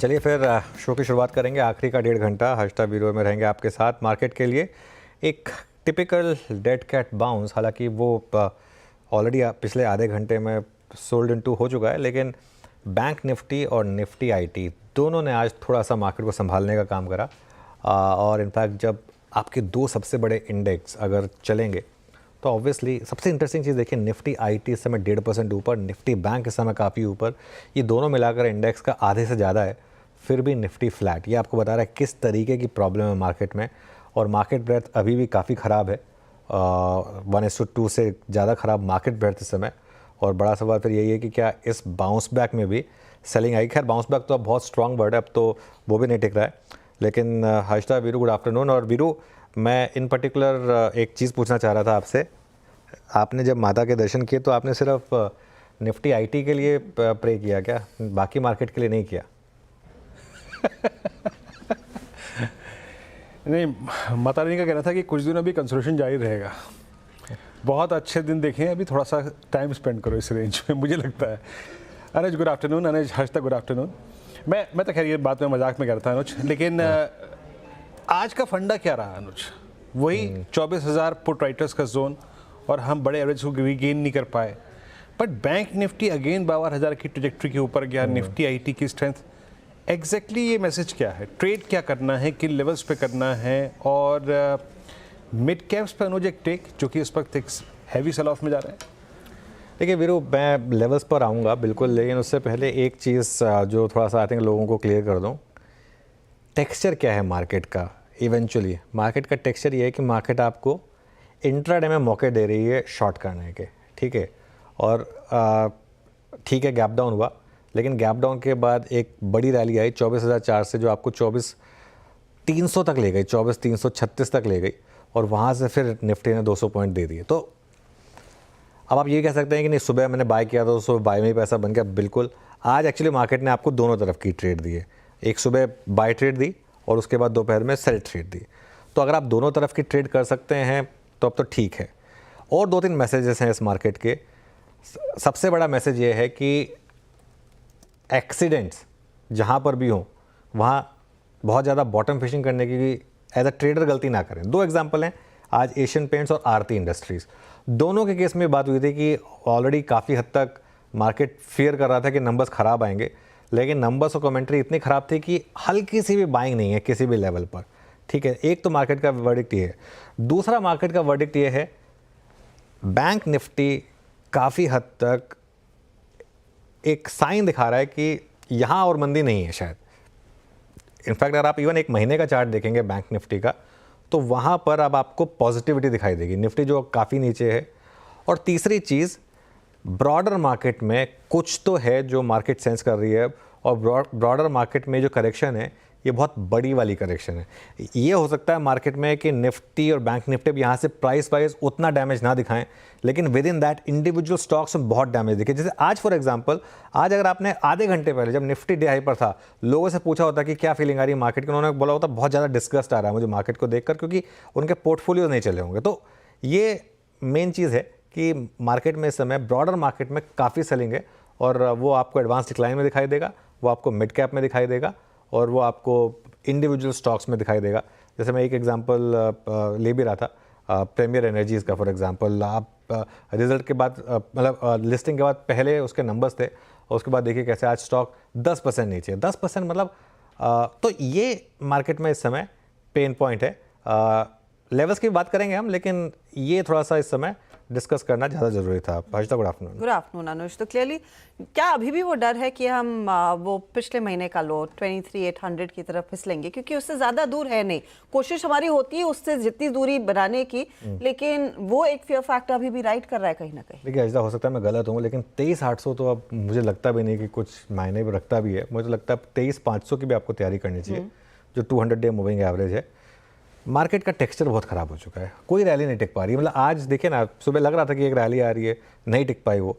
चलिए फिर शो की शुरुआत करेंगे। आखिरी का 1.5 घंटा हर्षदा ब्यूरो में रहेंगे आपके साथ। मार्केट के लिए एक टिपिकल डेड कैट बाउंस, हालांकि वो ऑलरेडी पिछले आधे घंटे में सोल्ड इनटू हो चुका है, लेकिन बैंक निफ्टी और निफ्टी आईटी दोनों ने आज थोड़ा सा मार्केट को संभालने का काम करा। और इनफैक्ट जब आपके दो सबसे बड़े इंडेक्स अगर चलेंगे तो ऑब्वियसली सबसे इंटरेस्टिंग चीज़ देखिए, निफ्टी आईटी इस समय 1.5% ऊपर, निफ्टी बैंक इस समय काफ़ी ऊपर। ये दोनों मिलाकर इंडेक्स का आधे से ज़्यादा है, फिर भी निफ्टी फ्लैट। ये आपको बता रहा है किस तरीके की प्रॉब्लम है मार्केट में। और मार्केट ब्रेथ अभी भी काफ़ी ख़राब है, 1:2 से ज़्यादा ख़राब मार्केट ब्रेथ इस समय। और बड़ा सवाल फिर यही है कि क्या इस बाउंस बैक में भी सेलिंग आई। खैर बाउंस बैक तो अब बहुत स्ट्रॉन्ग वर्ड है, अब तो वो भी नहीं टिक रहा है। लेकिन हर्षदा, वीरू, गुड आफ्टरनून। और वीरू, मैं इन पर्टिकुलर एक चीज़ पूछना चाह रहा था आपसे। आपने जब माता के दर्शन किए तो आपने सिर्फ निफ्टी आईटी के लिए प्रे किया क्या, बाकी मार्केट के लिए नहीं किया? नहीं, माता रानी का कहना था कि कुछ दिन अभी कंसोलिडेशन जारी रहेगा। बहुत अच्छे दिन देखे हैं, अभी थोड़ा सा टाइम स्पेंड करो इस रेंज में, मुझे लगता है। अनुज गुड आफ्टरनून। अनुज, हर्षदा गुड आफ्टरनून। मैं तो खैर ये बात मैं मजाक में करता अनुज, लेकिन आज का फंडा क्या रहा अनुज? वही 24,000 पुट राइटर्स का जोन, और हम बड़े एवरेज को रीगेन नहीं कर पाए। बट बैंक निफ्टी अगेन 52,000 की ट्रैजेक्टरी के ऊपर गया। निफ्टी आईटी की स्ट्रेंथ, एग्जैक्टली ये मैसेज क्या है? ट्रेड क्या करना है, किन लेवल्स पे करना है? और मिड कैप्स पे अनुज एक टेक जो कि इस वक्त एक हैवी सेल ऑफ में जा रहा है। देखिए वीरू, मैं लेवल्स पर आऊँगा बिल्कुल, लेकिन उससे पहले एक चीज़ जो थोड़ा सा आई थिंक लोगों को क्लियर कर दूँ। टेक्सचर क्या है मार्केट का? इवेंचुअली मार्केट का टेक्सचर ये है कि मार्केट आपको इंट्राडे में मौके दे रही है शॉर्ट करने के, ठीक है। और ठीक है, गैप डाउन हुआ, लेकिन गैप डाउन के बाद एक बड़ी रैली आई 24,004 से, जो आपको 24,300 तक ले गई, 24,336 तक ले गई। और वहाँ से फिर निफ्टी ने 200 पॉइंट दे दिए। तो अब आप ये कह सकते हैं कि नहीं, सुबह मैंने बाय किया था, सुबह बाय में ही पैसा बन गया। बिल्कुल, आज एक्चुअली मार्केट ने आपको दोनों तरफ की ट्रेड दी है। एक सुबह बाय ट्रेड दी और उसके बाद दोपहर में सेल ट्रेड दी। तो अगर आप दोनों तरफ की ट्रेड कर सकते हैं तो अब तो ठीक है। और 2-3 मैसेजेस हैं इस मार्केट के। सबसे बड़ा मैसेज ये है कि एक्सीडेंट्स जहाँ पर भी हों, वहाँ बहुत ज़्यादा बॉटम फिशिंग करने की एज अ ट्रेडर गलती ना करें। 2 एग्जांपल हैं, आज एशियन पेंट्स और आरती इंडस्ट्रीज़, दोनों के केस में बात हुई थी कि ऑलरेडी काफ़ी हद तक मार्केट फियर कर रहा था कि नंबर्स ख़राब आएंगे, लेकिन नंबर्स और कमेंट्री इतनी ख़राब थी कि हल्की सी भी बाइंग नहीं है किसी भी लेवल पर, ठीक है। एक तो मार्केट का वर्डिक्ट ये है। दूसरा मार्केट का वर्डिक्ट ये है, बैंक निफ्टी काफ़ी हद तक एक साइन दिखा रहा है कि यहाँ और मंदी नहीं है शायद। इनफैक्ट अगर आप इवन एक महीने का चार्ट देखेंगे बैंक निफ्टी का, तो वहाँ पर अब आपको पॉजिटिविटी दिखाई देगी, निफ्टी जो काफ़ी नीचे है। और तीसरी चीज़, ब्रॉडर मार्केट में कुछ तो है जो मार्केट सेंस कर रही है, और ब्रॉडर मार्केट में जो करेक्शन है ये बहुत बड़ी वाली करेक्शन है। ये हो सकता है मार्केट में कि निफ्टी और बैंक निफ्टी भी यहाँ से प्राइस वाइज उतना डैमेज ना दिखाएं, लेकिन with in that individual stocks में बहुत डैमेज दिखे। जैसे आज फॉर एग्जांपल, आज अगर आपने आधे घंटे पहले जब निफ्टी डे हाई पर था, लोगों से पूछा होता कि क्या फीलिंग आ रही है मार्केट की, उन्होंने बोला होता बहुत ज़्यादा डिस्गस्ट आ रहा है मुझे मार्केट को देखकर, क्योंकि उनके पोर्टफोलियो नहीं चले होंगे। तो ये मेन चीज़ है कि मार्केट में इस समय ब्रॉडर मार्केट में काफ़ी सेलिंग है, और वो आपको एडवांस डिक्लाइन में दिखाई देगा, वो आपको मिड कैप में दिखाई देगा, और वो आपको इंडिविजुअल स्टॉक्स में दिखाई देगा। जैसे मैं एक एग्जांपल ले भी रहा था, प्रीमियर एनर्जीज़ का फॉर एग्जांपल। आप रिजल्ट के बाद मतलब लिस्टिंग के बाद पहले उसके नंबर्स थे, और उसके बाद देखिए कैसे आज स्टॉक 10% नीचे, 10% मतलब तो ये मार्केट में इस समय पेन पॉइंट है। लेवल्स की बात करेंगे हम, लेकिन ये थोड़ा सा इस समय डिस्कस करना ज़्यादा ज़रूरी था। Harshada, good afternoon. Good afternoon Anuj. तो क्लियरली क्या अभी भी वो डर है कि हम वो पिछले महीने का लो 23,800 की तरफ फिसलेंगे? क्योंकि उससे ज़्यादा दूर है नहीं, कोशिश हमारी होती है उससे जितनी दूरी बनाने की, लेकिन वो एक फियर फैक्टर अभी भी राइट कर रहा है कहीं ना कहीं। देखिए हर्षदा, हो सकता है मैं गलत हूँ, लेकिन 23,800 तो अब मुझे लगता भी नहीं कि कुछ मायने भी रखता भी है। मुझे लगता है 23,500 की भी आपको तैयारी करनी चाहिए, जो 200 डे मूविंग एवरेज है। मार्केट का टेक्सचर बहुत ख़राब हो चुका है, कोई रैली नहीं टिक पा रही है। मतलब आज देखिए ना, सुबह लग रहा था कि एक रैली आ रही है, नहीं टिक पाई वो।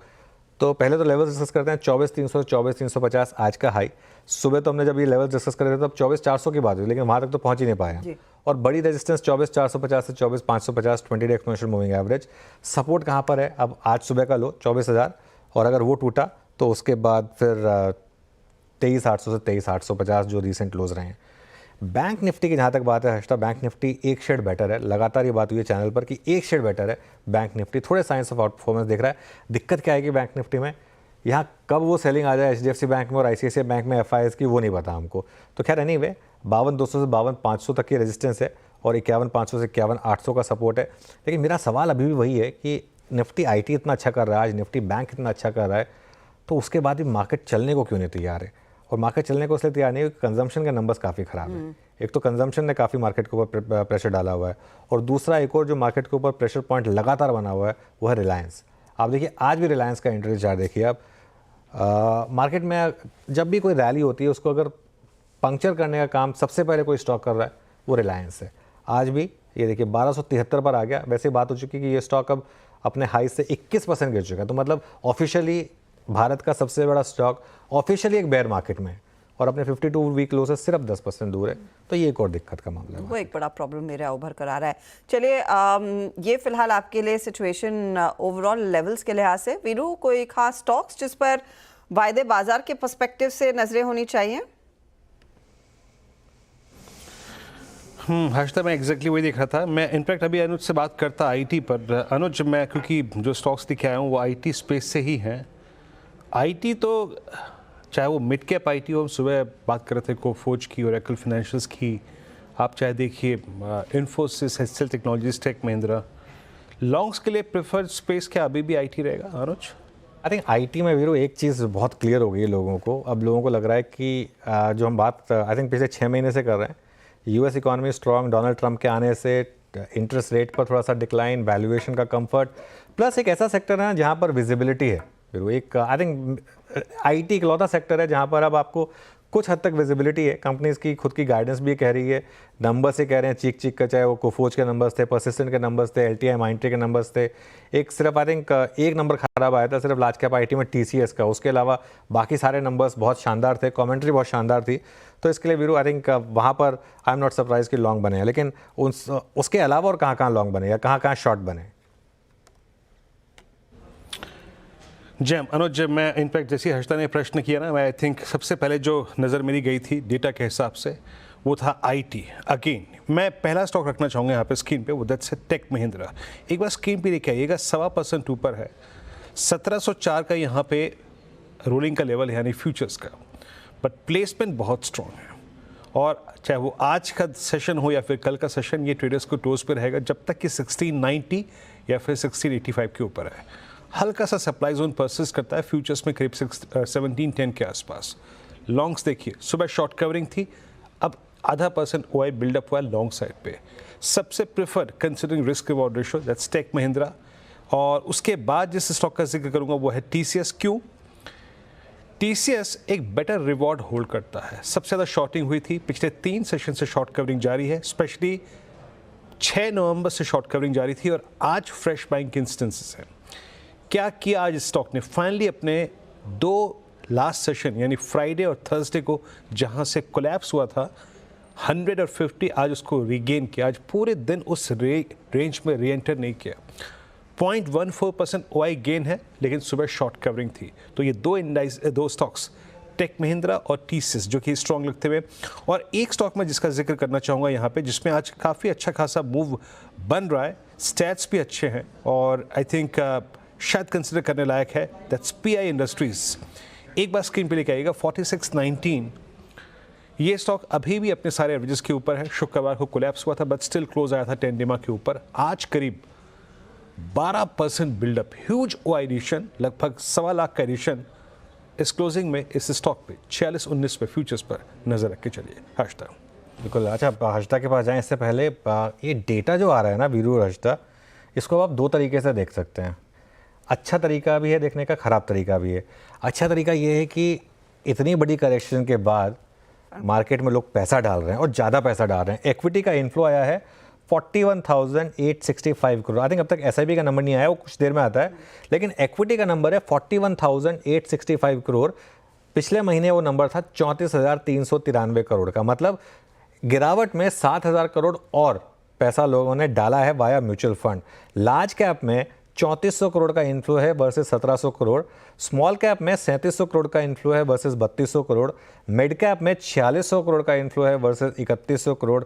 तो पहले तो लेवल डिस्कस करते हैं, 24,300 24,350 आज का हाई। सुबह तो हमने जब ये लेवल डिस्कस कर रहे थे तब 24,400 की बात हुई, लेकिन वहाँ तक तो पहुँच ही नहीं पाए। और बड़ी रेजिस्टेंस 24,450 से 24,550 20 day exponential moving average. Support कहाँ पर है? अब आज सुबह का लो 24,000, और अगर वो टूटा तो उसके बाद फिर 23,800 से 23,850 जो रिसेंट क्लोज रहे हैं। बैंक निफ्टी की जहाँ तक बात है हर्षिता, बैंक निफ्टी एक शेड बेटर है, लगातार ये बात हुई है चैनल पर कि एक शेड बेटर है बैंक निफ्टी, थोड़े साइंस ऑफ आउट परफॉर्मेंस दिख रहा है। दिक्कत क्या आएगी बैंक निफ्टी में, यहाँ कब वो सेलिंग आ जाए HDFC बैंक में और ICICI बैंक में FIs की, वो नहीं पता हमको। तो खैर एनीवे 52,200 से 52,500 तक की रेजिस्टेंस है और 51,500 से 51,800 का सपोर्ट है। लेकिन मेरा सवाल अभी भी वही है कि निफ्टी IT इतना अच्छा कर रहा है, आज निफ्टी बैंक इतना अच्छा कर रहा है, तो उसके बाद भी मार्केट चलने को क्यों नहीं तैयार है? और मार्केट चलने को इसलिए तैयार नहीं है क्योंकि कंजम्पशन के नंबर्स काफ़ी ख़राब हैं। एक तो कंजम्पशन ने काफ़ी मार्केट के ऊपर प्रेशर डाला हुआ है, और दूसरा एक और जो मार्केट के ऊपर प्रेशर पॉइंट लगातार बना हुआ है वो है रिलायंस। आप देखिए आज भी रिलायंस का इंट्राडे चार्ट देखिए आप, मार्केट में जब भी कोई रैली होती है उसको अगर पंक्चर करने का काम सबसे पहले कोई स्टॉक कर रहा है वो रिलायंस है। आज भी ये देखिए 1273 पर आ गया। वैसे बात हो चुकी कि ये स्टॉक अब अपने हाई से 21% गिर चुका है, तो मतलब ऑफिशियली भारत का सबसे बड़ा स्टॉक ऑफिशियली एक बेयर मार्केट में है और अपने 52 वीक लो से सिर्फ 10% दूर है। तो ये एक और दिक्कत का मामला है, वो एक बड़ा प्रॉब्लम मेरा उभर कर आ रहा है। चलिए ये फिलहाल आपके लिए सिचुएशन ओवरऑल लेवल्स के लिहाज से, वीरू कोई खास स्टॉक्स जिस पर वायदे बाजार के पर्सपेक्टिव से नजरें होनी चाहिए? हर्षिता मैं एग्जैक्टली वही देख रहा था। मैं इनफैक्ट अभी अनुज से बात करता IT पर। अनुज मैं क्योंकि जो स्टॉक्स दिखे आया हूँ वो IT स्पेस से ही हैं। IT तो चाहे वो मिड कैप IT हो, हम सुबह बात कर रहे थे कोफोर्ज की, ओरेकल फाइनेंशियल्स की, आप चाहे देखिए Infosys, HCL technologies, tech Mahindra, longs के लिए प्रेफर्ड स्पेस क्या अभी भी IT रहेगा अनुज? आई थिंक IT में वीरू एक चीज़ बहुत क्लियर हो गई है लोगों को। अब लोगों को लग रहा है कि जो हम बात आई थिंक पिछले 6 महीने से कर रहे हैं, US economy strong, Donald Trump के आने से इंटरेस्ट रेट पर थोड़ा सा डिक्लाइन, वैल्यूएशन का कंफर्ट, प्लस एक ऐसा सेक्टर है जहाँ पर विजिबिलिटी है। फिर एक आई थिंक IT इकलौता सेक्टर है जहाँ पर अब आपको कुछ हद तक विजिबिलिटी है। कंपनीज की खुद की गाइडेंस भी कह रही है, नंबर्स से कह रहे हैं चीख चीख का, चाहे वो कोफोज के नंबर्स थे, परसिस्टेंट के नंबर्स थे, LTI माइंट्री के नंबर्स थे। एक सिर्फ आई थिंक एक नंबर खराब आया था सिर्फ लार्ज कैप IT में TCS का, उसके अलावा बाकी सारे नंबर्स बहुत शानदार थे, कमेंट्री बहुत शानदार थी। तो इसके लिए वीरू आई थिंक वहाँ पर आई एम नॉट सरप्राइज कि लॉन्ग बने हैं, लेकिन उसके अलावा और कहाँ कहाँ लॉन्ग बने या कहाँ कहाँ शॉर्ट बने? जैम अनुज, मैं इनफैक्ट जैसे हर्षिता ने प्रश्न किया ना, मैं आई थिंक सबसे पहले जो नज़र मेरी गई थी डेटा के हिसाब से वो था IT। अगेन मैं पहला स्टॉक रखना चाहूँगा यहाँ पे स्क्रीन पे, वो दैट्स टेक महिंद्रा। एक बार स्क्रीन पे देखिए आइएगा, 1.25% ऊपर है, 1704 का यहाँ पे रोलिंग का लेवल है यानी फ्यूचर्स का, बट प्लेसमेंट बहुत स्ट्रॉन्ग है। और चाहे वो आज का सेशन हो या फिर कल का सेशन, ये ट्रेडर्स को टोज पे रहेगा जब तक कि 1690 या फिर 1685 के ऊपर है। हल्का सा सप्लाई जोन परसिस्ट करता है फ्यूचर्स में करीब 1710 के आसपास। लॉन्ग्स देखिए सुबह शॉर्ट कवरिंग थी, अब 0.5% OI बिल्डअप हुआ है लॉन्ग साइड पे। सबसे preferred considering risk reward ratio that's tech Mahindra. और उसके बाद जिस स्टॉक का जिक्र करूंगा वो है TCS। क्यों? TCS एक बेटर रिवॉर्ड होल्ड करता है। सबसे ज़्यादा शॉर्टिंग हुई थी, पिछले 3 सेशन से शॉर्ट कवरिंग जारी है, स्पेशली 6 नवंबर से शॉर्ट कवरिंग जारी थी और आज फ्रेश बाइंग के इंस्टेंसेस हैं। क्या किया आज स्टॉक ने? फाइनली अपने 2 लास्ट सेशन यानी फ्राइडे और थर्सडे को जहां से कोलैप्स हुआ था 100 और 50, आज उसको रिगेन किया। आज पूरे दिन उस रेंज में री एंटर नहीं किया। 0.14% OI गेन है, लेकिन सुबह शॉर्ट कवरिंग थी। तो ये दो स्टॉक्स टेक महिंद्रा और TCS जो कि स्ट्रॉन्ग लगते हुए, और एक स्टॉक में जिसका जिक्र करना चाहूँगा यहाँ पे जिसमें आज काफ़ी अच्छा खासा मूव बन रहा है, स्टैट्स भी अच्छे हैं और आई थिंक शायद कंसिडर करने लायक है, दैट्स PI इंडस्ट्रीज। एक बार स्क्रीन पे लेके आइएगा, 4619। ये स्टॉक अभी भी अपने सारे एवरेजेस के ऊपर है। शुक्रवार को कोलैप्स हुआ था बट स्टिल क्लोज आया था 10 डिमा के ऊपर। आज करीब 12% बिल्डअप, ह्यूज OI एडिशन, लगभग 1.25 लाख का एडिशन इस क्लोजिंग में इस स्टॉक पे 4619 पे फ्यूचर्स पर नजर रख के चलिए। हर्षिता बिल्कुल। अच्छा हर्षिता के पास जाएं इससे पहले, ये डेटा जो आ रहा है ना वीरू हर्षिता, इसको आप 2 तरीके से देख सकते हैं। अच्छा तरीका भी है देखने का, ख़राब तरीका भी है। अच्छा तरीका ये है कि इतनी बड़ी करेक्शन के बाद मार्केट में लोग पैसा डाल रहे हैं और ज़्यादा पैसा डाल रहे हैं। इक्विटी का इन्फ्लो आया है 41,865 करोड़। आई थिंक अब तक SIP का नंबर नहीं आया, वो कुछ देर में आता है, लेकिन इक्विटी का नंबर है 41,865 करोड़। पिछले महीने वो नंबर था 34,393 करोड़ का, मतलब गिरावट में 7,000 करोड़ और पैसा लोगों ने डाला है via mutual fund. Large cap में 3400 करोड़ का इन्फ्लो है वर्सेस 1700 करोड़। स्मॉल कैप में 3700 करोड़ का इन्फ्लो है वर्सेस 3200 करोड़। मिड कैप में 4600 करोड़ का इन्फ्लो है versus 3100 crore.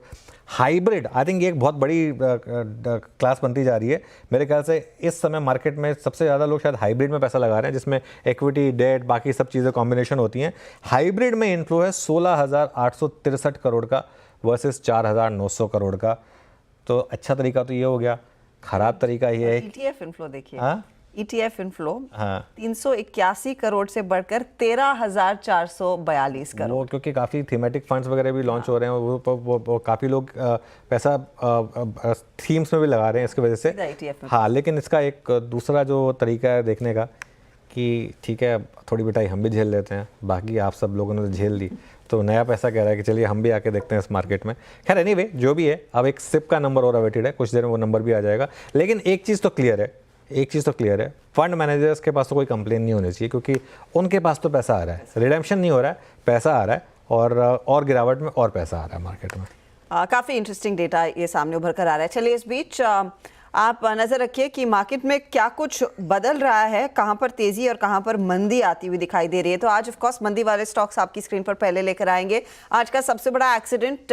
Hybrid, I think ये एक बहुत बड़ी क्लास बनती जा रही है मेरे ख्याल से। इस समय मार्केट में सबसे ज़्यादा लोग शायद हाइब्रिड में पैसा लगा रहे हैं, जिसमें इक्विटी, डेट, बाकी सब चीज़ें कॉम्बिनेशन होती हैं। हाइब्रिड में इन्फ्लो है 16,863 करोड़ का वर्सेस 4,900 करोड़ का। तो अच्छा तरीका तो ये हो गया, खराब तरीका ये है। ETF इनफ्लो देखिए, हाँ? ETF इनफ्लो हाँ। 381 करोड़ से बढ़कर 13,442 करोड़। वो क्योंकि काफ़ी थीमेटिक फंड्स वगैरह भी लॉन्च हो रहे हैं, वो काफ़ी लोग पैसा थीम्स में भी लगा रहे हैं इसकी वजह से। सीधा ETF में। हाँ, लेकिन इसका एक दूसरा जो तरीका है देखने का कि ठीक है थोड़ी बिटाई हम भी झेल लेते हैं, बाकी आप सब लोगों ने तो झेल ली, तो नया पैसा कह रहा है कि चलिए हम भी आके देखते हैं इस मार्केट में। खैर एनीवे जो भी है, अब एक सिप का नंबर और अवेटेड है, कुछ देर में वो नंबर भी आ जाएगा। लेकिन एक चीज़ तो क्लियर है, फंड मैनेजर्स के पास तो कोई कंप्लेन नहीं होनी चाहिए, क्योंकि उनके पास तो पैसा आ रहा है, रिडेम्पशन नहीं हो रहा है, पैसा आ रहा है, और गिरावट में और पैसा आ रहा है मार्केट में। काफ़ी इंटरेस्टिंग डेटा ये सामने उभर कर आ रहा है। चलिए इस बीच आप नज़र रखिए कि मार्केट में क्या कुछ बदल रहा है, कहां पर तेज़ी और कहां पर मंदी आती हुई दिखाई दे रही है। तो आज ऑफ कोर्स मंदी वाले स्टॉक्स आपकी स्क्रीन पर पहले लेकर आएंगे। आज का सबसे बड़ा accident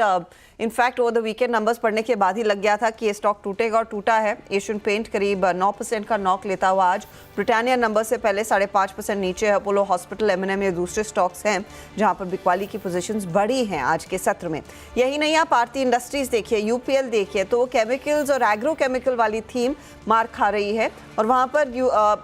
in fact over the weekend numbers पढ़ने के बाद ही लग गया था कि ये स्टॉक टूटेगा, और टूटा है। एशियन पेंट करीब 9% का नॉक लेता हुआ आज। ब्रिटानिया नंबर से पहले 5.5% नीचे है। अपोलो हॉस्पिटल, M&M ये दूसरे स्टॉक्स हैं जहां पर बिकवाली की पोजीशंस बढ़ी हैं आज के सत्र में। यही नहीं, आप आरती इंडस्ट्रीज देखिए, UPL देखिए, तो वो केमिकल्स और एग्रो केमिकल वाली थीम मार खा रही है, और वहां पर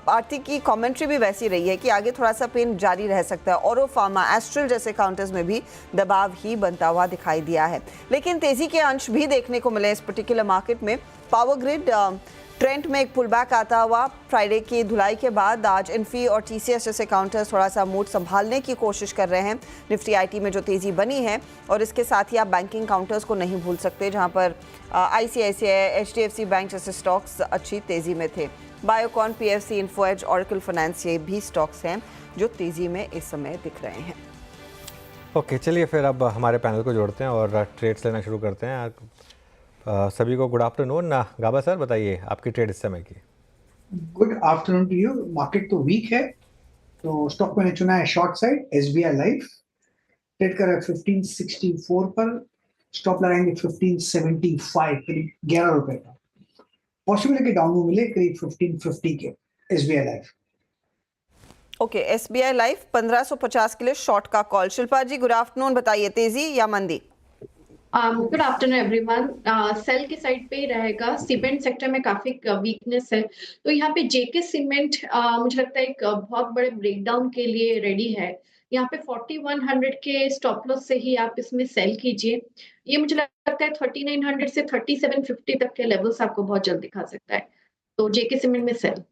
आरती की कमेंट्री भी वैसी रही है कि आगे थोड़ा सा पेन जारी रह सकता है। औरो फार्मा, एस्ट्रल जैसे काउंटर्स में भी दबाव ही बनता हुआ दिखाई दिया है। लेकिन तेजी के अंश भी देखने को मिले इस पर्टिकुलर मार्केट में। पावर ग्रिड ट्रेंड में एक पुलबैक आता हुआ फ्राइडे की धुलाई के बाद आज इन्फी और TCS जैसे काउंटर्स थोड़ा सा मूड संभालने की कोशिश कर रहे हैं। निफ्टी IT में जो तेजी बनी है, और इसके साथ ही आप बैंकिंग काउंटर्स को नहीं भूल सकते, जहां पर ICICI, HDFC बैंक जैसे स्टॉक्स अच्छी तेजी में थे। Biocon, PFC, Info Edge, oracle finance ये भी स्टॉक्स हैं जो तेजी में इस समय दिख रहे हैं। ओके, चलिए फिर अब हमारे पैनल को जोड़ते हैं और ट्रेड्स लेना शुरू करते हैं। सभी को गुड आफ्टरनून। गाबा सर बताइए आपकी ट्रेड इस समय की। Good afternoon to you. Market तो वीक है, तो स्टॉक मैंने चुना है short side SBI life. Trade कर रहा है 1564 पर, स्टॉप लगाएंगे 1575, करीब 11 रुपए का। पॉसिबल है कि डाउन में मिले करीब 1550 के SBI life. Okay, SBI life 1550 के लिए शॉर्ट का कॉल। शिल्पा जी गुड आफ्टरनून, बताइए तेजी या मंदी? Good afternoon everyone. सेल की साइड पे ही रहेगा। सीमेंट सेक्टर में काफी वीकनेस है, तो यहाँ पे JK सीमेंट मुझे लगता है एक बहुत बड़े ब्रेकडाउन के लिए रेडी है। यहाँ पे 4100 के स्टॉप लॉस से ही आप इसमें सेल कीजिए। ये मुझे लगता है 3900 से 3750 तक के लेवल्स आपको बहुत जल्द दिखा सकता है, तो JK सीमेंट में सेल।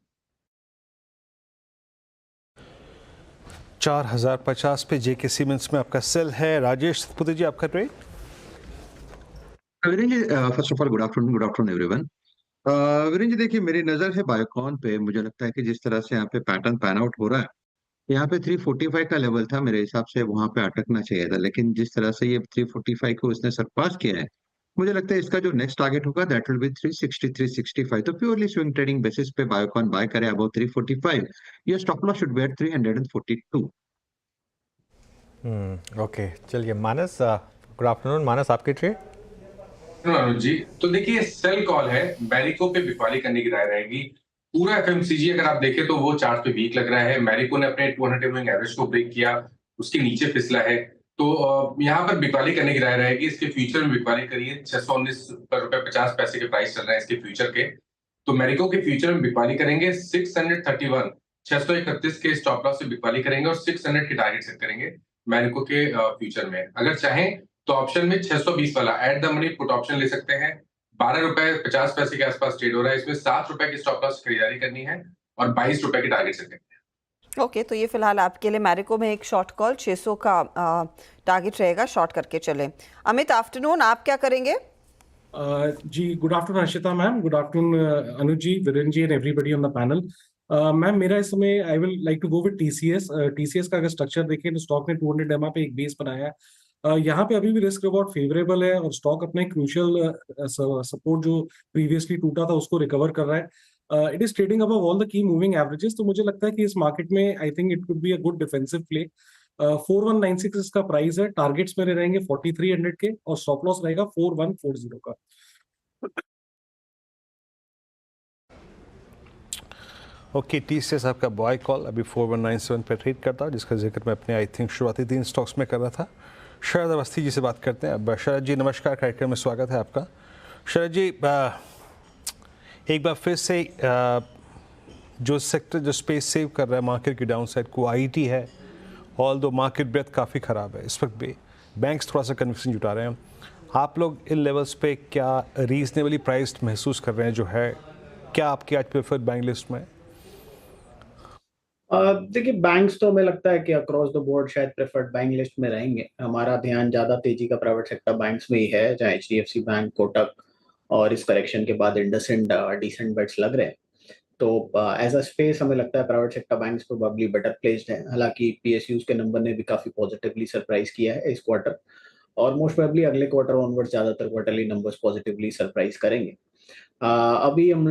4050 पे JK सीमेंट्स में आपका सेल है। राजेश सतपुते जी, आपका trade? Virendra ji, first of all good afternoon everyone. Virendra ji देखिए, मेरी नजर है बायोकॉन पे। मुझे लगता है कि जिस तरह से यहाँ पे पैटर्न पैन आउट हो रहा है, यहाँ पे 345 का लेवल था, मेरे हिसाब से वहां पे अटकना चाहिए था, लेकिन जिस तरह से ये 345 को इसने सरपास किया है, मुझे लगता है इसका जो नेक्स्ट टारगेट होगा दैट विल बी 360 365। तो प्योरली स्विंग ट्रेडिंग बेसिस पे बायोकॉन बाय करे अबाउट 345। ये stop loss should be at 342। Okay, चलिए मानस, गुड आफ्टरनून। मानस आपकी ट्रेड? अनुज जी, तो देखिए सेल कॉल है, मैरिको पे बिकवाली करने की राय रहेगी। पूरा FMCG अगर आप देखें तो वो चार्ट पे वीक लग रहा है। मैरिको ने अपने 200 मूविंग एवरेज को ब्रेक किया, उसके नीचे फिसला है, तो यहाँ पर बिकवाली करने की राय रहेगी। इसके फ्यूचर में बिकवाली करिए। 619 रुपए 50 पैसे के प्राइस चल रहे हैं इसके फ्यूचर के, तो मैरिको के फ्यूचर में बिकवाली करेंगे। 631 631 के स्टॉप लॉस से बिकवाली करेंगे और 600 के टारगेट सेट करेंगे मैरिको के फ्यूचर में। अगर चाहें तो ऑप्शन में 620 वाला at the money put option ले सकते हैं। 12 रुपए 50 पैसे के आसपास ट्रेड हो रहा है। इसमें 7 रुपए की स्टॉप लॉस खरीदारी करनी है और 22 रुपए की टारगेट सेट करनी है। ओके, तो ये फिलहाल आपके लिए मैरिको में एक शॉर्ट कॉल 600 का टारगेट रहेगा, शॉर्ट करके चले। अमित आफ्टरनून, आप क्या करेंगे? जी good afternoon Harshita ma'am, good afternoon Anuj ji, Virendra ji and everybody on the panel. Ma'am मेरा इस समय I will like to go with TCS का अगर स्ट्रक्चर देखें तो स्टॉक ने 200 EMA पे एक बेस बनाया है। यहाँ पे अभी भी रिस्क रिवॉर्ड फेवरेबल है और स्टॉक अपने क्रूशियल सपोर्ट जो प्रीवियसली टूटा था उसको रिकवर कर रहा है। It is trading above all the key moving averages, तो मुझे लगता है कि इस मार्केट में I think it could be a good defensive play. 4196 इसका प्राइस है, टारगेट्स मेरे रहेंगे 4300 के और स्टॉप लॉस रहेगा 4140 का। ओके, TCS आपका बाय कॉल अभी 4197 पे ट्रेड करता है, जिसका जिक्र मैं अपने आई थिंक शुरुआती 3 स्टॉक्स में कर रहा था। शरद अवस्थी जी से बात करते हैं। अब शरद जी नमस्कार, कार्यक्रम में स्वागत है आपका। शरद जी, एक बार फिर से जो सेक्टर जो स्पेस सेव कर रहा है मार्केट की डाउन साइड को IT है, ऑल दो मार्केट ब्रेथ काफ़ी ख़राब है इस वक्त भी, बैंक्स थोड़ा सा कन्विक्शन जुटा रहे हैं। आप लोग इन लेवल्स पे क्या रीजनेबली प्राइस्ड महसूस कर रहे हैं जो है, क्या आपकी आज प्रेफर्ड बैंक लिस्ट में? देखिए, बैंक्स तो हमें लगता है कि अक्रॉस द बोर्ड शायद प्रेफर्ड बैंक लिस्ट में रहेंगे। हमारा ध्यान ज़्यादा तेजी का प्राइवेट सेक्टर बैंक्स में ही है, जहाँ HDFC बैंक, कोटक और इस करेक्शन के बाद इंडसइंड डिसेंट बेट्स लग रहे हैं। तो एज अ स्पेस हमें लगता है private sector banks probably better placed है। हालांकि PSUs के नंबर ने भी काफ़ी पॉजिटिवली सरप्राइज किया है इस क्वार्टर, और मोस्ट प्रोबेबली अगले क्वार्टर ऑनवर्ड ज़्यादातर क्वार्टरली नंबर्स पॉजिटिवली सरप्राइज करेंगे। अभी हम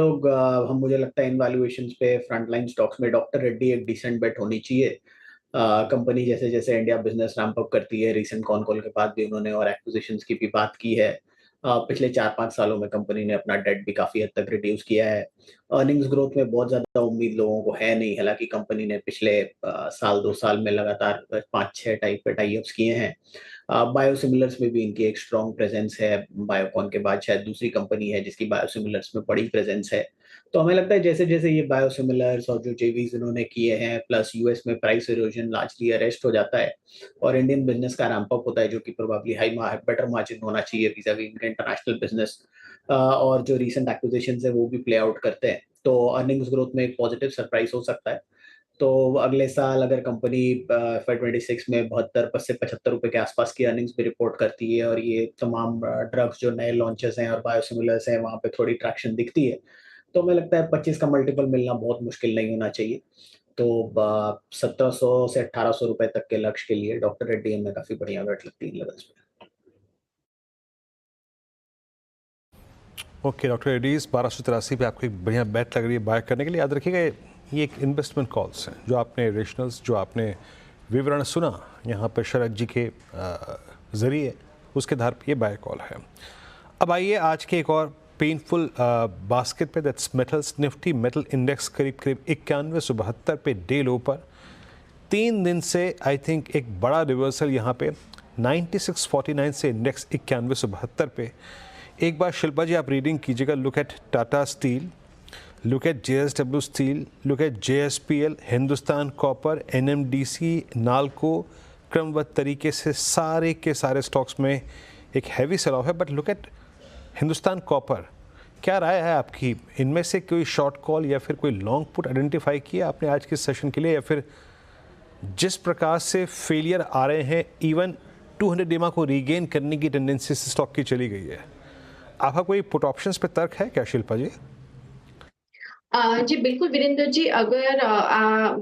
मुझे लगता है इन वैल्यूएशंस पे फ्रंटलाइन स्टॉक्स में डॉक्टर रेड्डी एक डिसेंट बेट होनी चाहिए। कंपनी जैसे जैसे इंडिया बिजनेस रैंप अप करती है, रिसेंट कॉन कॉल के बाद भी उन्होंने और एक्विजिशंस की भी बात की है। पिछले 4-5 सालों में कंपनी ने अपना डेट भी काफ़ी हद तक रिड्यूस किया है। अर्निंग्स ग्रोथ में बहुत ज़्यादा उम्मीद लोगों को है नहीं, हालांकि कंपनी ने पिछले साल 2 साल में लगातार 5-6 टाइप पे टाई अप्स किए हैं। बायोसिमिलर्स में भी इनकी एक स्ट्रॉन्ग प्रेजेंस है। बायोकॉन के बाद शायद दूसरी कंपनी है जिसकी बायोसिमिलर्स में बड़ी प्रेजेंस है। तो हमें लगता है जैसे जैसे ये बायोसिमिलर्स और जो JVs इन्होंने किए हैं, प्लस US में प्राइस इरोजन लार्जली अरेस्ट हो जाता है और इंडियन बिजनेस का रैंप अप होता है, जो कि प्रोबेबली बेटर मार्जिन होना चाहिए vis-a-vis इनके इंटरनेशनल बिजनेस, और जो रीसेंट एक्विजिशंस है वो भी प्ले आउट करते हैं, तो अर्निंग्स ग्रोथ में एक पॉजिटिव सरप्राइज हो सकता है। तो अगले साल अगर कंपनी FY26 में 72 से 75 रुपए के आसपास की अर्निंग्स भी रिपोर्ट करती है, और ये तमाम ड्रग्स जो नए लॉन्चेस हैं और बायोसिमिलर्स हैं वहाँ पे थोड़ी ट्रैक्शन दिखती है, तो हमें लगता है 25 का मल्टीपल मिलना बहुत मुश्किल नहीं होना चाहिए। तो 1700 से 1800 रुपए तक के लक्ष्य के लिए डॉक्टर रेड्डी हमें काफी बढ़िया बेट लगती है लेवल्स पे। ओके, डॉक्टर रेड्डीज 1283 पे आपको एक बढ़िया बैट लग रही है बाय करने के लिए। याद रखिएगा ये एक इन्वेस्टमेंट कॉल्स हैं, जो आपने रेशनल्स, जो आपने विवरण सुना यहाँ पर शरद जी के ज़रिए, उसके आधार पर ये बाय कॉल है। अब आइए आज के एक और पेनफुल बास्केट पे, that's metals. Nifty metal index करीब करीब 9172 पे डे लो पर। 3 दिन से आई थिंक एक बड़ा रिवर्सल यहाँ पे 9649 से इंडेक्स 9172 पे। एक बार शिल्पा जी आप रीडिंग कीजिएगा, look at Tata steel, look at JSW steel, look at JSPL, Hindustan copper, NMDC, NALCO, क्रमबद्ध तरीके से सारे के सारे स्टॉक्स में एक हैवी सेल ऑफ है। But look at Hindustan copper, क्या राय है आपकी? इनमें से कोई शॉर्ट कॉल या फिर कोई लॉन्ग पुट आइडेंटिफाई किया आपने आज के सेशन के लिए, या फिर जिस प्रकार से फेलियर आ रहे हैं, इवन 200 DMA को रीगेन करने की टेंडेंसी से स्टॉक की चली गई है, आपका कोई पुट ऑप्शंस पे तर्क है क्या शिल्पा जी? जी बिल्कुल वीरेंद्र जी, अगर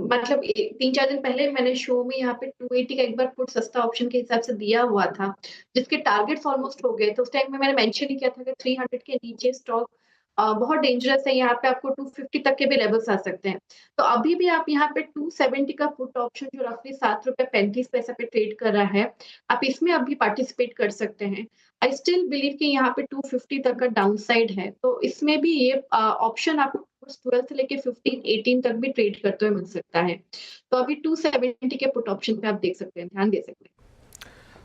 मतलब 3-4 दिन पहले मैंने शो में यहाँ पे 280 का एक बार पुट सस्ता ऑप्शन के हिसाब से दिया हुआ था, जिसके टारगेट्स ऑलमोस्ट हो गए थे। उस टाइम में मैंने मेंशन ही किया था कि 300 के नीचे स्टॉक बहुत डेंजरस है, यहाँ पे आपको 250 तक के भी लेवल्स आ सकते हैं। तो अभी भी आप यहाँ पे 270 का पुट ऑप्शन जो रफली ₹7.35 पे ट्रेड कर रहा है, आप इसमें अभी पार्टिसिपेट कर सकते हैं। आई स्टिल बिलीव कि यहाँ पे 250 तक का डाउन साइड है, तो इसमें भी ये ऑप्शन आपको 12 से लेके 15-18 तक भी ट्रेड करते हुए मिल सकता है। तो अभी 270 के पुट ऑप्शन पे आप देख सकते हैं, ध्यान दे सकते हैं।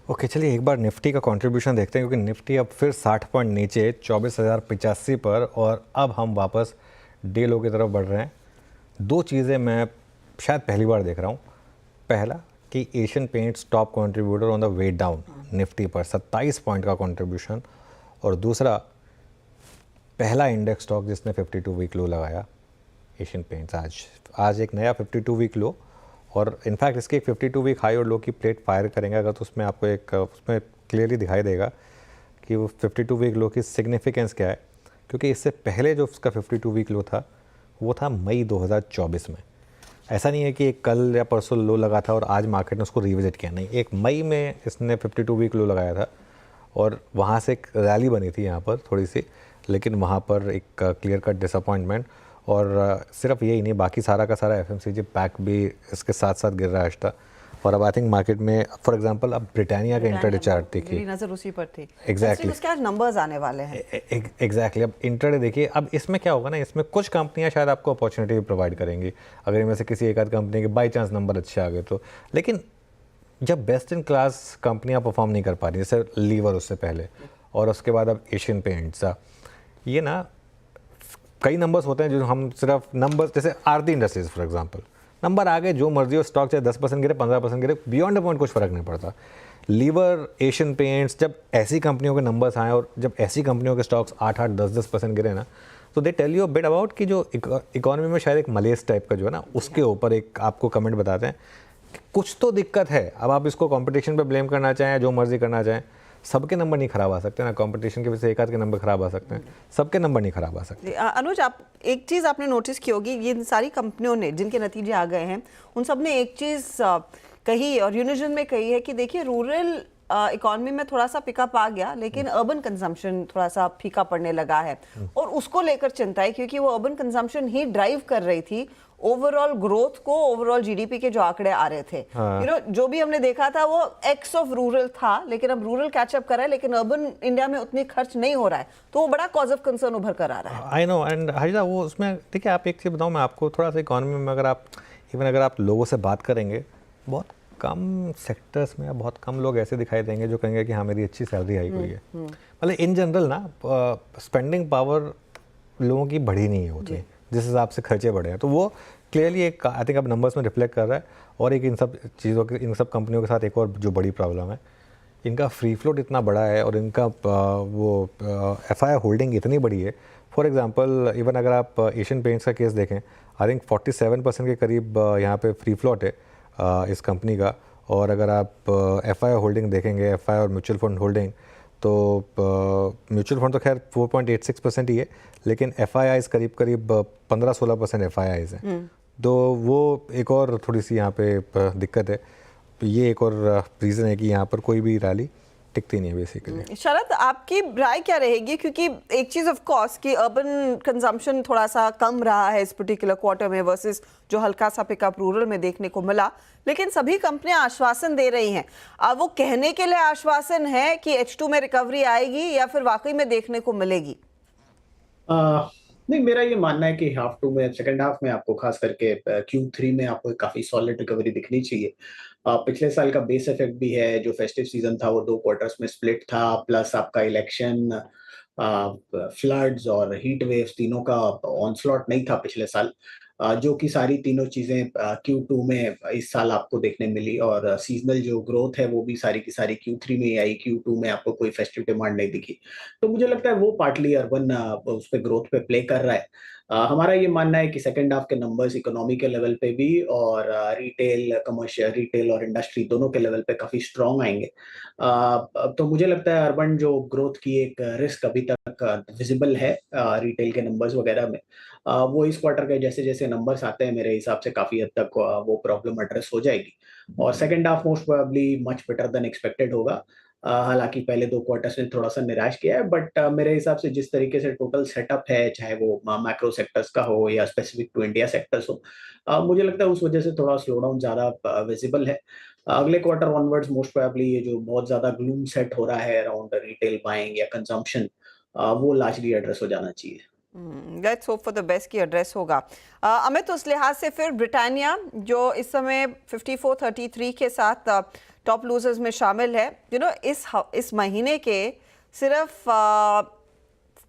ओके, चलिए एक बार निफ्टी का कंट्रीब्यूशन देखते हैं, क्योंकि निफ्टी अब फिर 60 पॉइंट नीचे 24,085 पर, और अब हम वापस डे लो की तरफ बढ़ रहे हैं। 2 चीज़ें मैं शायद पहली बार देख रहा हूँ। पहला कि Asian paints top contributor on the way down Nifty पर 27 पॉइंट का कंट्रीब्यूशन, और दूसरा पहला इंडेक्स स्टॉक जिसने 52 वीक लो लगाया, एशियन पेंट्स आज एक नया 52 वीक लो, और इनफैक्ट इसकी एक 52 वीक हाई और लो की प्लेट फायर करेंगे अगर, तो उसमें आपको एक उसमें क्लियरली दिखाई देगा कि वो 52 वीक लो की सिग्निफिकेंस क्या है। क्योंकि इससे पहले जो उसका 52 वीक लो था वो था मई 2024 में। ऐसा नहीं है कि एक कल या परसों लो लगा था और आज मार्केट ने उसको रिविजिट किया, नहीं, एक मई में इसने 52 वीक लो लगाया था और वहाँ से एक रैली बनी थी यहाँ पर थोड़ी सी, लेकिन वहाँ पर एक क्लियर कट डिसअपॉइंटमेंट, और सिर्फ यही नहीं, बाकी सारा का सारा FMCG पैक भी इसके साथ साथ गिर रहा है आज। और अब आई थिंक मार्केट में फॉर एग्जांपल अब ब्रिटानिया का इंट्राडे चार्ट देखिए, मेरी नजर उसी पर थी। एग्जैक्टली उसके आज नंबर्स आने वाले हैं। एग्जैक्टली अब इंट्राडे देखिए, अब इसमें क्या होगा ना, इसमें कुछ कंपनियां शायद आपको अपॉर्चुनिटी भी प्रोवाइड करेंगी अगर इनमें से किसी एक आध कंपनी के बाई चांस नंबर अच्छे आ गए तो। लेकिन जब बेस्ट इन क्लास कंपनियां परफॉर्म नहीं कर पा रही, जैसे लीवर उससे पहले और उसके बाद अब एशियन पेंट्स, ये ना कई नंबर्स होते हैं जो हम सिर्फ नंबर्स, जैसे आरती इंडस्ट्रीज फॉर एग्जांपल, नंबर आ गए जो मर्जी हो, स्टॉक चाहे 10% गिरे 15% गिरे, बियॉन्ड अ पॉइंट कुछ फर्क नहीं पड़ता। लीवर, एशियन पेंट्स, जब ऐसी कंपनियों के नंबर्स आए और जब ऐसी कंपनियों के स्टॉक्स 8-8, 10-10% गिरे ना, तो they tell you a bit about कि जो इकोनॉमी में शायद एक मलेस टाइप का जो है ना, उसके ऊपर एक आपको कमेंट बताते हैं कि कुछ तो दिक्कत है। अब आप इसको कंपटीशन पे ब्लेम करना चाहें, जो मर्जी करना चाहें, सबके नंबर नहीं खराब आ सकते ना, कंपटीशन की वजह से एक आध के नंबर खराब आ सकते हैं, सबके नंबर नहीं खराब आ सकते। अनुज, आप एक चीज़ आपने नोटिस की होगी, ये सारी कंपनियों ने जिनके नतीजे आ गए हैं उन सब ने एक चीज़ कही और यूनिजन में कही है कि देखिए रूरल इकोनॉमी में थोड़ा सा पिकअप आ गया लेकिन अर्बन कंजम्पशन थोड़ा सा फीका पड़ने लगा है और उसको लेकर चिंता है क्योंकि वो अर्बन कंजम्पशन ही ड्राइव कर रही थी ओवरऑल ग्रोथ को, ओवरऑल जीडीपी के जो आंकड़े आ रहे थे। यू नो जो भी हमने देखा था वो एक्स ऑफ रूरल था, लेकिन अब रूरल कैचअप कर रहा है, लेकिन अर्बन इंडिया में उतनी खर्च नहीं हो रहा है, तो वो बड़ा कॉज ऑफ कंसर्न उभर कर आ रहा है। आई नो, एंड हर्षिता वो उसमें देखिए, आप एक चीज़ बताऊँ मैं आपको, थोड़ा सा इकोनॉमी में अगर आप इवन अगर आप लोगों से बात करेंगे, बहुत कम सेक्टर्स में बहुत कम लोग ऐसे दिखाई देंगे जो कहेंगे कि हाँ मेरी अच्छी सैलरी आई हुई है। मतलब इन जनरल ना स्पेंडिंग पावर लोगों की बढ़ी नहीं है उतनी, जिस हिसाब से खर्चे बढ़े हैं, तो वो क्लियरली एक आई थिंक अब नंबर्स में रिफ्लेक्ट कर रहा है। और एक इन सब चीज़ों के, इन सब कंपनियों के साथ एक और जो बड़ी प्रॉब्लम है, इनका फ्री फ्लोट इतना बड़ा है और इनका वो FII होल्डिंग इतनी बड़ी है। फॉर एग्जांपल इवन अगर आप एशियन पेंट्स का केस देखें, आई थिंक 47% के करीब यहाँ पे फ्री फ्लोट है इस कंपनी का। और अगर आप FII होल्डिंग देखेंगे, FII और म्यूचुअल फंड होल्डिंग, तो म्यूचुअल फंड तो खैर 4.86% ही है, लेकिन FIIs करीब करीब 15-16% FIIs हैं। तो वो एक और थोड़ी सी यहाँ पे दिक्कत है। ये एक और रीज़न है कि यहाँ पर कोई भी रैली टिकती नहीं है बेसिकली। शरद, आपकी राय क्या रहेगी? क्योंकि एक चीज़ ऑफ कोर्स कि अर्बन कंजम्पशन थोड़ा सा कम रहा है इस पर्टिकुलर क्वार्टर में वर्सेस जो हल्का सा पिकअप रूरल में देखने को मिला, लेकिन सभी कंपनियां आश्वासन दे रही हैं। अब वो कहने के लिए आश्वासन है कि H2 में रिकवरी आएगी या फिर वाकई में देखने को मिलेगी? नहीं, मेरा ये मानना है कि H2 में, सेकंड हाफ में आपको खास करके Q3 में आपको काफी सॉलिड रिकवरी दिखनी चाहिए। पिछले साल का बेस इफेक्ट भी है, जो फेस्टिव सीजन था वो 2 क्वार्टर्स में स्प्लिट था, प्लस आपका इलेक्शन, फ्लड्स और हीट वेव्स तीनों का ऑनस्लॉट नहीं था पिछले साल, जो कि सारी तीनों चीजें Q2 में इस साल आपको देखने मिली। और सीजनल जो ग्रोथ है वो भी सारी की सारी Q3 में ही आई, Q2 में आपको कोई फेस्टिव डिमांड नहीं दिखी। तो मुझे लगता है वो पार्टली अर्बन उस पे ग्रोथ पे प्ले कर रहा है। हमारा ये मानना है कि सेकंड हाफ के नंबर्स इकोनॉमी के लेवल पे भी और रिटेल, कमर्शियल रिटेल और इंडस्ट्री दोनों के लेवल पे काफी स्ट्रांग आएंगे। तो मुझे लगता है अर्बन जो ग्रोथ की एक रिस्क अभी तक विजिबल है रिटेल के नंबर्स वगैरह में, वो इस क्वार्टर के जैसे जैसे नंबर्स आते हैं मेरे हिसाब से काफी हद तक वो प्रॉब्लम एड्रेस हो जाएगी और second half most probably much better than expected होगा। हालांकि पहले 2 क्वार्टर्स ने थोड़ा सा निराश किया है, बट मेरे हिसाब से जिस तरीके से टोटल सेटअप है, चाहे वो मैक्रो सेक्टर्स का हो या स्पेसिफिक टू इंडिया सेक्टर्स हो, मुझे लगता है उस वजह से थोड़ा स्लो डाउन ज्यादा विजिबल है। अगले क्वार्टर ऑनवर्ड्स मोस्ट प्रोबेबली ये जो बहुत ज्यादा ग्लूम सेट हो रहा है अराउंड रिटेल बाइंग या कंजम्पशन, वो लार्जली एड्रेस हो जाना चाहिए। Let's hope for the best की एड्रेस होगा। अमित, उस लिहाज से फिर ब्रिटानिया जो इस समय 54.33 के साथ टॉप लूजर्स में शामिल है, यू नो इस महीने के सिर्फ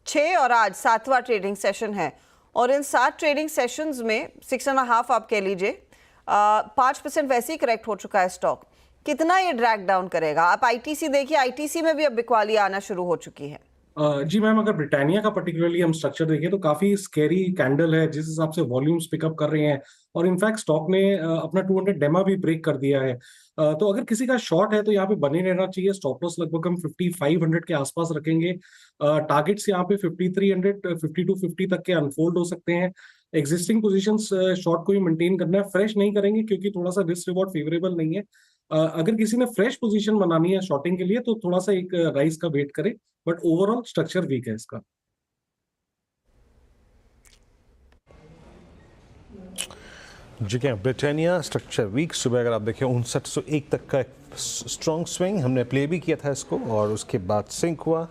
6 और आज 7वां ट्रेडिंग सेशन है और इन 7 ट्रेडिंग सेशंस में 6.5 आप कह लीजिए 5% वैसे ही करेक्ट हो चुका है स्टॉक। कितना ये ड्रैग डाउन करेगा? आप ITC देखिए, ITC में भी अब बिकवाली आना शुरू हो चुकी है। जी मैम, अगर ब्रिटानिया का पर्टिकुलरली हम स्ट्रक्चर देखें तो काफी स्कैरी कैंडल है जिस हिसाब से वॉल्यूम्स पिकअप कर रहे हैं और इनफैक्ट स्टॉक ने अपना 200 डेमा भी ब्रेक कर दिया है। तो अगर किसी का शॉर्ट है तो यहाँ पे बने रहना चाहिए। स्टॉप लॉस लगभग हम 5500 के आसपास रखेंगे। टारगेट्स यहाँ पे 5300, 5250 तक के अनफोल्ड हो सकते हैं। एग्जिस्टिंग पोजीशंस शॉर्ट को ही मेंटेन करना है, फ्रेश नहीं करेंगे क्योंकि थोड़ा सा रिस्क रिवॉर्ड फेवरेबल नहीं है। अगर किसी ने फ्रेश पोजीशन बनानी है शॉर्टिंग के लिए तो थोड़ा सा एक राइज का वेट करे, बट ओवरऑल स्ट्रक्चर वीक है इसका। जी क्या ब्रिटानिया स्ट्रक्चर वीक सुबह अगर आप देखें 5901 तक का स्ट्रॉन्ग स्विंग हमने प्ले भी किया था इसको और उसके बाद सिंक हुआ।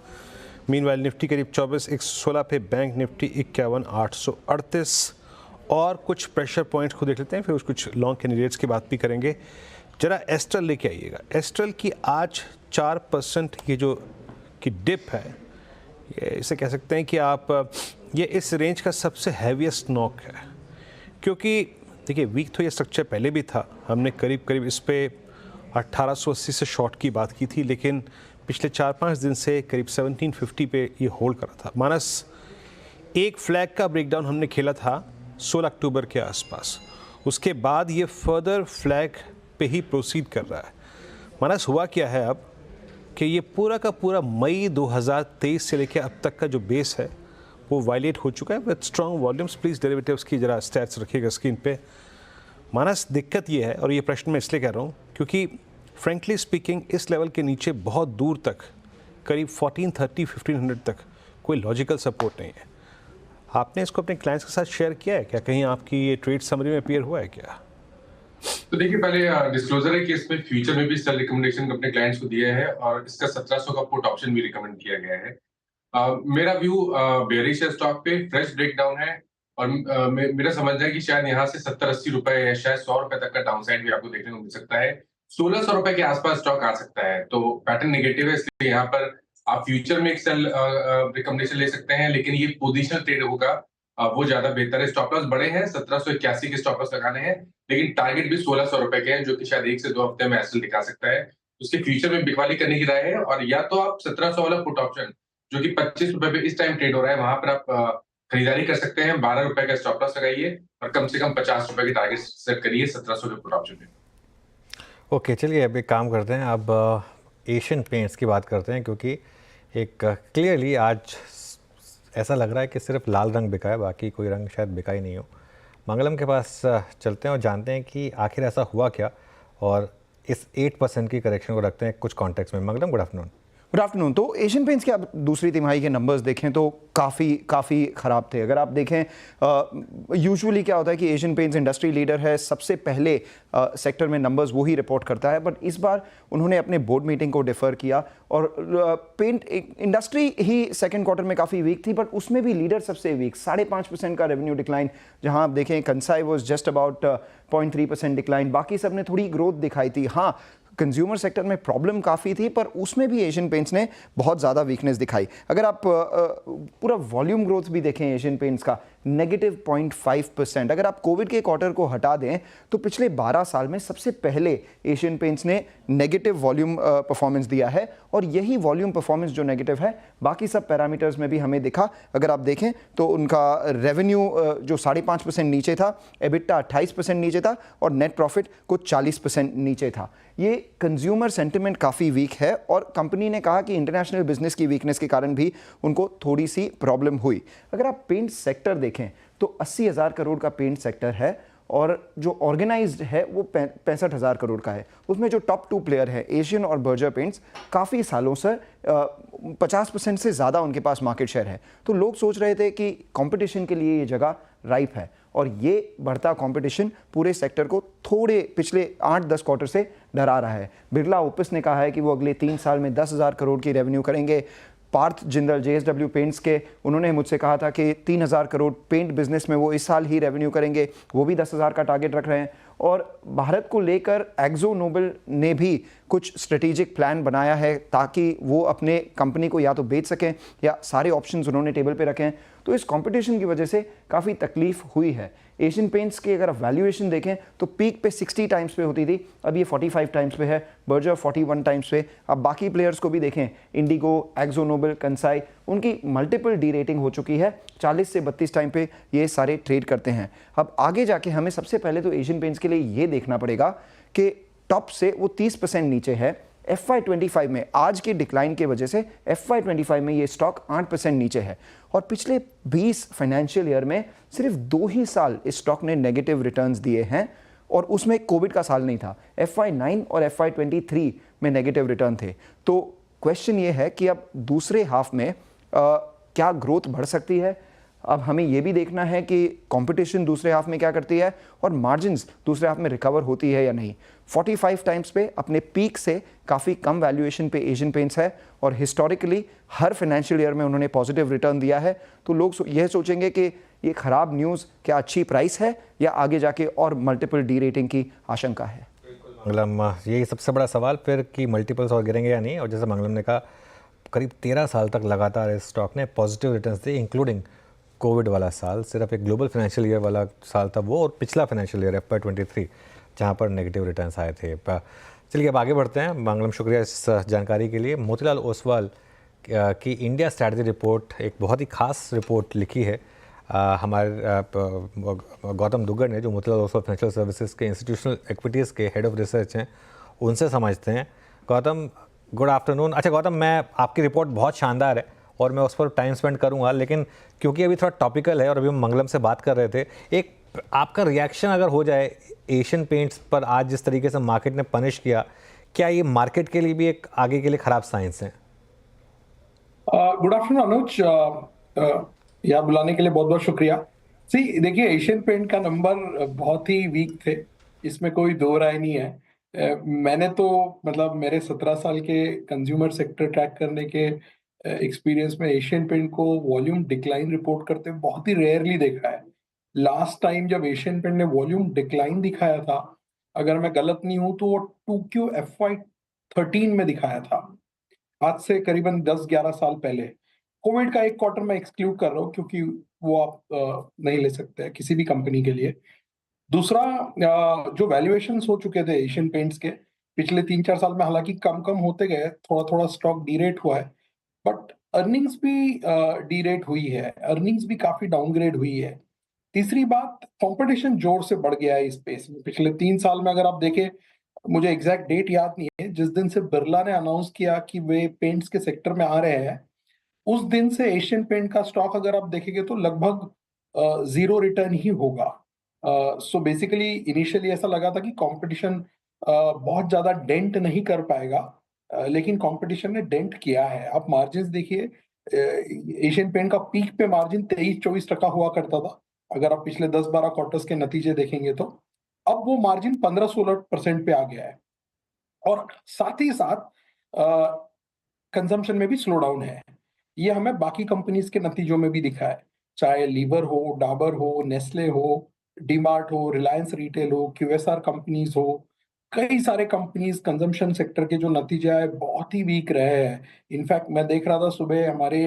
मीनवाइल निफ्टी करीब 24,116 पे, बैंक निफ्टी 51,838 और कुछ प्रेशर पॉइंट्स को देख लेते हैं, फिर कुछ लॉन्ग कैंडिडेट्स की बात भी करेंगे। जरा एस्ट्रल लेके आइएगा। एस्ट्रल की आज 4% ये जो की डिप है, ये इसे कह सकते हैं कि आप ये इस रेंज का सबसे हैवीएस्ट नॉक है, क्योंकि देखिए वीक तो ये स्ट्रक्चर पहले भी था, हमने करीब इस पे 1880 से शॉर्ट की बात की थी, लेकिन पिछले 4-5 दिन से करीब 1750 पे ये होल्ड करा था। मानस एक फ्लैग का ब्रेकडाउन हमने खेला था 16 अक्टूबर के आसपास, उसके बाद ये फर्दर फ्लैग पे ही प्रोसीड कर रहा है। मानस हुआ क्या है अब कि ये पूरा का पूरा मई 2023 से लेकर अब तक का जो बेस है वो वायलेट हो चुका है with strong volumes. Please derivatives की जरा स्टैट्स रखिएगा स्क्रीन पे। मानस दिक्कत ये है, और ये प्रश्न मैं इसलिए कह रहा हूँ क्योंकि फ्रेंकली स्पीकिंग इस लेवल के नीचे बहुत दूर तक करीब 1430-1500 तक कोई लॉजिकल सपोर्ट नहीं है। आपने इसको अपने क्लाइंट्स के साथ शेयर किया है क्या? कहीं आपकी ये ट्रेड समरी में अपीयर हुआ है क्या? तो देखिए पहले डिस्क्लोजर है कि इसमें फ्यूचर में भी सेल रिकमेंडेशन अपने क्लाइंट्स को दिया है और इसका 1700 का पुट ऑप्शन भी रिकमेंड किया गया है। मेरा व्यू बेयरिश है स्टॉक पे, फ्रेश ब्रेकडाउन है और मेरा समझना है कि शायद यहाँ से 70-80 रुपए या शायद 100 रुपए तक का डाउनसाइड भी आपको देखने को मिल सकता है। 1600 रुपए के आसपास स्टॉक आ सकता है, तो पैटर्न नेगेटिव है, इसलिए यहाँ पर आप फ्यूचर में एक सेल रिकमेंडेशन ले सकते हैं, लेकिन ये पोजिशनल ट्रेड होगा, वो ज्यादा बेहतर है। स्टॉप लॉस बड़े हैं, 1781 के स्टॉप लॉस लगाने हैं, लेकिन टारगेट भी 1600 रुपए के हैं, जो कि शायद 1 से 2 हफ्ते में एसएल दिखा सकता है। उसके फ्यूचर में बिकवाली करने की राय है, और या तो आप 1700 वाला पुट ऑप्शन जो कि 25 रुपए पे इस टाइम ट्रेड हो रहा है, वहां पर आप खरीदारी कर सकते हैं। 12 रुपए का स्टॉप लॉस लगाइए और कम से कम 50 रुपए की टारगेट सेट करिए 1700 के पुट ऑप्शन में। ओके, चलिए अब एक काम करते हैं, अब एशियन पेंट्स की बात करते हैं, क्योंकि एक क्लियरली आज ऐसा लग रहा है कि सिर्फ लाल रंग बिका है, बाकी कोई रंग शायद बिका ही नहीं हो। मंगलम के पास चलते हैं और जानते हैं कि आखिर ऐसा हुआ क्या, और इस 8% की करेक्शन को रखते हैं कुछ कॉन्टेक्स्ट में। मंगलम, गुड आफ्टरनून। Good afternoon. तो एशियन पेंट्स के आप दूसरी तिमाही के नंबर्स देखें तो काफ़ी ख़राब थे। अगर आप देखें यूजुअली क्या होता है कि एशियन पेंट्स इंडस्ट्री लीडर है, सबसे पहले सेक्टर में नंबर्स वो ही रिपोर्ट करता है, बट इस बार उन्होंने अपने बोर्ड मीटिंग को डिफ़र किया और पेंट इंडस्ट्री ही सेकंड क्वार्टर में काफ़ी वीक थी, बट उसमें भी लीडर सबसे वीक, 5.5% का रेवेन्यू डिक्लाइन। जहां आप देखें Kansai was just about 0.3% decline, बाकी सब ने थोड़ी ग्रोथ दिखाई थी। हाँ, कंज्यूमर सेक्टर में प्रॉब्लम काफ़ी थी, पर उसमें भी एशियन पेंट्स ने बहुत ज़्यादा वीकनेस दिखाई। अगर आप पूरा वॉल्यूम ग्रोथ भी देखें एशियन पेंट्स का -0.5%। अगर आप कोविड के क्वार्टर को हटा दें तो पिछले 12 साल में सबसे पहले एशियन पेंट्स ने नेगेटिव वॉल्यूम परफॉर्मेंस दिया है, और यही वॉल्यूम परफॉर्मेंस जो नेगेटिव है बाकी सब पैरामीटर्स में भी हमें दिखा। अगर आप देखें तो उनका रेवेन्यू जो 5.5% नीचे था, एबिटा 28% नीचे था, और नेट प्रॉफिट कुछ 40% नीचे था। ये कंज्यूमर सेंटिमेंट काफ़ी वीक है, और कंपनी ने कहा कि इंटरनेशनल बिजनेस की वीकनेस के कारण भी उनको थोड़ी सी प्रॉब्लम हुई। अगर आप पेंट सेक्टर देखें तो 80,000 करोड़ का पेंट सेक्टर है, और जो ऑर्गेनाइज्ड है वो 65,000 करोड़ का है। उसमें जो टॉप 2 प्लेयर है एशियन और बर्जर पेंट्स, काफ़ी सालों से 50% से ज़्यादा उनके पास मार्केट शेयर है। तो लोग सोच रहे थे कि कंपटीशन के लिए ये जगह राइप है, और ये बढ़ता कंपटीशन पूरे सेक्टर को थोड़े पिछले 8-10 क्वार्टर से डरा रहा है। बिरला ओपिस ने कहा है कि वो अगले 3 साल में 10,000 करोड़ की रेवेन्यू करेंगे। पार्थ जिंदल JSW पेंट्स के, उन्होंने मुझसे कहा था कि 3,000 करोड़ पेंट बिजनेस में वो इस साल ही रेवेन्यू करेंगे, वो भी 10,000 का टारगेट रख रहे हैं। और भारत को लेकर एक्जो नोबेल ने भी कुछ स्ट्रेटेजिक प्लान बनाया है ताकि वो अपने कंपनी को या तो बेच सकें या सारे ऑप्शंस उन्होंने टेबल पे रखे हैं। तो इस कंपटीशन की वजह से काफ़ी तकलीफ हुई है। एशियन पेंट्स की अगर आप वैल्यूएशन देखें तो पीक पे 60 टाइम्स पे होती थी, अब ये 45 टाइम्स पे है, बर्जर 41 टाइम्स पे। अब बाकी प्लेयर्स को भी देखें, इंडिगो, एक्जो नोबेल, कंसाई, उनकी मल्टीपल डी रेटिंग हो चुकी है, 40 से 32 टाइम पे ये सारे ट्रेड करते हैं। अब आगे जाके हमें सबसे पहले तो एशियन पेंट्स के लिए ये देखना पड़ेगा कि टॉप से वो 30% नीचे है। FY25 में आज के डिक्लाइन की वजह से FY25 में ये स्टॉक 8% नीचे है, और पिछले 20 फाइनेंशियल ईयर में सिर्फ 2 ही साल इस स्टॉक ने नेगेटिव रिटर्न्स दिए हैं, और उसमें कोविड का साल नहीं था। FY9 और FY23 में नेगेटिव रिटर्न थे। तो क्वेश्चन ये है कि अब दूसरे हाफ में क्या ग्रोथ बढ़ सकती है? अब हमें ये भी देखना है कि कंपटीशन दूसरे हाफ में क्या करती है और मार्जिन्स दूसरे हाफ में रिकवर होती है या नहीं। 45 टाइम्स पे अपने पीक से काफ़ी कम वैल्यूएशन पे एशियन पेंट्स है और हिस्टोरिकली हर फाइनेंशियल ईयर में उन्होंने पॉजिटिव रिटर्न दिया है। तो लोग यह सोचेंगे कि ये ख़राब न्यूज़ क्या अच्छी प्राइस है या आगे जाके और मल्टीपल डी रेटिंग की आशंका है। मंगलम, यही सबसे बड़ा सवाल फिर कि मल्टीपल्स और गिरेंगे या नहीं। और जैसे मंगलम ने कहा, करीब 13 साल तक लगातार इस स्टॉक ने पॉजिटिव रिटर्न्स दिए, इंक्लूडिंग कोविड वाला साल, सिर्फ एक ग्लोबल फाइनेंशियल ईयर वाला साल था वो, और पिछला फाइनेंशियल ईयर FY23 जहाँ पर नेगेटिव रिटर्न्स आए थे। चलिए अब आगे बढ़ते हैं। मंगलम, शुक्रिया इस जानकारी के लिए। मोतीलाल ओसवाल की इंडिया स्ट्रैटेजी रिपोर्ट, एक बहुत ही खास रिपोर्ट लिखी है हमारे गौतम दुग्गड़ ने, जो मोतीलाल ओसवाल फाइनेंशियल सर्विसेज के इंस्टीट्यूशनल इक्विटीज़ के हेड ऑफ रिसर्च हैं, उनसे समझते हैं। Gautam, good afternoon. अच्छा गौतम, मैं आपकी रिपोर्ट बहुत शानदार है और मैं उस पर टाइम स्पेंड करूंगा, लेकिन क्योंकि अभी थोड़ा टॉपिकल है और अभी हम मंगलम से बात कर रहे थे, एक आपका रिएक्शन अगर हो जाए एशियन पेंट्स पर आज जिस तरीके से मार्केट ने पनिश किया, क्या ये मार्केट के लिए भी एक आगे के लिए ख़राब साइंस है? गुड आफ्टरनून अनुज, यहाँ बुलाने के लिए बहुत बहुत शुक्रिया। सी देखिए, एशियन पेंट का नंबर बहुत ही वीक थे, इसमें कोई दो राय नहीं है। मैंने तो मतलब मेरे 17 साल के कंज्यूमर सेक्टर ट्रैक करने के एक्सपीरियंस में एशियन पेंट को वॉल्यूम डिक्लाइन रिपोर्ट करते हुए बहुत ही रेयरली देखा है। लास्ट टाइम जब एशियन पेंट ने वॉल्यूम डिक्लाइन दिखाया था, अगर मैं गलत नहीं हूं तो वो 2Q FY13 में दिखाया था, आज से करीबन 10-11 साल पहले। कोविड का एक क्वार्टर मैं एक्सक्लूड कर रहा हूँ क्योंकि वो आप नहीं ले सकते हैं किसी भी कंपनी के लिए। दूसरा, जो वैल्यूएशंस हो चुके थे एशियन पेंट्स के पिछले 3-4 साल में, हालांकि कम कम होते गए, थोड़ा थोड़ा स्टॉक डीरेट हुआ है, बट अर्निंग्स भी डीरेट हुई है, अर्निंग्स भी काफी डाउनग्रेड हुई है। तीसरी बात, कंपटीशन जोर से बढ़ गया है इस स्पेस में। पिछले 3 साल में अगर आप देखें, मुझे एग्जैक्ट डेट याद नहीं है, जिस दिन से बिरला ने अनाउंस किया कि वे पेंट्स के सेक्टर में आ रहे हैं, उस दिन से एशियन पेंट का स्टॉक अगर आप देखेंगे तो लगभग जीरो रिटर्न ही होगा। सो बेसिकली इनिशियली ऐसा लगा था कि कंपटीशन बहुत ज्यादा डेंट नहीं कर पाएगा, लेकिन कंपटीशन ने डेंट किया है। आप मार्जिन देखिए, एशियन पेंट का पीक पे मार्जिन 23-24% हुआ करता था, अगर आप पिछले 10-12 क्वार्टर्स के नतीजे देखेंगे तो अब वो मार्जिन 15-16% पे आ गया है। और साथ ही साथ कंजम्पशन में भी स्लो डाउन है। ये हमें बाकी कंपनीज के नतीजों में भी दिखा है, चाहे लीवर हो, डाबर हो, नेस्ले हो, डीमार्ट हो, रिलायंस रिटेल हो, QSR कंपनीज हो, कई सारे कंपनीज कंजम्पशन सेक्टर के जो नतीजे आए बहुत ही वीक रहे हैं। इनफैक्ट मैं देख रहा था सुबह हमारे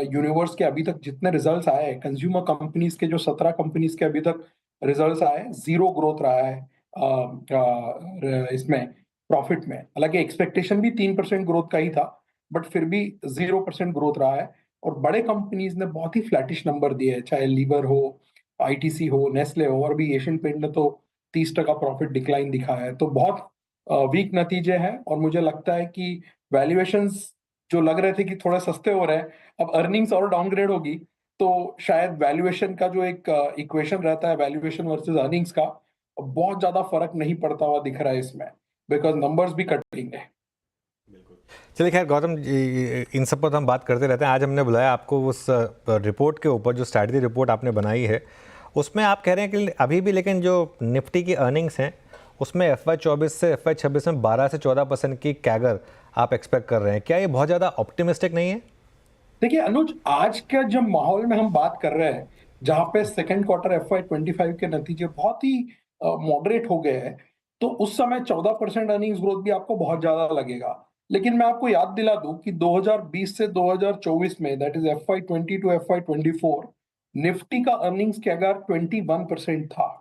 यूनिवर्स के अभी तक जितने रिजल्ट्स आए, कंज्यूमर कंपनीज के जो 17 कंपनीज के अभी तक रिजल्ट्स आए, जीरो ग्रोथ रहा है इसमें प्रॉफिट में। हालांकि एक्सपेक्टेशन भी 3% ग्रोथ का ही था, बट फिर भी 0% ग्रोथ रहा है। और बड़े कंपनीज ने बहुत ही फ्लैटिश नंबर दिए हैं, चाहे लीवर हो, ITC हो, नेस्ले हो, और भी एशियन पेंट ने तो 30% प्रॉफिट डिक्लाइन दिखाया है। तो बहुत वीक नतीजे हैं और मुझे लगता है कि वैल्यूएशंस जो लग रहे थे कि थोड़े सस्ते हो रहे हैं, अब अर्निंग्स और डाउनग्रेड होगी तो शायद वैल्यूएशन का जो एक इक्वेशन रहता है, वैल्यूएशन वर्सेस अर्निंग्स का, बहुत ज्यादा फर्क नहीं पड़ता हुआ दिख रहा है इसमें, बिकॉज नंबर्स भी कटिंग है। चलिए खैर गौतम, इन सब पर तो हम बात करते रहते हैं। आज हमने बुलाया आपको उस रिपोर्ट के ऊपर, जो स्ट्रैटेजी रिपोर्ट आपने बनाई है, उसमें आप कह रहे हैं कि अभी भी लेकिन जो निफ्टी की अर्निंग्स हैं उसमें FY24 से FY26 में 12 से 14% की कैगर आप एक्सपेक्ट कर रहे हैं। क्या ये बहुत ज़्यादा ऑप्टिमिस्टिक नहीं है? देखिए अनुज, आज के जब माहौल में हम बात कर रहे हैं, जहां पे सेकंड क्वार्टर FY25 के नतीजे बहुत ही मॉडरेट हो गए हैं, तो उस समय 14% अर्निंग्स ग्रोथ भी आपको बहुत ज्यादा लगेगा। लेकिन मैं आपको याद दिला दूं कि 2020 से 2024 में, that is FY20 to FY24, Nifty का अर्निंग्स कैगर 21% था।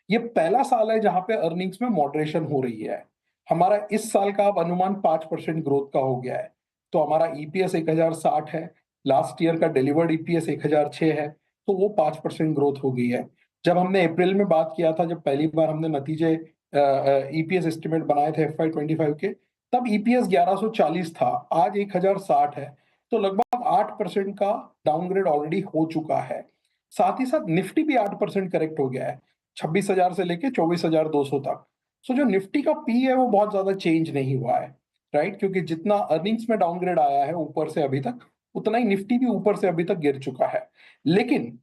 ये पहला साल है जहां पे अर्निंग्स में मॉडरेशन हो रही है। हमारा इस साल का अब अनुमान 5% ग्रोथ का हो गया है। तो हमारा EPS 1060 है, लास्ट ईयर का डिलीवर्ड EPS 1006 है, तो वो 5% ग्रोथ हो गई है। जब हमने अप्रैल में बात किया था, जब पहली बार हमने नतीजे EPS एस्टिमेट बनाए थे FY25 के, तब EPS 1140 था, आज 1060 है, तो लगभग 8% का डाउनग्रेड ऑलरेडी हो चुका है। साथ ही साथ निफ्टी भी 8% करेक्ट हो गया है, 26,000 से लेके 24,200 तक। सो जो निफ्टी का P है वो बहुत ज्यादा चेंज नहीं हुआ है, राइट, क्योंकि जितना अर्निंग्स में डाउनग्रेड आया है ऊपर से अभी तक, उतना ही निफ्टी भी ऊपर से अभी तक गिर चुका है। लेकिन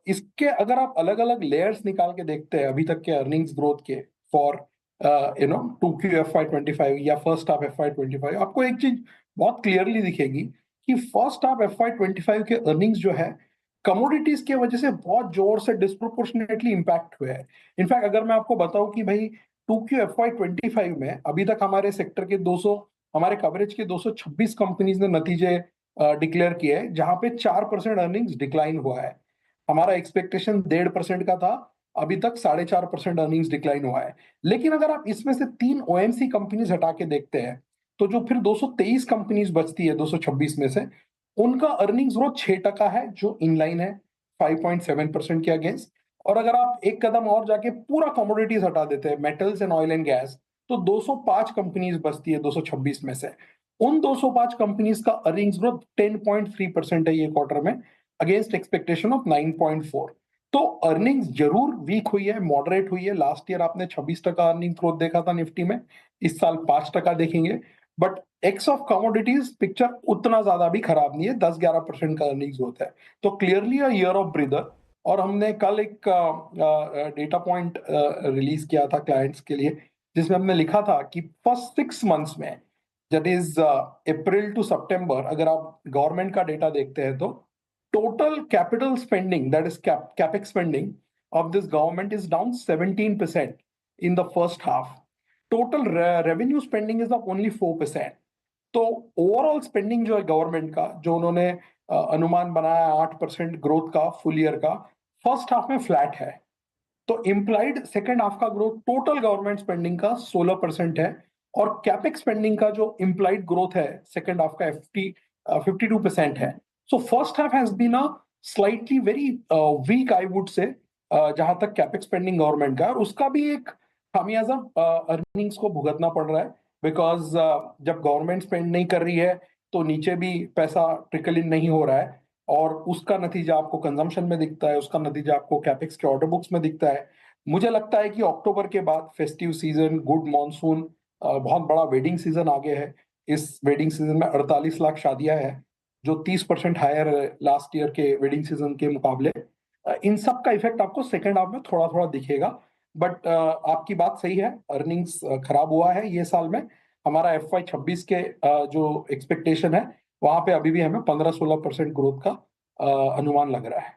इसके अगर आप अलग अलग लेयर्स निकाल के देखते हैं अभी तक के अर्निंग्स ग्रोथ के फॉर 2Q FY25 या फर्स्ट हाफ FY25, आपको एक चीज बहुत क्लियरली दिखेगी कि फर्स्ट हाफ FY25 के अर्निंग्स जो है कमोडिटीज की वजह से बहुत जोर से डिस्प्रोपोर्शनेटली इंपैक्ट हुए हैं। इनफैक्ट अगर मैं आपको बताऊं कि भाई 2Q FY25 में अभी तक हमारे सेक्टर के 200, हमारे कवरेज के 226 कंपनीज ने नतीजे डिक्लेयर किए हैं, जहां पे 4% अर्निंग्स डिक्लाइन हुआ है। हमारा एक्सपेक्टेशन 1.5% का था, अभी तक 4.5% अर्निंग्स डिक्लाइन हुआ है। लेकिन अगर आप इसमें से 3 OMC कंपनीज हटा के देखते हैं तो जो फिर 223 कंपनीज बचती है 226 में से, उनका अर्निंग्स ग्रोथ 6% है, जो इनलाइन है 5.7% के अगेंस्ट। और अगर आप एक कदम और जाके पूरा कमोडिटीज हटा देते हैं, metals and oil and gas, तो 205 कंपनीज बचती है 226 में से। उन 205 कंपनीज का अर्निंग्स ग्रोथ 10.3% है ये क्वार्टर में, अगेंस्ट एक्सपेक्टेशन ऑफ 9.4। तो अर्निंग्स जरूर वीक हुई है, मॉडरेट हुई है। लास्ट ईयर आपने 26% अर्निंग ग्रोथ देखा था निफ्टी में, इस साल 5% देखेंगे। But x of commodities picture उतना ज्यादा भी खराब नहीं है, 10-11% का अर्निंग्स ग्रोथ है। तो clearly a year of breather. और हमने कल एक डेटा पॉइंट रिलीज किया था क्लाइंट्स के लिए, जिसमें हमने लिखा था कि फर्स्ट 6 मंथ्स में, दैट इज अप्रैल टू सितंबर, अगर आप गवर्नमेंट का डेटा देखते हैं तो total capital spending, that is capex spending of this government is down 17% in the first half. Total revenue spending is up only 4%. तो ओवरऑल स्पेंडिंग जो है गवर्नमेंट का, जो उन्होंने अनुमान बनाया 8% ग्रोथ का फुल ईयर का, फर्स्ट हाफ में फ्लैट है। तो इम्प्लाइड सेकेंड हाफ का ग्रोथ टोटल गवर्नमेंट स्पेंडिंग का 16% है, और कैपेक्स स्पेंडिंग का जो इम्प्लाइड ग्रोथ है सेकेंड हाफ का 52% है। So first half has been a slightly very weak, I would say, जहां तक कैपेक्स स्पेंडिंग गवर्नमेंट का, और उसका भी एक खामियाजा अर्निंग्स को भुगतना पड़ रहा है। बिकॉज जब गवर्नमेंट स्पेंड नहीं कर रही है तो नीचे भी पैसा ट्रिकल इन नहीं हो रहा है, और उसका नतीजा आपको कंजम्पशन में दिखता है, उसका नतीजा आपको कैपेक्स के ऑर्डर बुक्स में दिखता है। मुझे लगता है कि अक्टूबर के बाद फेस्टिव सीजन, गुड मॉनसून, बहुत बड़ा वेडिंग सीजन आगे है। इस वेडिंग सीजन में 48 लाख शादियां हैं, जो 30% हायर है लास्ट ईयर के वेडिंग सीजन के मुकाबले। इन सब का इफेक्ट आपको सेकेंड हाफ में थोड़ा थोड़ा दिखेगा। बट आपकी बात सही है, अर्निंग्स खराब हुआ है ये साल में। हमारा FY26 के जो एक्सपेक्टेशन है, वहां पे अभी भी हमें 15-16% ग्रोथ का अनुमान लग रहा है।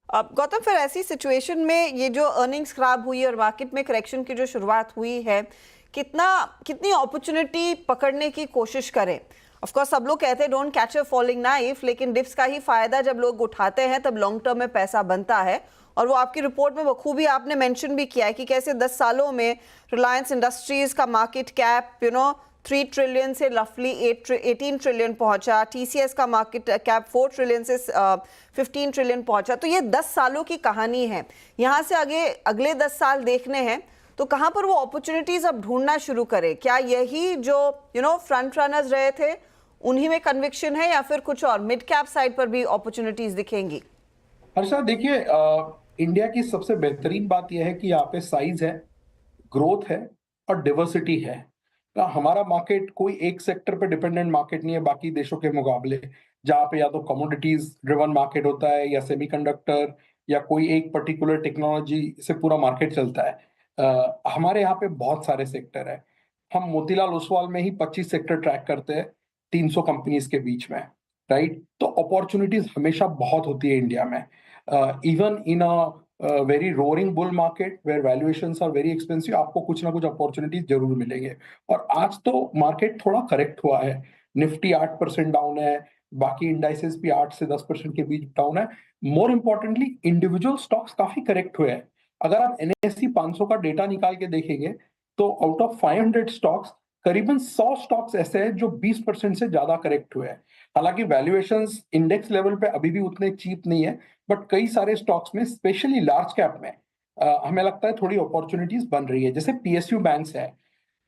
अब गौतम, फिर ऐसी सिचुएशन में ये जो अर्निंग्स खराब हुई और मार्केट में करेक्शन की जो शुरुआत हुई है, कितनी अपॉर्चुनिटी पकड़ने की कोशिश करें? ऑफ कोर्स सब लोग कहते हैं don't catch a falling knife, लेकिन डिप्स का ही फायदा जब लोग उठाते हैं तब लॉन्ग टर्म में पैसा बनता है। और वो आपकी रिपोर्ट में बखूबी आपने मेंशन भी किया है कि कैसे 10 सालों में रिलायंस इंडस्ट्रीज का मार्केट कैप 3 ट्रिलियन से रफली 18 ट्रिलियन पहुंचा, TCS का मार्केट कैप 4 ट्रिलियन से 15 ट्रिलियन पहुंचा। तो ये 10 सालों की कहानी है। यहाँ से आगे अगले 10 साल देखने हैं, तो कहाँ पर वो अपॉर्चुनिटीज अब ढूंढना शुरू करें? क्या यही जो फ्रंट रनर्स रहे थे उन्हीं में कन्विक्शन है, या फिर कुछ और मिड कैप साइड पर भी अपॉर्चुनिटीज दिखेंगी? हर्षा, देखिए, इंडिया की सबसे बेहतरीन बात यह है कि यहाँ पे साइज है, ग्रोथ है और डिवर्सिटी है। हमारा मार्केट कोई एक सेक्टर पे डिपेंडेंट मार्केट नहीं है बाकी देशों के मुकाबले, जहाँ पे या तो कमोडिटीज ड्रिवन मार्केट होता है, या सेमीकंडक्टर, या कोई एक पर्टिकुलर टेक्नोलॉजी से पूरा मार्केट चलता है। हमारे यहाँ पे बहुत सारे सेक्टर है। हम मोतीलाल ओसवाल में ही 25 सेक्टर ट्रैक करते हैं 300 कंपनीज के बीच में, राइट? तो अपॉर्चुनिटीज हमेशा बहुत होती है इंडिया में, even in a very roaring bull market where valuations are very expensive, आपको कुछ ना कुछ अपॉर्चुनिटीज जरूर मिलेंगे। और आज तो मार्केट थोड़ा करेक्ट हुआ है, निफ्टी 8% डाउन है, बाकी इंडाइसेस भी 8 से 10% के बीच डाउन है। मोर इंपॉर्टेंटली इंडिविजुअल स्टॉक्स काफी करेक्ट हुए हैं। अगर आप NSE 500 का डेटा निकाल के देखेंगे तो आउट ऑफ 500 स्टॉक्स करीबन 100 स्टॉक्स ऐसे हैं जो 20% से ज्यादा करेक्ट हुए हैं। हालांकि वैल्यूएशंस इंडेक्स लेवल पे अभी भी उतने चीप नहीं है, बट कई सारे स्टॉक्स में, स्पेशली लार्ज कैप में, हमें लगता है थोड़ी अपॉर्चुनिटीज बन रही है। जैसे PSU बैंक्स है,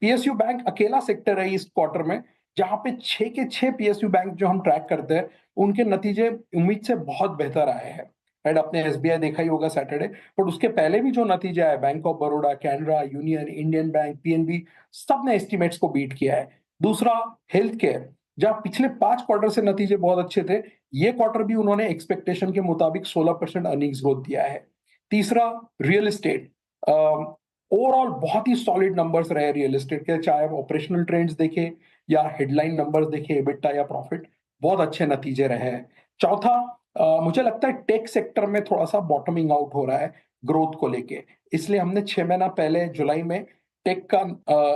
PSU बैंक अकेला सेक्टर है इस क्वार्टर में जहां पे 6 के 6 PSU बैंक जो हम ट्रैक करते हैं उनके नतीजे उम्मीद से बहुत बेहतर आए हैं। राइट, आपने SBI देखा ही होगा सैटरडे, बट उसके पहले भी जो नतीजे आए, bank of Baroda, Canara, union, Indian bank, PNB, सब ने एस्टिमेट्स को बीट किया है। दूसरा, हेल्थ केयर, जहां पिछले 5 क्वार्टर से नतीजे बहुत अच्छे थे, ये क्वार्टर भी उन्होंने एक्सपेक्टेशन के मुताबिक 16% अर्निंग्स ग्रोथ दिया है। तीसरा, रियल एस्टेट, ओवरऑल बहुत ही सॉलिड नंबर्स रहे रियल एस्टेट के, चाहे आप ऑपरेशनल ट्रेंड्स देखें या हेडलाइन नंबर्स देखें, एबिटा या प्रॉफिट, बहुत अच्छे नतीजे रहे हैं। चौथा, मुझे लगता है टेक सेक्टर में थोड़ा सा बॉटमिंग आउट हो रहा है ग्रोथ को लेके, इसलिए हमने 6 महीना पहले जुलाई में टेक का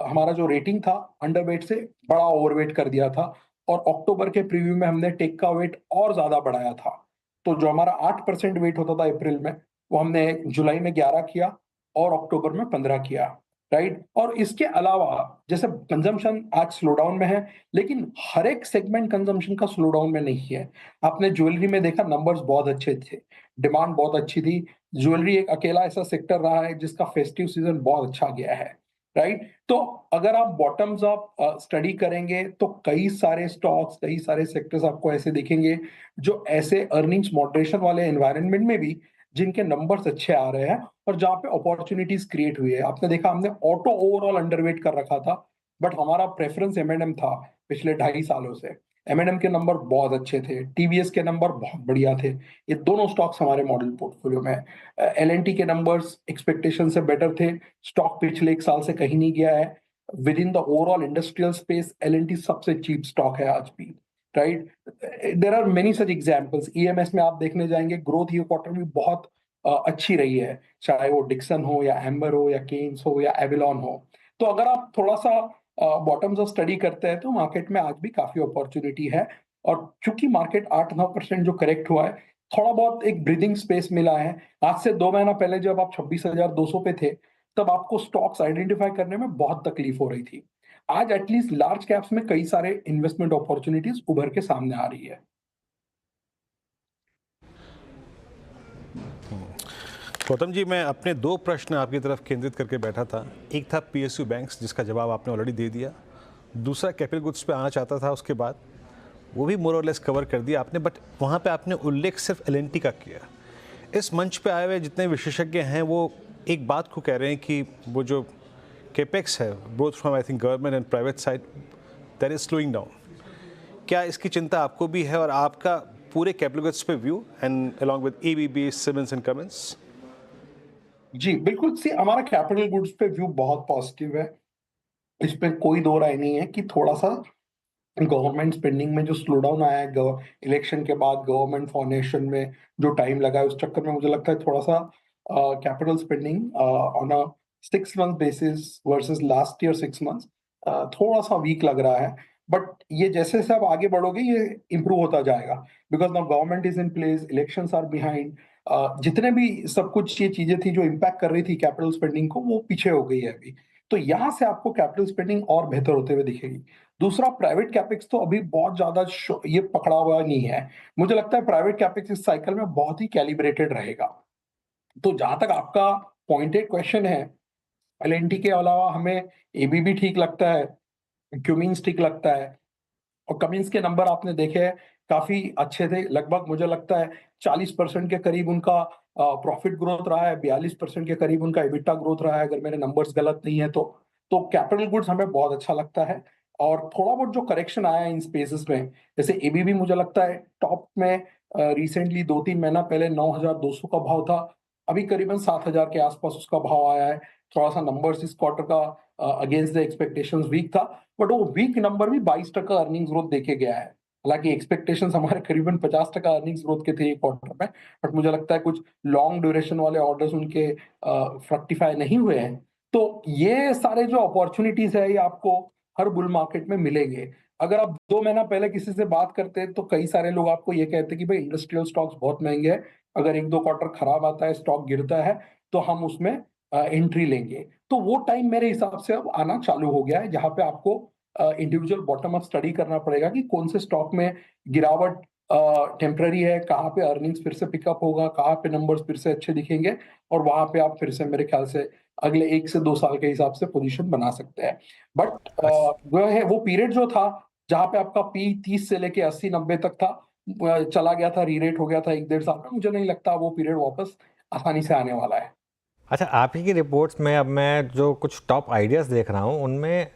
हमारा जो रेटिंग था अंडरवेट से बड़ा ओवरवेट कर दिया था, और अक्टूबर के प्रीव्यू में हमने टेक का वेट और ज्यादा बढ़ाया था। तो जो हमारा 8% वेट होता था अप्रैल में, वो हमने जुलाई में 11 किया और अक्टूबर में 15 किया, राइट। और इसके अलावा जैसे कंजम्पशन आज स्लोडाउन में है, लेकिन हर एक सेगमेंट कंजम्पशन का स्लोडाउन में नहीं है। आपने ज्वेलरी में देखा नंबर्स बहुत अच्छे थे, डिमांड बहुत अच्छी थी। ज्वेलरी एक अकेला ऐसा सेक्टर रहा है जिसका फेस्टिव सीजन बहुत अच्छा गया है, राइट। तो अगर आप बॉटम्स अप स्टडी करेंगे तो कई सारे स्टॉक्स, कई सारे सेक्टर्स आपको ऐसे दिखेंगे जो ऐसे अर्निंग्स मॉडरेशन वाले एनवायरनमेंट में भी जिनके नंबर्स अच्छे आ रहे हैं और जहां पे अपॉर्चुनिटीज क्रिएट हुई है। आपने देखा हमने ऑटो ओवरऑल अंडरवेट कर रखा था, बट हमारा प्रेफरेंस एम&एम था पिछले 2.5 सालों से। एम&एम के नंबर बहुत अच्छे थे, टीवीएस के नंबर बहुत बढ़िया थे, ये दोनों स्टॉक्स हमारे मॉडल पोर्टफोलियो में। एल&टी के नंबर्स एक्सपेक्टेशन से बेटर थे, स्टॉक पिछले 1 साल से कहीं नहीं गया है। Within the overall industrial space L&T सबसे चीप स्टॉक है आज भी, right. There are many such examples. EMS में आप देखने जाएंगे ग्रोथ ये क्वार्टर भी बहुत अच्छी रही है, चाहे वो डिक्सन हो या एम्बर हो या केन्स हो या एविलॉन हो। तो अगर आप थोड़ा सा बॉटम्स ऑफ स्टडी करते हैं तो मार्केट में आज भी काफी अपॉर्चुनिटी है। और चूंकि मार्केट 8-9% जो करेक्ट हुआ है, थोड़ा बहुत एक ब्रीदिंग स्पेस मिला है। आज से 2 महीना पहले जब आप 26,200 पे थे, तब आपको स्टॉक्स आइडेंटिफाई करने में बहुत तकलीफ हो रही थी। आज एटलीस्ट लार्ज कैप्स में कई सारे इन्वेस्टमेंट अपॉर्चुनिटीज उभर के सामने आ रही है। गौतम जी, मैं अपने 2 प्रश्न आपकी तरफ केंद्रित करके बैठा था। एक था पीएसयू बैंक्स, जिसका जवाब आपने ऑलरेडी दे दिया। दूसरा कैपिटल गुड्स पे आना चाहता था, उसके बाद वो भी मोर और लेस कवर कर दिया आपने, बट वहाँ पे आपने उल्लेख सिर्फ एल&टी का किया। इस मंच पे आए हुए जितने विशेषज्ञ हैं वो एक बात को कह रहे हैं कि वो जो कैपेक्स है both from I think government and private side, that is slowing down. क्या इसकी चिंता आपको भी है और आपका पूरे कैपिटल गुड्स पे view and along with ABB, Siemens and Cummins? जी बिल्कुल, सी हमारा कैपिटल गुड्स पे व्यू बहुत पॉजिटिव है, इसमें कोई दो राय नहीं है कि थोड़ा सा गवर्नमेंट स्पेंडिंग में जो स्लो डाउन आया है इलेक्शन के बाद, गवर्नमेंट फॉर्मेशन में जो टाइम लगा है, उस चक्कर में मुझे लगता है थोड़ा सा capital spending on a 6 month basis versus last year 6 months थोड़ा सा वीक लग रहा है। बट ये जैसे जैसे आप आगे बढ़ोगे ये इम्प्रूव होता जाएगा, because now government is in place, elections are behind. जितने भी सब कुछ ये चीजें थी जो इम्पैक्ट कर रही थी कैपिटल स्पेंडिंग को, वो पीछे हो गई है अभी। तो यहाँ से आपको कैपिटल स्पेंडिंग और बेहतर होते हुए दिखेगी। दूसरा, प्राइवेट कैपेक्स तो अभी बहुत ज्यादा ये पकड़ा हुआ नहीं है। मुझे लगता है प्राइवेट कैपेक्स इस साइकिल में बहुत ही कैलिब्रेटेड रहेगा। तो जहां तक आपका पॉइंटेड क्वेश्चन है, एल&टी के अलावा हमें एबीबी ठीक लगता है, क्यूमिंस ठीक लगता है, और कमिंस के नंबर आपने देखे हैं काफी अच्छे थे। लगभग मुझे लगता है 40% के करीब उनका प्रॉफिट ग्रोथ रहा है, 42% के करीब उनका एबिटा ग्रोथ रहा है, अगर मेरे नंबर्स गलत नहीं है तो कैपिटल गुड्स हमें बहुत अच्छा लगता है। और थोड़ा बहुत जो करेक्शन आया है इन स्पेसेस में, जैसे एबीबी मुझे लगता है टॉप में रिसेंटली 2-3 महीना पहले 9,200 का भाव था, अभी करीबन 7,000 के आसपास उसका भाव आया है। थोड़ा सा नंबर्स इस क्वार्टर का अगेंस्ट द एक्सपेक्टेशंस वीक था, बट वो वीक नंबर भी 22% अर्निंग्स ग्रोथ देखे गया है। हालांकि एक्सपेक्टेशंस हमारे करीबन 50% अर्निंग्स ग्रोथ के थे एक क्वार्टर में, बट मुझे लगता है कुछ लॉन्ग ड्यूरेशन वाले ऑर्डर्स उनके फ्रक्टिफाई नहीं हुए हैं। तो ये सारे जो अपॉर्चुनिटीज है ये आपको हर बुल मार्केट में मिलेंगे। अगर आप 2 महीना पहले किसी से बात करते हैं तो कई सारे लोग आपको ये कहते हैं कि भाई इंडस्ट्रियल स्टॉक्स बहुत महंगे हैं, अगर 1-2 क्वार्टर खराब आता है, स्टॉक गिरता है, तो हम उसमें एंट्री लेंगे। तो वो टाइम मेरे हिसाब से अब आना चालू हो गया है, जहां पे आपको इंडिविजुअल बॉटम अप स्टडी करना पड़ेगा कि कौन से स्टॉक में गिरावट टेम्पररी है, कहाँ पे अर्निंग्स फिर से पिकअप होगा, कहाँ पे नंबर्स फिर से अच्छे दिखेंगे, और वहां पे आप फिर से मेरे ख्याल से अगले 1 से 2 साल के हिसाब से पोजीशन बना सकते हैं। बट वो पीरियड जो था जहां पे आपका पी 30 से लेके 80-90 तक था, चला गया था, रीरेट हो गया था 1-1.5 साल में, मुझे नहीं लगता वो पीरियड वापस आसानी से आने वाला है। अच्छा, आप ही की रिपोर्ट्स में अब मैं जो कुछ टॉप आइडियाज़ देख रहा हूँ उनमें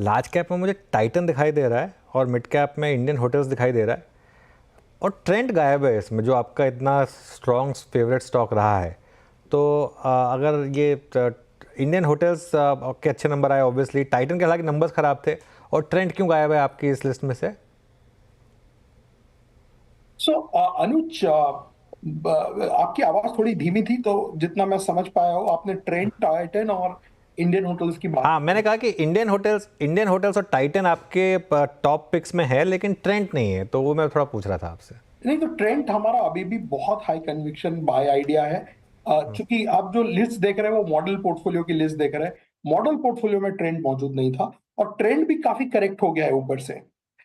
लार्ज कैप में मुझे टाइटन दिखाई दे रहा है और मिड कैप में इंडियन होटल्स दिखाई दे रहा है, और ट्रेंड गायब है इसमें जो आपका इतना स्ट्रॉन्ग फेवरेट स्टॉक रहा है। तो अगर ये इंडियन होटल्स के अच्छे नंबर आए, ऑब्वियसली टाइटन के हालांकि नंबर्स खराब थे, और ट्रेंड क्यों गायब है आपकी इस लिस्ट में से? अनुज, आपकी आवाज थोड़ी धीमी थी, तो जितना मैं समझ पाया हूँ आपने ट्रेंड, टाइटन और इंडियन होटल्स की बात। हाँ, मैंने कहा कि इंडियन होटल्स और टाइटन आपके टॉप पिक्स में है, लेकिन ट्रेंड नहीं है, तो वो मैं थोड़ा पूछ रहा था आपसे। नहीं, तो ट्रेंड हमारा अभी भी बहुत हाई कन्विक्शन बाय आइडिया है। क्योंकि आप जो लिस्ट देख रहे हैं वो मॉडल पोर्टफोलियो की लिस्ट देख रहे हैं, मॉडल पोर्टफोलियो में ट्रेंड मौजूद नहीं था, और ट्रेंड भी काफी करेक्ट हो गया है ऊपर से।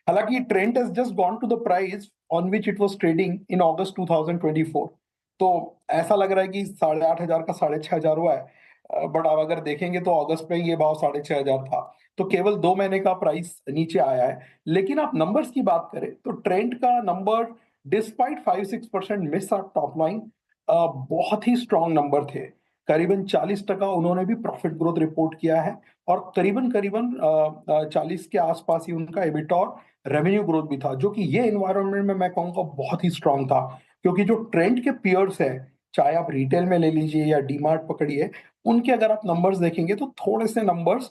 हालांकि trend has just gone to the price on which it was trading in August 2024। तो ऐसा लग रहा है कि 8,500 का 6,500 हुआ है, बट अब अगर देखेंगे तो अगस्त में ये भाव 6,500 था, तो केवल 2 महीने का प्राइस नीचे आया है। लेकिन आप नंबर्स की बात करें तो ट्रेंड का number despite 5-6% miss of top line बहुत ही स्ट्रॉन्ग नंबर थे। करीबन 40% उन्होंने भी प्रॉफिट ग्रोथ रिपोर्ट किया है, और करीबन 40 के आसपास ही उनका एबिट और रेवेन्यू ग्रोथ भी था, जो कि ये एनवायरनमेंट में मैं कहूँगा बहुत ही स्ट्रॉन्ग था। क्योंकि जो ट्रेंड के पियर्स है, चाहे आप रिटेल में ले लीजिए या डीमार्ट पकड़िए, उनके अगर आप नंबर्स देखेंगे तो थोड़े से नंबर्स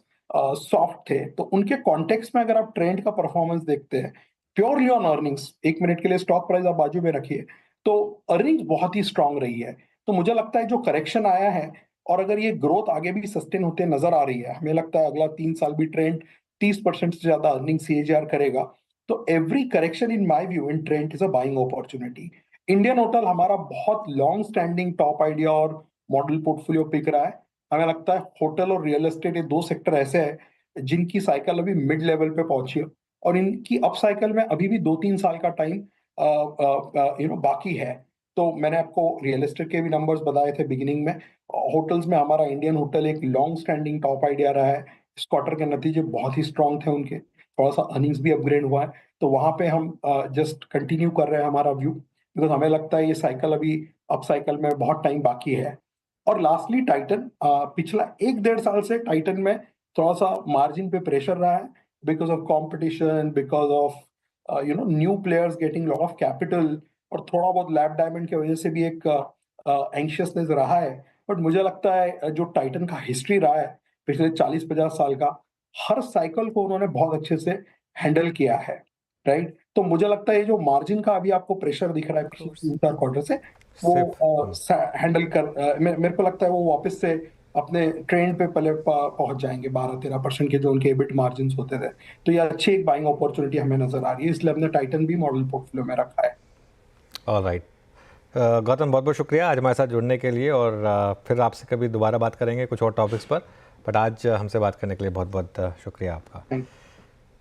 सॉफ्ट थे। तो उनके कॉन्टेक्स्ट में अगर आप ट्रेंड का परफॉर्मेंस देखते हैं प्योरली ऑन अर्निंग्स, 1 मिनट के लिए स्टॉक प्राइस आप बाजू में रखिए, तो अर्निंग्स बहुत ही स्ट्रांग रही है। तो मुझे लगता है जो करेक्शन आया है, और अगर ये ग्रोथ आगे भी सस्टेन होते नजर आ रही है, हमें लगता है अगला 3 साल भी ट्रेंड 30% से ज्यादा अर्निंग CAGR करेगा। तो every correction in my view in trend is a buying opportunity. Indian hotel हमारा बहुत लॉन्ग स्टैंडिंग टॉप आइडिया और मॉडल पोर्टफोलियो पिक रहा है। हमें लगता है होटल और रियल एस्टेट, ये 2 सेक्टर ऐसे हैं जिनकी साइकिल अभी मिड लेवल पे पहुंची है, और इनकी अप साइकिल में अभी भी 2-3 साल का टाइम बाकी है। तो मैंने आपको रियल एस्टेट के भी नंबर्स बताए थे बिगिनिंग में। होटल्स में हमारा इंडियन होटल एक लॉन्ग स्टैंडिंग टॉप आइडिया रहा है। इस क्वार्टर के नतीजे बहुत ही स्ट्रांग थे उनके, थोड़ा सा अर्निंग्स भी अपग्रेड हुआ है। तो वहां पे हम जस्ट कंटिन्यू कर रहे हैं हमारा व्यू, बिकॉज हमें लगता है ये साइकिल अभी अप साइकिल में बहुत टाइम बाकी है। और लास्टली टाइटन, पिछला 1-1.5 साल से टाइटन में थोड़ा सा मार्जिन पे प्रेशर रहा है, because of competition, because of new players getting lot of capital, और थोड़ा बहुत लैब डायमंड की वजह से भी एक एंशियसनेस रहा है। बट मुझे लगता है जो टाइटन का हिस्ट्री रहा है पिछले 40-50 साल का, हर साइकिल को उन्होंने बहुत अच्छे से हैंडल किया है, राइट। तो मुझे लगता है ये जो मार्जिन का अभी आपको प्रेशर दिख रहा है पिछले 3-4 क्वार्टर से, वो हैंडल कर मेरे को लगता है वो वापस से अपने ट्रेंड पे पहले पहुंच जाएंगे 12-13% के जो उनके एबिट मार्जिन होते थे। तो ये अच्छी एक बाइंग अपॉर्चुनिटी हमें नजर आ रही है, इसलिए हमने टाइटन भी मॉडल पोर्टफोलियो में रखा है। ऑलराइट, गौतम बहुत बहुत शुक्रिया आज हमारे साथ जुड़ने के लिए, और फिर आपसे कभी दोबारा बात करेंगे कुछ और टॉपिक्स पर, बट आज हमसे बात करने के लिए बहुत बहुत शुक्रिया आपका।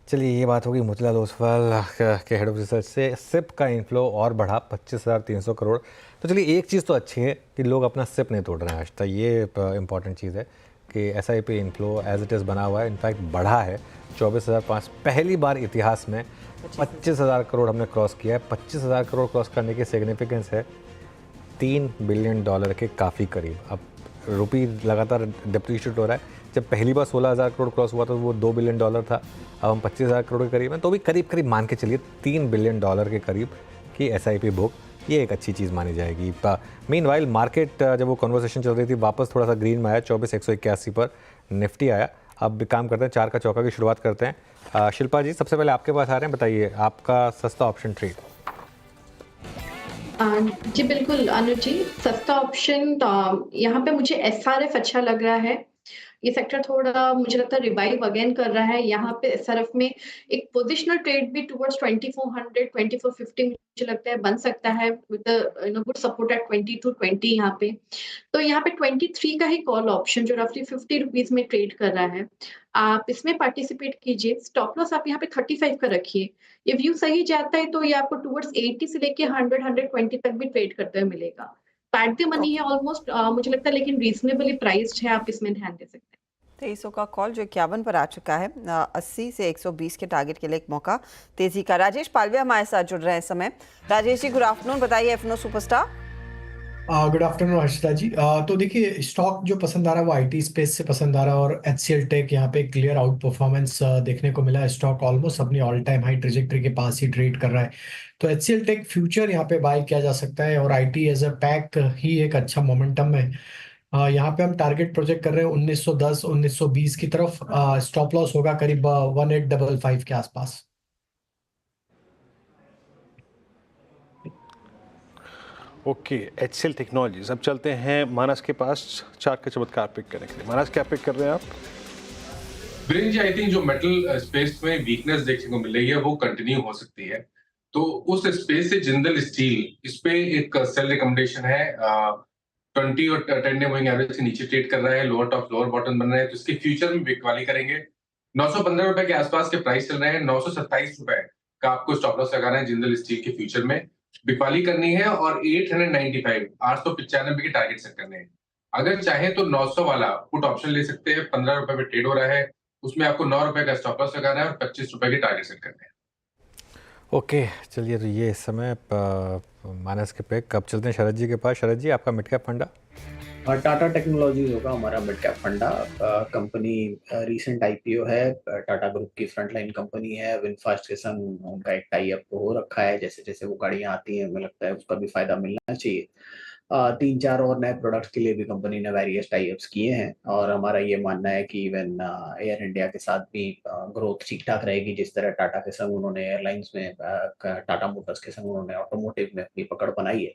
चलिए, ये बात होगी मोतीलाल ओसवाल के हेड ऑफ रिसर्च से। सिप का इनफ्लो और बढ़ा 25,300 करोड़। तो चलिए, एक चीज़ तो अच्छी है कि लोग अपना सिप नहीं तोड़ रहे हैं आज तक, ये इंपॉर्टेंट चीज़ है कि SIP inflow as it is बना हुआ है, इनफैक्ट बढ़ा है 24,500। पहली बार इतिहास में 25,000 करोड़ हमने क्रॉस किया है। 25,000 करोड़ क्रॉस करने की सिग्निफिकेंस है $3 बिलियन के काफ़ी करीब। अब रुपी लगातार डिप्रीशिएट हो रहा है। जब पहली बार 16,000 करोड़ क्रॉस हुआ था वो $2 बिलियन था, अब हम 25,000 करोड़ के करीब हैं, तो भी करीब करीब मान के चलिए $3 बिलियन के करीब की SIP बुक, ये एक अच्छी चीज़ मानी जाएगी। मीनवाइल मार्केट जब वो कन्वर्सेशन चल रही थी वापस थोड़ा सा ग्रीन में आया, 24,181 पर निफ्टी आया। अब काम करते हैं, 4 का चौका की शुरुआत करते हैं। शिल्पा जी, सबसे पहले आपके पास आ रहे हैं, बताइए आपका सस्ता ऑप्शन ट्रेड। जी बिल्कुल अनुज जी, सस्ता ऑप्शन यहाँ पे मुझे SRF अच्छा लग रहा है। ये सेक्टर थोड़ा मुझे लगता है रिवाइव अगेन कर रहा है। यहाँ पे SRF में एक पोजिशनल ट्रेड भी टुवर्ड्स 2400 2450 मुझे लगता है बन सकता है, विद गुड सपोर्ट एट 2220 यहाँ पे। तो यहाँ पे 23 का ही कॉल ऑप्शन जो रफली 50 रुपीज में ट्रेड कर रहा है, आप इसमें पार्टिसिपेट कीजिए। स्टॉप लॉस आप यहाँ पे 35 का रखिए। ये व्यू सही जाता है तो ये आपको टुवर्ड्स 80 से लेके 100-120 तक भी ट्रेड करते हुए मिलेगा। पैट द मनी है ऑलमोस्ट मुझे लगता है, लेकिन रीजनेबली प्राइस्ड है, आप इसमें ध्यान दे सकते हैं। 2300 का कॉल जो 51 पर आ चुका है। 80 से 120 के टारगेट के लिए एक मौका तेजी का। राजेश पालवे हमारे साथ जुड़ रहे हैं इस समय। राजेश जी, गुड आफ्टरनून, बताइए एफनो सुपरस्टार। गुड आफ्टरनून हर्षिता जी। तो देखिए स्टॉक जो पसंद आ रहा है वो आईटी स्पेस से पसंद आ रहा है, और एचसीएल टेक यहाँ पे क्लियर आउट परफॉर्मेंस देखने को मिला है। स्टॉक ऑलमोस्ट अपनी ऑल टाइम हाई ट्रेजेक्टरी के पास ही ट्रेड कर रहा है, तो एचसीएल टेक फ्यूचर यहाँ पे बाय किया जा सकता है, और आईटी एज अ पैक ही एक अच्छा मोमेंटम में। यहाँ पे हम टारगेट प्रोजेक्ट कर रहे हैं 1910 1920 की तरफ। स्टॉप लॉस होगा करीब 1855 के आसपास। Okay, HCL technologies. अब चलते हैं मानस के पास चार्ट के चमत्कार पिक करने के लिए। मानस, क्या पिक कर रहे हैं आप? वीरेंद्र जी, आई थिंक जो मेटल स्पेस में वीकनेस देखने को मिल रही है वो कंटिन्यू हो सकती है, तो उस स्पेस से जिंदल स्टील, इस पे एक सेल रिकमेंडेशन है। 20 और 10 डे मूविंग एवरेज के नीचे ट्रेड कर रहा है, लोअर टॉप लोअर बॉटम बन रहा है, तो इसके फ्यूचर में बिकवाली करेंगे। 915 रुपए के आसपास के प्राइस चल रहे हैं, 927 रुपए का आपको स्टॉप लॉस लगाना है जिंदल स्टील के फ्यूचर में। बिकवाली करनी है और 895 895 के टारगेट सेट करने हैं। अगर चाहे तो 900 वाला पुट ऑप्शन ले सकते हैं, 15 रुपए पे ट्रेड हो रहा है, उसमें आपको 9 रुपए का स्टॉप लॉस लगाना है और 25 रुपए के टारगेट सेट करने हैं। ओके, चलिए, तो ये इस समय मानस के पे कब चलते हैं शरद जी के पास। शरद जी, आपका मिड कैप फंडा? टाटा टेक्नोलॉजीज होगा हमारा मिड कैप फंडा। कंपनी रीसेंट आईपीओ है, टाटा ग्रुप की फ्रंटलाइन कंपनी है। विनफास्ट के संग उनका एक टाई अप हो रखा है, जैसे जैसे वो गाड़ियां आती हैं हमें लगता है उसका भी फायदा मिलना चाहिए। 3-4 और नए प्रोडक्ट्स के लिए भी कंपनी ने वेरियस टाई अप्स किए हैं, और हमारा ये मानना है कि इवन एयर इंडिया के साथ भी ग्रोथ ठीक ठाक रहेगी। जिस तरह टाटा के संग उन्होंने एयरलाइंस में, टाटा मोटर्स के संग उन्होंने ऑटोमोटिव में अपनी पकड़ बनाई है,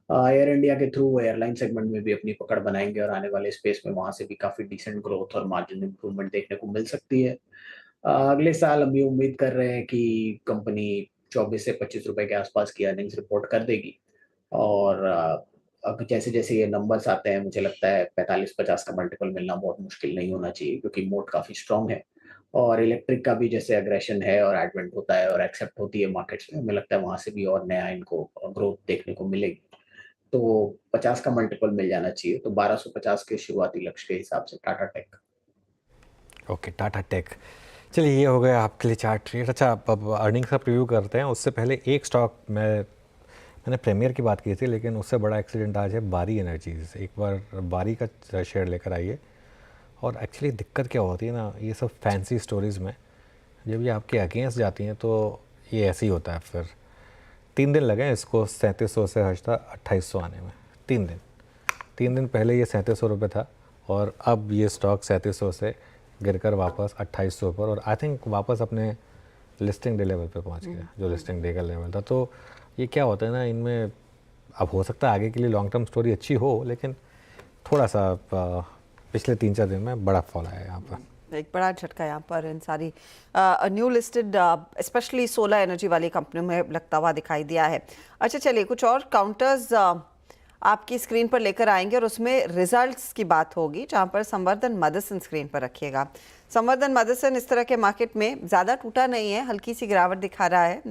एयर इंडिया के थ्रू एयरलाइन सेगमेंट में भी अपनी पकड़ बनाएंगे, और आने वाले स्पेस में वहां से भी काफी डिसेंट ग्रोथ और मार्जिन इंप्रूवमेंट देखने को मिल सकती है। अगले साल हम ये उम्मीद कर रहे हैं कि कंपनी 24 से 25 रुपए के आसपास की अर्निंग्स रिपोर्ट कर देगी, और अब जैसे जैसे ये नंबर्स आते हैं मुझे लगता है 45-50 का मल्टीपल मिलना बहुत मुश्किल नहीं होना चाहिए, क्योंकि मोड काफी स्ट्रांग है, और इलेक्ट्रिक का भी जैसे अग्रेशन है और एडवेंट होता है और एक्सेप्ट होती है मार्केट्स में, हमें लगता है वहां से भी और नया इनको ग्रोथ देखने को मिलेगी। तो 50 का मल्टीपल मिल जाना चाहिए, तो 1250 के शुरुआती लक्ष्य के हिसाब से Tata tech. Okay, Tata tech. चलिए, ये हो गया आपके लिए चार्ट ट्रेड। अच्छा, अब अर्निंग्स का प्रीव्यू करते हैं। उससे पहले एक स्टॉक मैंने प्रीमियर की बात की थी, लेकिन उससे बड़ा एक्सीडेंट आज है बारी एनर्जीज। एक बार बारी का शेयर लेकर आइए। और एक्चुअली दिक्कत क्या होती है ना, ये सब फैंसी स्टोरीज़ में जब ये आपके अगेंस्ट जाती हैं तो ये ऐसे ही होता है। फिर 3 दिन लगे इसको 3700 से 2800 आने में। 3 दिन पहले ये 3700 रुपये था, और अब ये स्टॉक 3700 से गिरकर वापस 2800 पर, और आई थिंक वापस अपने लिस्टिंग डे लेवल पे पहुंच गया, जो लिस्टिंग डे का लेवल था। तो ये क्या होता है ना, इनमें अब हो सकता है आगे के लिए लॉन्ग टर्म स्टोरी अच्छी हो, लेकिन थोड़ा सा पिछले 3-4 दिन में बड़ा फॉल आया यहाँ पर। एक बड़ा झटका यहाँ पर इन सारी new listed specially solar energy वाली कंपनियों में लगता हुआ दिखाई दिया है। अच्छा, चलिए, कुछ और काउंटर्स आपकी स्क्रीन पर लेकर आएंगे, और उसमें रिजल्ट्स की बात होगी, जहाँ पर संवर्धन मदरसन स्क्रीन पर रखिएगा। संवर्धन मदरसन इस तरह के मार्केट में ज़्यादा टूटा नहीं है, हल्की सी गिरावट दिखा रहा है।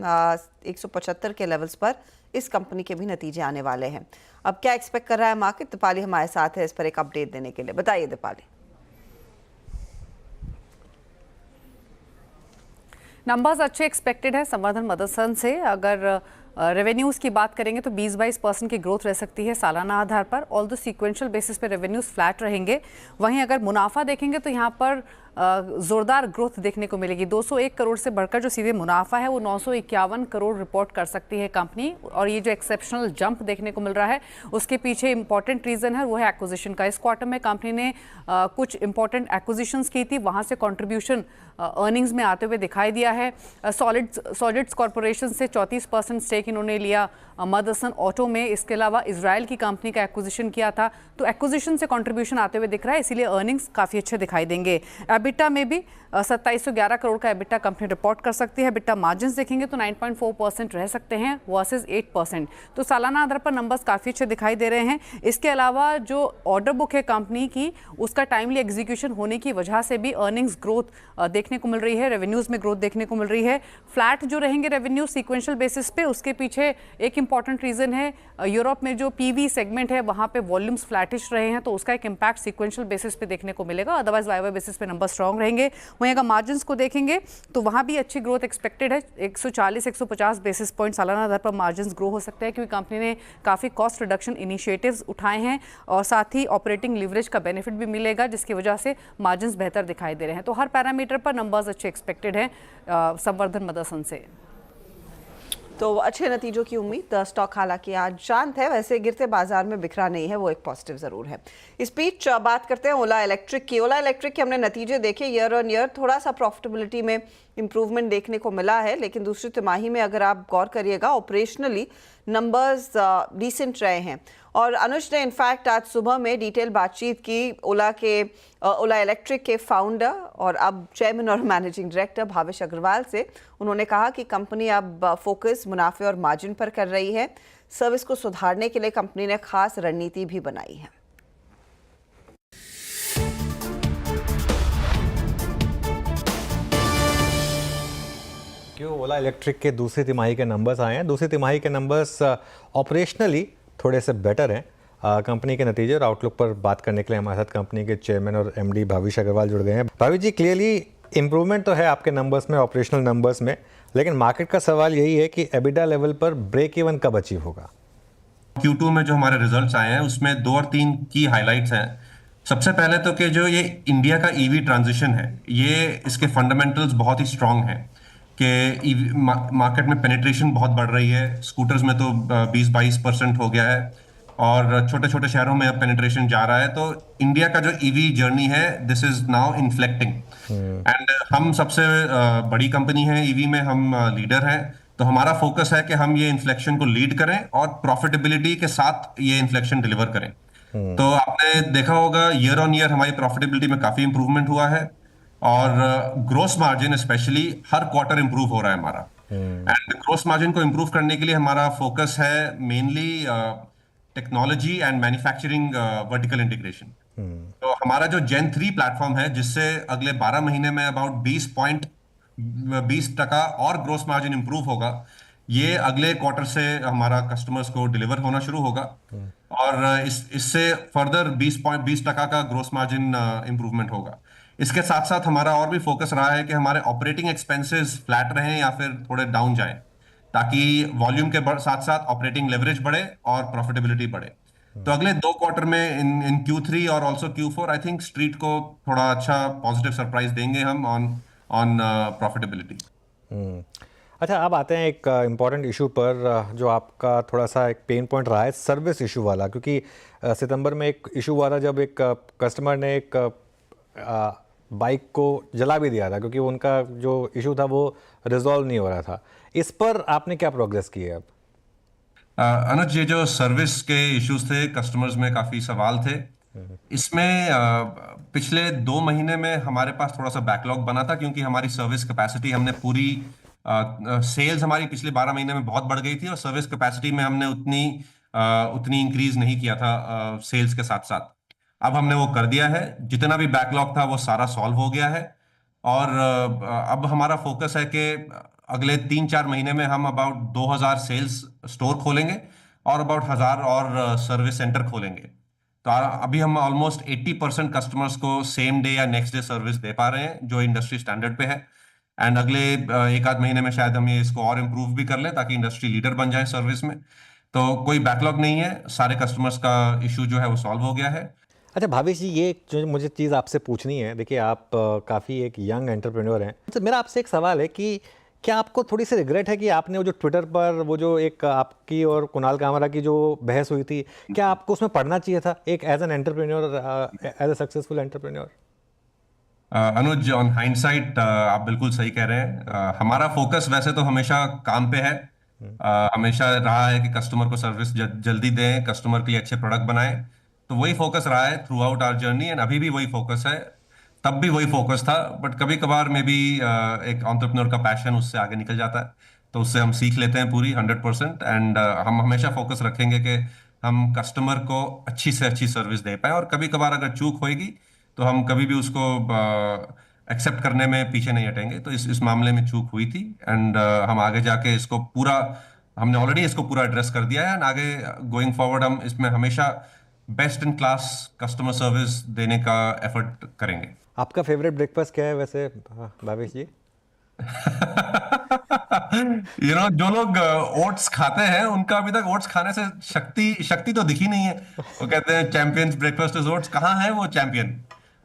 175 के लेवल्स पर इस कंपनी के भी नतीजे आने वाले हैं। अब क्या एक्सपेक्ट कर रहा है मार्केट? दीपाली हमारे साथ है इस पर एक अपडेट देने के लिए। बताइए दीपाली। नंबर्स अच्छे एक्सपेक्टेड है संवर्धन मदरसन से। अगर रेवेन्यूज़ की बात करेंगे तो 20-22% की ग्रोथ रह सकती है सालाना आधार पर। ऑल्दो सीक्वेंशियल बेसिस पे रेवेन्यूज़ फ्लैट रहेंगे। वहीं अगर मुनाफा देखेंगे तो यहाँ पर ज़ोरदार ग्रोथ देखने को मिलेगी। 201 करोड़ से बढ़कर जो सीधे मुनाफा है वो 951 करोड़ रिपोर्ट कर सकती है कंपनी। और ये जो एक्सेप्शनल जंप देखने को मिल रहा है उसके पीछे इंपॉर्टेंट रीज़न है, वो है एक्विजिशन का। इस क्वार्टर में कंपनी ने कुछ इंपॉर्टेंट एक्विजिशंस की थी, वहाँ से कॉन्ट्रीब्यूशन अर्निंग्स में आते हुए दिखाई दिया है। सॉलिड्स कॉरपोरेशन से 34% स्टेक इन्होंने लिया मदरसन ऑटो में। इसके अलावा इजराइल की कंपनी का एक्विजिशन किया था, तो एक्विजिशन से कंट्रीब्यूशन आते हुए दिख रहा है, इसीलिए अर्निंग्स काफ़ी अच्छे दिखाई देंगे। एबिटा में भी 2711 करोड़ का एबिटा कंपनी रिपोर्ट कर सकती है। एबिटा मार्जिन्स देखेंगे तो 9.4% रह सकते हैं वर्सेस 8%, तो सालाना आधार पर नंबर्स काफ़ी अच्छे दिखाई दे रहे हैं। इसके अलावा जो ऑर्डर बुक है कंपनी की, उसका टाइमली एग्जीक्यूशन होने की वजह से भी अर्निंग्स ग्रोथ देखने को मिल रही है, रेवेन्यूज़ में ग्रोथ देखने को मिल रही है। फ्लैट जो रहेंगे रेवेन्यू सीक्वेंशियल बेसिस पे, उसके पीछे एक इंपॉर्टेंट रीज़न है यूरोप में जो पीवी सेगमेंट है वहाँ पे वॉल्यूम्स फ्लैटिश रहे हैं, तो उसका एक इम्पैक्ट सीक्वेंशियल बेसिस पे देखने को मिलेगा। अदरवाइज वाई बेसिस पे नंबर स्ट्रॉन्ग रहेंगे। वहीं अगर मार्जिन्स को देखेंगे तो वहाँ भी अच्छी ग्रोथ एक्सपेक्टेड है। 140-150 बेसिस पॉइंट सालाना आधार पर मार्जिन्स ग्रो हो सकते हैं, क्योंकि कंपनी ने काफ़ी कॉस्ट रिडक्शन इनिशिएटिव्स उठाए हैं और साथ ही ऑपरेटिंग लिवरेज का बेनिफिट भी मिलेगा, जिसकी वजह से मार्जिन्स बेहतर दिखाई दे रहे हैं। तो हर पैरामीटर पर नंबर्स अच्छे एक्सपेक्टेड हैं संवर्धन मदरसन से। तो अच्छे नतीजों की उम्मीद। स्टॉक हालांकि आज शांत है, वैसे गिरते बाजार में बिखरा नहीं है, वो एक पॉजिटिव जरूर है। इस बीच बात करते हैं ओला इलेक्ट्रिक की। ओला इलेक्ट्रिक के हमने नतीजे देखे, ईयर ऑन ईयर थोड़ा सा प्रॉफिटेबिलिटी में इंप्रूवमेंट देखने को मिला है, लेकिन दूसरी तिमाही में अगर आप गौर करिएगा ऑपरेशनली नंबर्स डिसेंट रहे हैं। और अनुज ने इनफैक्ट आज सुबह में डिटेल बातचीत की ओला इलेक्ट्रिक के फाउंडर और अब चेयरमैन और मैनेजिंग डायरेक्टर भावेश अग्रवाल से। उन्होंने कहा कि कंपनी अब फोकस मुनाफे और मार्जिन पर कर रही है। सर्विस को सुधारने के लिए कंपनी ने खास रणनीति भी बनाई है। क्यों ओला इलेक्ट्रिक के दूसरी तिमाही के नंबर्स आए हैं। दूसरी तिमाही के नंबर्स ऑपरेशनली थोड़े से बेटर हैं। कंपनी के नतीजे और आउटलुक पर बात करने के लिए हमारे साथ कंपनी के चेयरमैन और एमडी भावेश अग्रवाल जुड़ गए हैं। भावेश जी, क्लियरली इंप्रूवमेंट तो है आपके नंबर्स में, ऑपरेशनल नंबर्स में, लेकिन मार्केट का सवाल यही है कि एबिटा लेवल पर ब्रेक इवन कब अचीव होगा। Q2 में जो हमारे रिजल्ट्स आए हैं उसमें 2 और 3 की हाइलाइट्स हैं। सबसे पहले तो कि जो ये इंडिया का ईवी ट्रांजिशन है, ये इसके फंडामेंटल्स बहुत ही स्ट्रांग हैं कि ईवी मार्केट में पेनिट्रेशन बहुत बढ़ रही है। स्कूटर्स में तो 20-22% हो गया है और छोटे छोटे शहरों में अब पेनिट्रेशन जा रहा है। तो इंडिया का जो ईवी जर्नी है, दिस इज नाउ इन्फ्लेक्टिंग एंड हम सबसे बड़ी कंपनी है ईवी में, हम लीडर हैं। तो हमारा फोकस है कि हम ये इन्फ्लेक्शन को लीड करें और प्रॉफिटेबिलिटी के साथ ये इन्फ्लेक्शन डिलीवर करें। तो आपने देखा होगा ईयर ऑन ईयर हमारी प्रॉफिटेबिलिटी में काफी इंप्रूवमेंट हुआ है और ग्रोस मार्जिन स्पेशली हर क्वार्टर इंप्रूव हो रहा है हमारा। एंड ग्रोस मार्जिन को इंप्रूव करने के लिए हमारा फोकस है mainly technology and manufacturing vertical integration. तो हमारा जो जेन 3 प्लेटफॉर्म है, जिससे अगले 12 महीने में अबाउट 20% और ग्रोस मार्जिन इंप्रूव होगा, ये अगले क्वार्टर से हमारा कस्टमर्स को डिलीवर होना शुरू होगा और इससे फर्दर 20% का ग्रोस मार्जिन इंप्रूवमेंट होगा। इसके साथ साथ हमारा और भी फोकस रहा है कि हमारे ऑपरेटिंग एक्सपेंसेस फ्लैट रहें या फिर थोड़े डाउन जाएं, ताकि वॉल्यूम के साथ साथ ऑपरेटिंग लेवरेज बढ़े और प्रॉफिटेबिलिटी बढ़े। तो अगले 2 क्वार्टर में इन Q3 और also Q4 I think street को थोड़ा अच्छा पॉजिटिव सरप्राइज देंगे हम ऑन प्रॉफिटेबिलिटी। अच्छा, अब आते हैं एक इम्पॉर्टेंट इशू पर जो आपका थोड़ा सा एक पेन पॉइंट रहा है, सर्विस इशू वाला। क्योंकि सितंबर में एक इशू हुआ था जब एक कस्टमर ने एक बाइक को जला भी दिया था, क्योंकि उनका जो इशू था वो रिजॉल्व नहीं हो रहा था। इस पर आपने क्या प्रोग्रेस की है अब? अनुज, ये जो सर्विस के इश्यूज थे, कस्टमर्स में काफी सवाल थे। इसमें पिछले 2 महीने में हमारे पास थोड़ा सा बैकलॉग बना था, क्योंकि हमारी सर्विस कैपेसिटी हमने पूरी सेल्स हमारी पिछले 12 महीने में बहुत बढ़ गई थी और सर्विस कैपेसिटी में हमने उतनी इंक्रीज नहीं किया था सेल्स के साथ साथ। अब हमने वो कर दिया है। जितना भी बैकलॉग था वो सारा सॉल्व हो गया है और अब हमारा फोकस है कि अगले 3-4 महीने में हम अबाउट 2000 सेल्स स्टोर खोलेंगे और अबाउट 1000 और सर्विस सेंटर खोलेंगे। तो अभी हम ऑलमोस्ट 80% कस्टमर्स को सेम डे या नेक्स्ट डे सर्विस दे पा रहे हैं, जो इंडस्ट्री स्टैंडर्ड पे है। एंड अगले 1-8 महीने में शायद हम ये इसको और इम्प्रूव भी कर लें, ताकि इंडस्ट्री लीडर बन जाए सर्विस में। तो कोई बैकलॉग नहीं है, सारे कस्टमर्स का इशू जो है वो सॉल्व हो गया है। अच्छा भावेश जी, ये जो मुझे चीज़ आपसे पूछनी है, देखिए आप काफ़ी एक यंग एंटरप्रेन्योर हैं। तो मेरा आपसे एक सवाल है कि क्या आपको थोड़ी सी रिग्रेट है कि आपने वो जो ट्विटर पर वो जो एक आपकी और कुणाल कामरा की जो बहस हुई थी, क्या आपको उसमें पढ़ना चाहिए था एक as an entrepreneur, as a successful entrepreneur? Anuj, on hindsight आप बिल्कुल सही कह रहे हैं। हमारा फोकस वैसे तो हमेशा काम पे है, हमेशा रहा है कि कस्टमर को सर्विस जल्दी दें, कस्टमर के लिए अच्छे प्रोडक्ट बनाएं। तो वही फोकस रहा है throughout our journey and अभी भी वही फोकस है। तब भी वही फोकस था, बट कभी कभार में भी एक एंटरप्रेन्योर का पैशन उससे आगे निकल जाता है, तो उससे हम सीख लेते हैं पूरी 100% एंड हम हमेशा फोकस रखेंगे कि हम कस्टमर को अच्छी से अच्छी सर्विस दे पाए। और कभी कभार अगर चूक होएगी तो हम कभी भी उसको एक्सेप्ट करने में पीछे नहीं हटेंगे। तो इस मामले में चूक हुई थी एंड हम आगे जाके इसको हमने ऑलरेडी इसको पूरा एड्रेस कर दिया है एंड आगे गोइंग फॉरवर्ड हम इसमें हमेशा best in class customer service देने का एफर्ट करेंगे। आपका फेवरेट ब्रेकफास्ट क्या है वैसे भावेश जी? जो लोग ओट्स खाते हैं उनका अभी तक ओट्स खाने से शक्ति तो दिखी नहीं है। वो कहते हैं चैंपियंस ब्रेकफास्ट इज ओट्स। कहाँ है वो चैंपियन?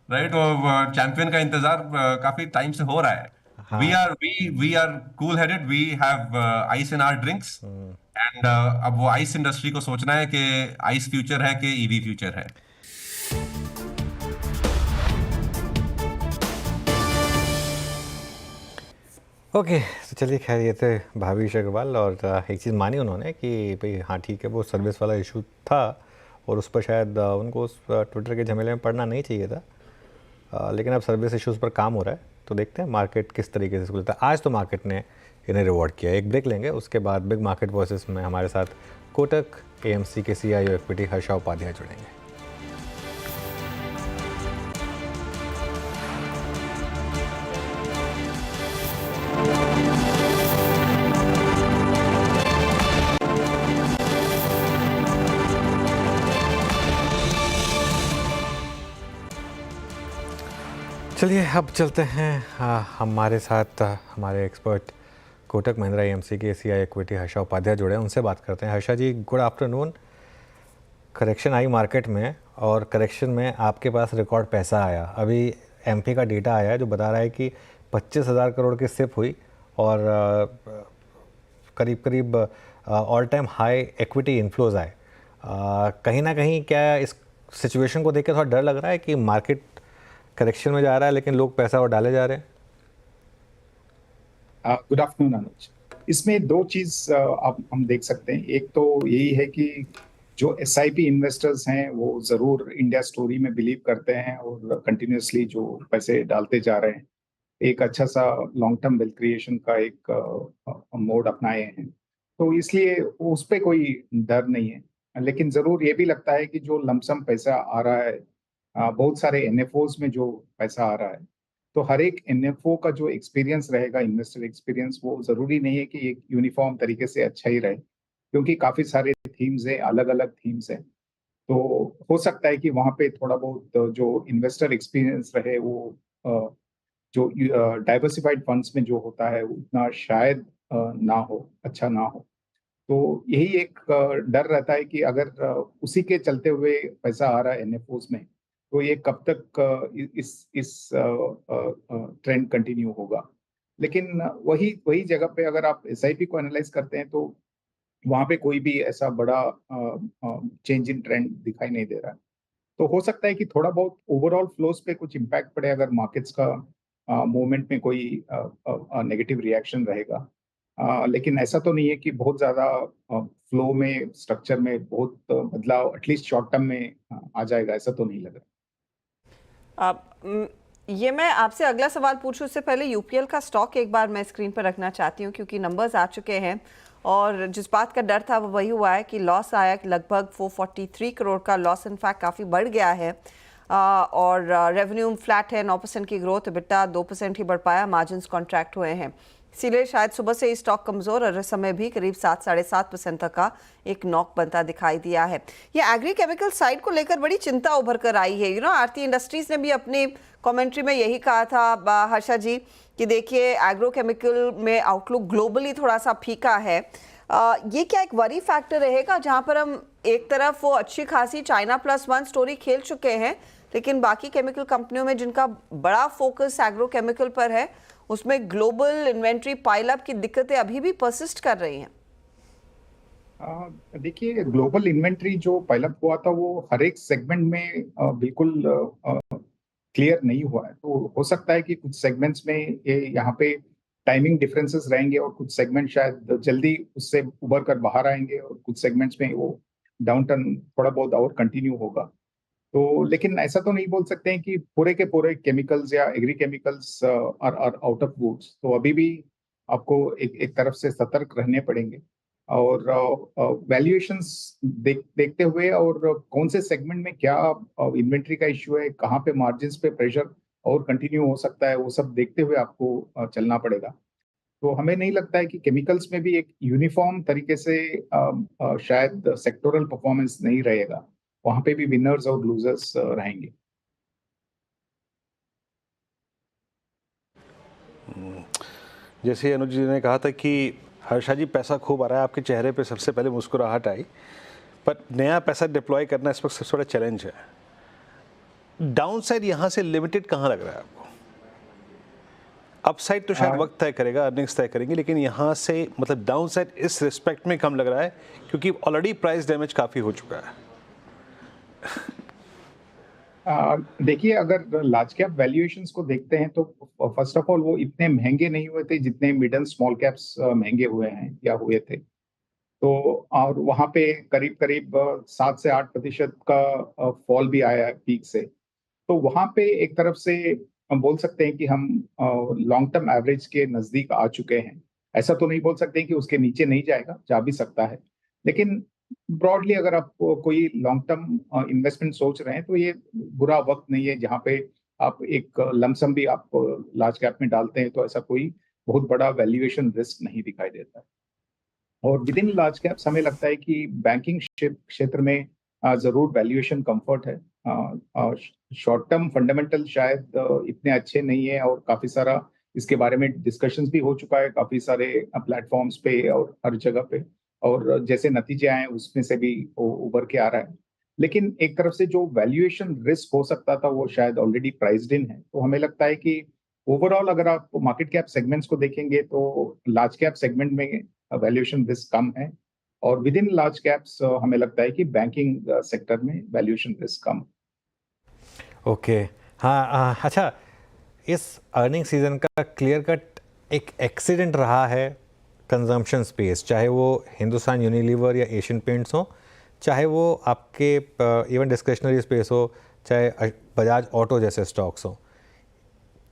राइट, वो चैंपियन का इंतजार काफी टाइम से हो रहा है। We are cool headed, we have ice in our drinks, and अब वो आइस इंडस्ट्री को सोचना है कि आइस फ्यूचर है कि ईवी फ्यूचर है। ओके, तो चलिए, खैर ये थे भावेश अग्रवाल, और एक चीज़ मानी उन्होंने कि भाई हाँ ठीक है, वो सर्विस वाला इशू था और उस पर शायद उनको उस ट्विटर के झमेले में पड़ना नहीं चाहिए था, लेकिन अब सर्विस इश्यूज़ पर काम हो रहा है, तो देखते हैं मार्केट किस तरीके से खुलता है। आज तो मार्केट ने इन्हें रिवॉर्ड किया। एक ब्रेक लेंगे, उसके बाद बिग मार्केट वर्सेस में हमारे साथ कोटक AMC के CIO इक्विटी हर्षा उपाध्याय जुड़ेंगे। चलिए अब चलते हैं हमारे साथ हमारे एक्सपर्ट कोटक महिंद्रा AMC के CIO इक्विटी हर्षा उपाध्याय जुड़े हैं, उनसे बात करते हैं। हर्षा जी, गुड आफ्टरनून। करेक्शन आई मार्केट में, और करेक्शन में आपके पास रिकॉर्ड पैसा आया। अभी MP का डेटा आया है जो बता रहा है कि 25,000 करोड़ की सिप हुई और करीब करीब all time high equity inflows आए। कहीं ना कहीं क्या इस सिचुएशन को देख के थोड़ा डर लग रहा है कि मार्केट करेक्शन में जा रहा है लेकिन लोग पैसा और डाले जा रहे हैं? गुड आफ्टरनून अनुज। इसमें दो चीज आप हम देख सकते हैं। एक तो यही है कि जो SIP इन्वेस्टर्स हैं वो जरूर इंडिया स्टोरी में बिलीव करते हैं और कंटिन्यूअसली जो पैसे डालते जा रहे हैं, एक अच्छा सा लॉन्ग टर्म वेल्थ क्रिएशन का एक मोड अपनाए हैं, तो इसलिए उस पर कोई डर नहीं है। लेकिन जरूर ये भी लगता है कि जो लमसम पैसा आ रहा है, बहुत सारे NFOs में जो पैसा आ रहा है, तो हर एक NFO का जो एक्सपीरियंस रहेगा, इन्वेस्टर एक्सपीरियंस, वो जरूरी नहीं है कि एक यूनिफॉर्म तरीके से अच्छा ही रहे, क्योंकि काफी सारे थीम्स हैं, अलग अलग थीम्स हैं। तो हो सकता है कि वहाँ पे थोड़ा बहुत जो इन्वेस्टर एक्सपीरियंस रहे वो जो डाइवर्सिफाइड फंड्स में जो होता है उतना शायद ना हो, अच्छा ना हो। तो यही एक डर रहता है कि अगर उसी के चलते हुए पैसा आ रहा है NFOs में, तो ये कब तक इस ट्रेंड कंटिन्यू होगा। लेकिन वही जगह पे अगर आप SIP को एनालाइज करते हैं तो वहाँ पे कोई भी ऐसा बड़ा चेंज इन ट्रेंड दिखाई नहीं दे रहा है। तो हो सकता है कि थोड़ा बहुत ओवरऑल फ्लोज पे कुछ इम्पैक्ट पड़े अगर मार्केट्स का मूवमेंट में कोई नेगेटिव रिएक्शन रहेगा, लेकिन ऐसा तो नहीं है कि बहुत ज़्यादा फ्लो में, स्ट्रक्चर में बहुत बदलाव एटलीस्ट शॉर्ट टर्म में आ जाएगा, ऐसा तो नहीं लग रहा। ये मैं आपसे अगला सवाल पूछूं उससे पहले UPL का स्टॉक एक बार मैं स्क्रीन पर रखना चाहती हूँ, क्योंकि नंबर्स आ चुके हैं और जिस बात का डर था वो वही हुआ है कि लॉस आया, लगभग 443 करोड़ का लॉस इनफैक्ट काफ़ी बढ़ गया है, और रेवेन्यू फ्लैट है, 9% की ग्रोथ, EBITDA 2% ही बढ़ पाया, मार्जिन्स कॉन्ट्रैक्ट हुए हैं, इसीलिए शायद सुबह से ही स्टॉक कमज़ोर और इस समय भी करीब 7-7.5% तक का एक नॉक बनता दिखाई दिया है। ये एग्री केमिकल साइड को लेकर बड़ी चिंता उभर कर आई है। आरती इंडस्ट्रीज ने भी अपनी कमेंट्री में यही कहा था हर्षा जी कि देखिए एग्रो केमिकल में आउटलुक ग्लोबली थोड़ा सा फीका है। ये क्या एक वरी फैक्टर रहेगा जहां पर हम एक तरफ वो अच्छी खासी China +1 स्टोरी खेल चुके हैं, लेकिन बाकी केमिकल कंपनियों में जिनका बड़ा फोकस एग्रो केमिकल पर है उसमें ग्लोबल इन्वेंट्री पाइलअप की दिक्कतें अभी भी परसिस्ट कर रही हैं? देखिए, ग्लोबल इन्वेंट्री जो पाइलअप हुआ था वो हर एक सेगमेंट में बिल्कुल क्लियर नहीं हुआ है। तो हो सकता है कि कुछ सेगमेंट्स में ये यहाँ पे टाइमिंग डिफरेंसेस रहेंगे और कुछ सेगमेंट शायद जल्दी उससे उभर कर बाहर आएंगे और कुछ सेगमेंट्स में वो डाउन टर्न थोड़ा बहुत और कंटिन्यू होगा। तो लेकिन ऐसा तो नहीं बोल सकते हैं कि पूरे के पूरे केमिकल्स या agri chemicals are out of woods. तो अभी भी आपको एक तरफ से सतर्क रहने पड़ेंगे और वैल्यूएशंस देखते हुए और कौन से सेगमेंट में क्या इन्वेंट्री का इश्यू है, कहाँ पे मार्जिन्स पे प्रेशर और कंटिन्यू हो सकता है, वो सब देखते हुए आपको चलना पड़ेगा। तो हमें नहीं लगता है कि केमिकल्स में भी एक यूनिफॉर्म तरीके से शायद सेक्टोरल परफॉर्मेंस नहीं रहेगा, वहाँ पे भी विनर्स और लूजर्स रहेंगे। जैसे अनुज जी ने कहा था कि हर्षा जी पैसा खूब आ रहा है, आपके चेहरे पे सबसे पहले मुस्कुराहट आई, पर नया पैसा डिप्लॉय करना इस वक्त सबसे बड़ा चैलेंज है। डाउन साइड यहाँ से लिमिटेड कहाँ लग रहा है आपको? अपसाइड तो शायद वक्त तय करेगा, अर्निंग्स तय करेंगे, लेकिन यहाँ से मतलब डाउन साइड इस रिस्पेक्ट में कम लग रहा है क्योंकि ऑलरेडी प्राइस डैमेज काफ़ी हो चुका है। देखिए, अगर लार्ज कैप वैल्यूएशंस को देखते हैं तो फर्स्ट ऑफ ऑल वो इतने महंगे नहीं हुए थे जितने मिड एंड स्मॉल कैप्स महंगे हुए हैं या हुए थे। तो और वहाँ पे करीब करीब 7 से 8% का फॉल भी आया है पीक से। तो वहाँ पे एक तरफ से हम बोल सकते हैं कि हम लॉन्ग टर्म एवरेज के नज़दीक आ चुके हैं। ऐसा तो नहीं बोल सकते कि उसके नीचे नहीं जाएगा, जा भी सकता है, लेकिन ब्रॉडली अगर आप कोई लॉन्ग टर्म इन्वेस्टमेंट सोच रहे हैं तो ये बुरा वक्त नहीं है जहाँ पे आप एक लमसम भी आप लार्ज कैप में डालते हैं तो ऐसा कोई बहुत बड़ा वैल्यूएशन रिस्क नहीं दिखाई देता है। और विद इन लार्ज कैप्स हमें लगता है कि बैंकिंग क्षेत्र में जरूर वैल्यूएशन कंफर्ट है। शॉर्ट टर्म फंडामेंटल शायद इतने अच्छे नहीं है और काफी सारा इसके बारे में डिस्कशंस भी हो चुका है काफी सारे प्लेटफॉर्म्स पे और हर जगह पे, और जैसे नतीजे आए उसमें से भी उभर के आ रहा है। लेकिन एक तरफ से जो वैल्यूएशन रिस्क हो सकता था वो शायद ऑलरेडी प्राइस्ड इन है। तो हमें लगता है कि ओवरऑल अगर आप मार्केट कैप सेगमेंट्स को देखेंगे तो लार्ज कैप सेगमेंट में वैल्यूएशन रिस्क कम है, और विद इन लार्ज कैप्स हमें लगता है कि बैंकिंग सेक्टर में वैल्यूएशन रिस्क कम। ओके, हाँ, अच्छा, इस अर्निंग सीजन का क्लियर कट एक एक्सीडेंट रहा है कंजम्पशन स्पेस, चाहे वो हिंदुस्तान यूनिलीवर या एशियन पेंट्स हो, चाहे वो आपके इवन डिस्क्रिशनरी स्पेस हो, चाहे बजाज ऑटो जैसे स्टॉक्स हो।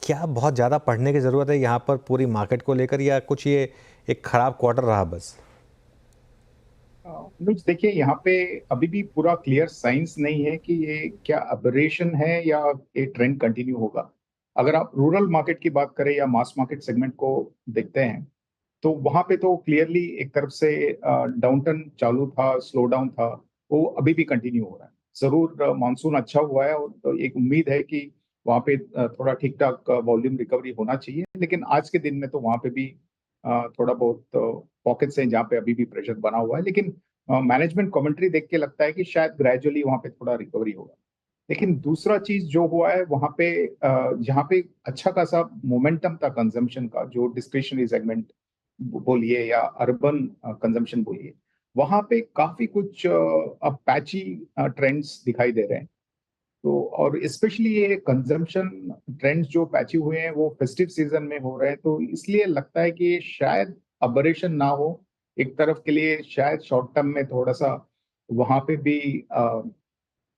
क्या बहुत ज़्यादा पढ़ने की ज़रूरत है यहाँ पर पूरी मार्केट को लेकर, या कुछ ये एक ख़राब क्वार्टर रहा बस? देखिए, यहाँ पे अभी भी पूरा क्लियर साइंस नहीं है कि ये क्या अबरेशन है या ये ट्रेंड कंटिन्यू होगा। अगर आप रूरल मार्केट की बात करें या मास मार्केट सेगमेंट को देखते हैं तो वहाँ पे तो क्लियरली एक तरफ से डाउनटर्न चालू था, स्लो डाउन था, वो अभी भी कंटिन्यू हो रहा है। जरूर मानसून अच्छा हुआ है और एक उम्मीद है कि वहाँ पे थोड़ा ठीक ठाक वॉल्यूम रिकवरी होना चाहिए, लेकिन आज के दिन में तो वहाँ पे भी थोड़ा बहुत पॉकेट्स हैं जहाँ पे अभी भी प्रेशर बना हुआ है। लेकिन मैनेजमेंट कमेंट्री देख के लगता है कि शायद ग्रेजुअली वहाँ पे थोड़ा रिकवरी होगा। लेकिन दूसरा चीज जो हुआ है वहाँ पे जहाँ पे अच्छा खासा मोमेंटम था कंजम्पशन का, जो डिस्क्रिशनरी सेगमेंट बोलिए या अर्बन कंजम्पशन बोलिए, वहाँ पे काफी कुछ अब पैची ट्रेंड्स दिखाई दे रहे हैं। तो और स्पेशली ये कंजम्पशन ट्रेंड्स जो पैची हुए हैं वो फेस्टिव सीजन में हो रहे हैं, तो इसलिए लगता है कि शायद अबरेशन ना हो एक तरफ के लिए, शायद शॉर्ट टर्म में थोड़ा सा वहाँ पे भी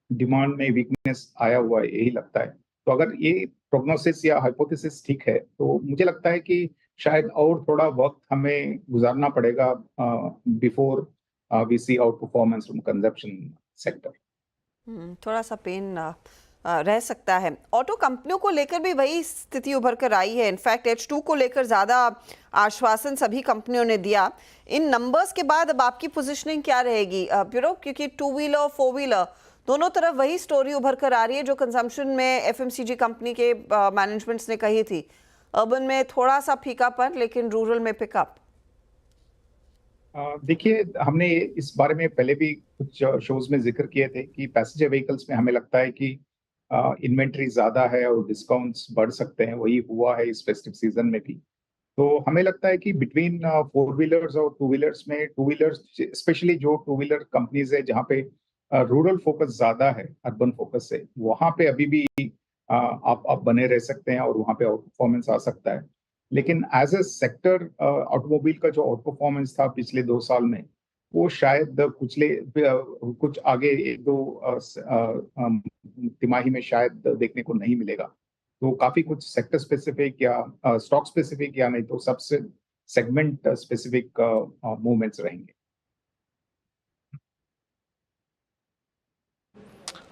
डिमांड में वीकनेस आया हुआ है, यही लगता है। तो अगर ये प्रोग्नोसिस या हाइपोथेसिस ठीक है तो मुझे लगता है कि शायद और थोड़ा वक्त हमें गुजारना पड़ेगा before we see outperformance from consumption sector. थोड़ा सा पेन रह सकता है। ऑटो कंपनियों को लेकर भी वही स्थिति उभर कर आई है। इनफैक्ट H2 को लेकर ज़्यादा आश्वासन सभी कंपनियों ने दिया। इन नंबर्स के बाद अब आपकी पोजीशनिंग क्या रहेगी ब्यूरो, क्योंकि 2 व्हीलर 4 व्हीलर दोनों तरफ वही स्टोरी उभर कर आ रही है जो कंजम्पशन में FMCG कंपनी के मैनेजमेंट्स ने कही थी। अर्बन में थोड़ा सा फीकापन, लेकिन रूरल में पिकअप। देखिए, हमने इस बारे में पहले भी कुछ शोज में जिक्र किए थे कि पैसेंजर व्हीकल्स में हमें लगता है कि इन्वेंट्री ज्यादा है और डिस्काउंट्स बढ़ सकते हैं। वही हुआ है इस फेस्टिव सीजन में भी। तो हमें लगता है कि बिटवीन 4 व्हीलर्स और 2 व्हीलर्स में, 2 व्हीलर्स स्पेशली जो 2 व्हीलर कंपनीज है जहाँ पे रूरल फोकस ज्यादा है अर्बन फोकस से, वहाँ पे अभी भी आप बने रह सकते हैं और वहाँ पे आउट परफॉर्मेंस आ सकता है। लेकिन एज ए सेक्टर ऑटोमोबाइल का जो आउट परफॉर्मेंस था पिछले 2 साल में, वो शायद कुछ आगे 1-2 तिमाही में शायद देखने को नहीं मिलेगा। तो काफी कुछ सेक्टर स्पेसिफिक या स्टॉक स्पेसिफिक या नहीं तो सबसे सेगमेंट स्पेसिफिक मूवमेंट्स रहेंगे।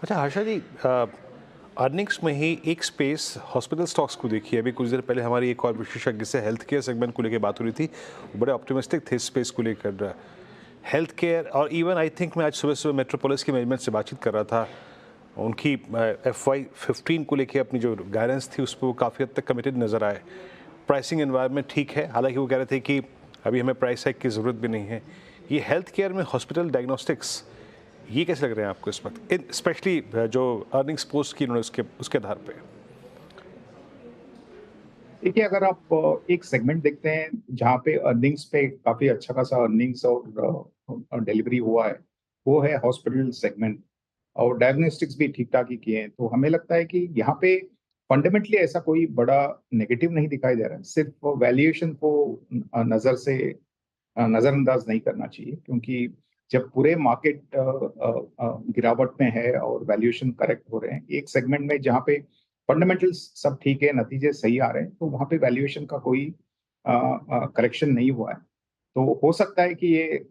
अच्छा हर्षा जी, अर्निंग्स में ही एक स्पेस हॉस्पिटल स्टॉक्स को देखिए। अभी कुछ देर पहले हमारी एक और विशेषज्ञ से हेल्थ केयर सेगमेंट को लेकर बात हो रही थी, बड़े ऑप्टिमिस्टिक थे स्पेस को लेकर। हेल्थ केयर और इवन आई थिंक मैं आज सुबह मेट्रोपोलिस के मैनेजमेंट से बातचीत कर रहा था, उनकी FY15 को लेकर अपनी जो गाइडेंस थी उस पर वो काफ़ी हद तक कमिटेड नज़र आए। प्राइसिंग एनवायरनमेंट ठीक है, हालांकि वो कह रहे थे कि अभी हमें प्राइस हाइक की ज़रूरत भी नहीं है। ये हेल्थ केयर में हॉस्पिटल डायग्नोस्टिक्स, ये कैसे लग रहे हैं आपको इस वक्त, स्पेशली जो अर्निंग्स पोस्ट की उन्होंने उसके आधार पे? देखिए, अगर आप एक सेगमेंट देखते हैं जहाँ पे अर्निंग्स पे काफी अच्छा खासा अर्निंग्स और डिलीवरी हुआ है, वो है हॉस्पिटल सेगमेंट, और डायग्नोस्टिक्स भी ठीक ठाक ही किए हैं। तो हमें लगता है कि यहाँ पे फंडामेंटली ऐसा कोई बड़ा नेगेटिव नहीं दिखाई दे रहा है। सिर्फ वैल्यूएशन को नजरअंदाज नहीं करना चाहिए, क्योंकि जब पूरे मार्केट गिरावट में है और वैल्यूएशन करेक्ट हो रहे हैं, एक सेगमेंट में जहाँ पे फंडामेंटल्स सब ठीक है, नतीजे सही आ रहे हैं, तो वहाँ पे वैल्यूएशन का कोई करेक्शन नहीं हुआ है। तो हो सकता है कि ये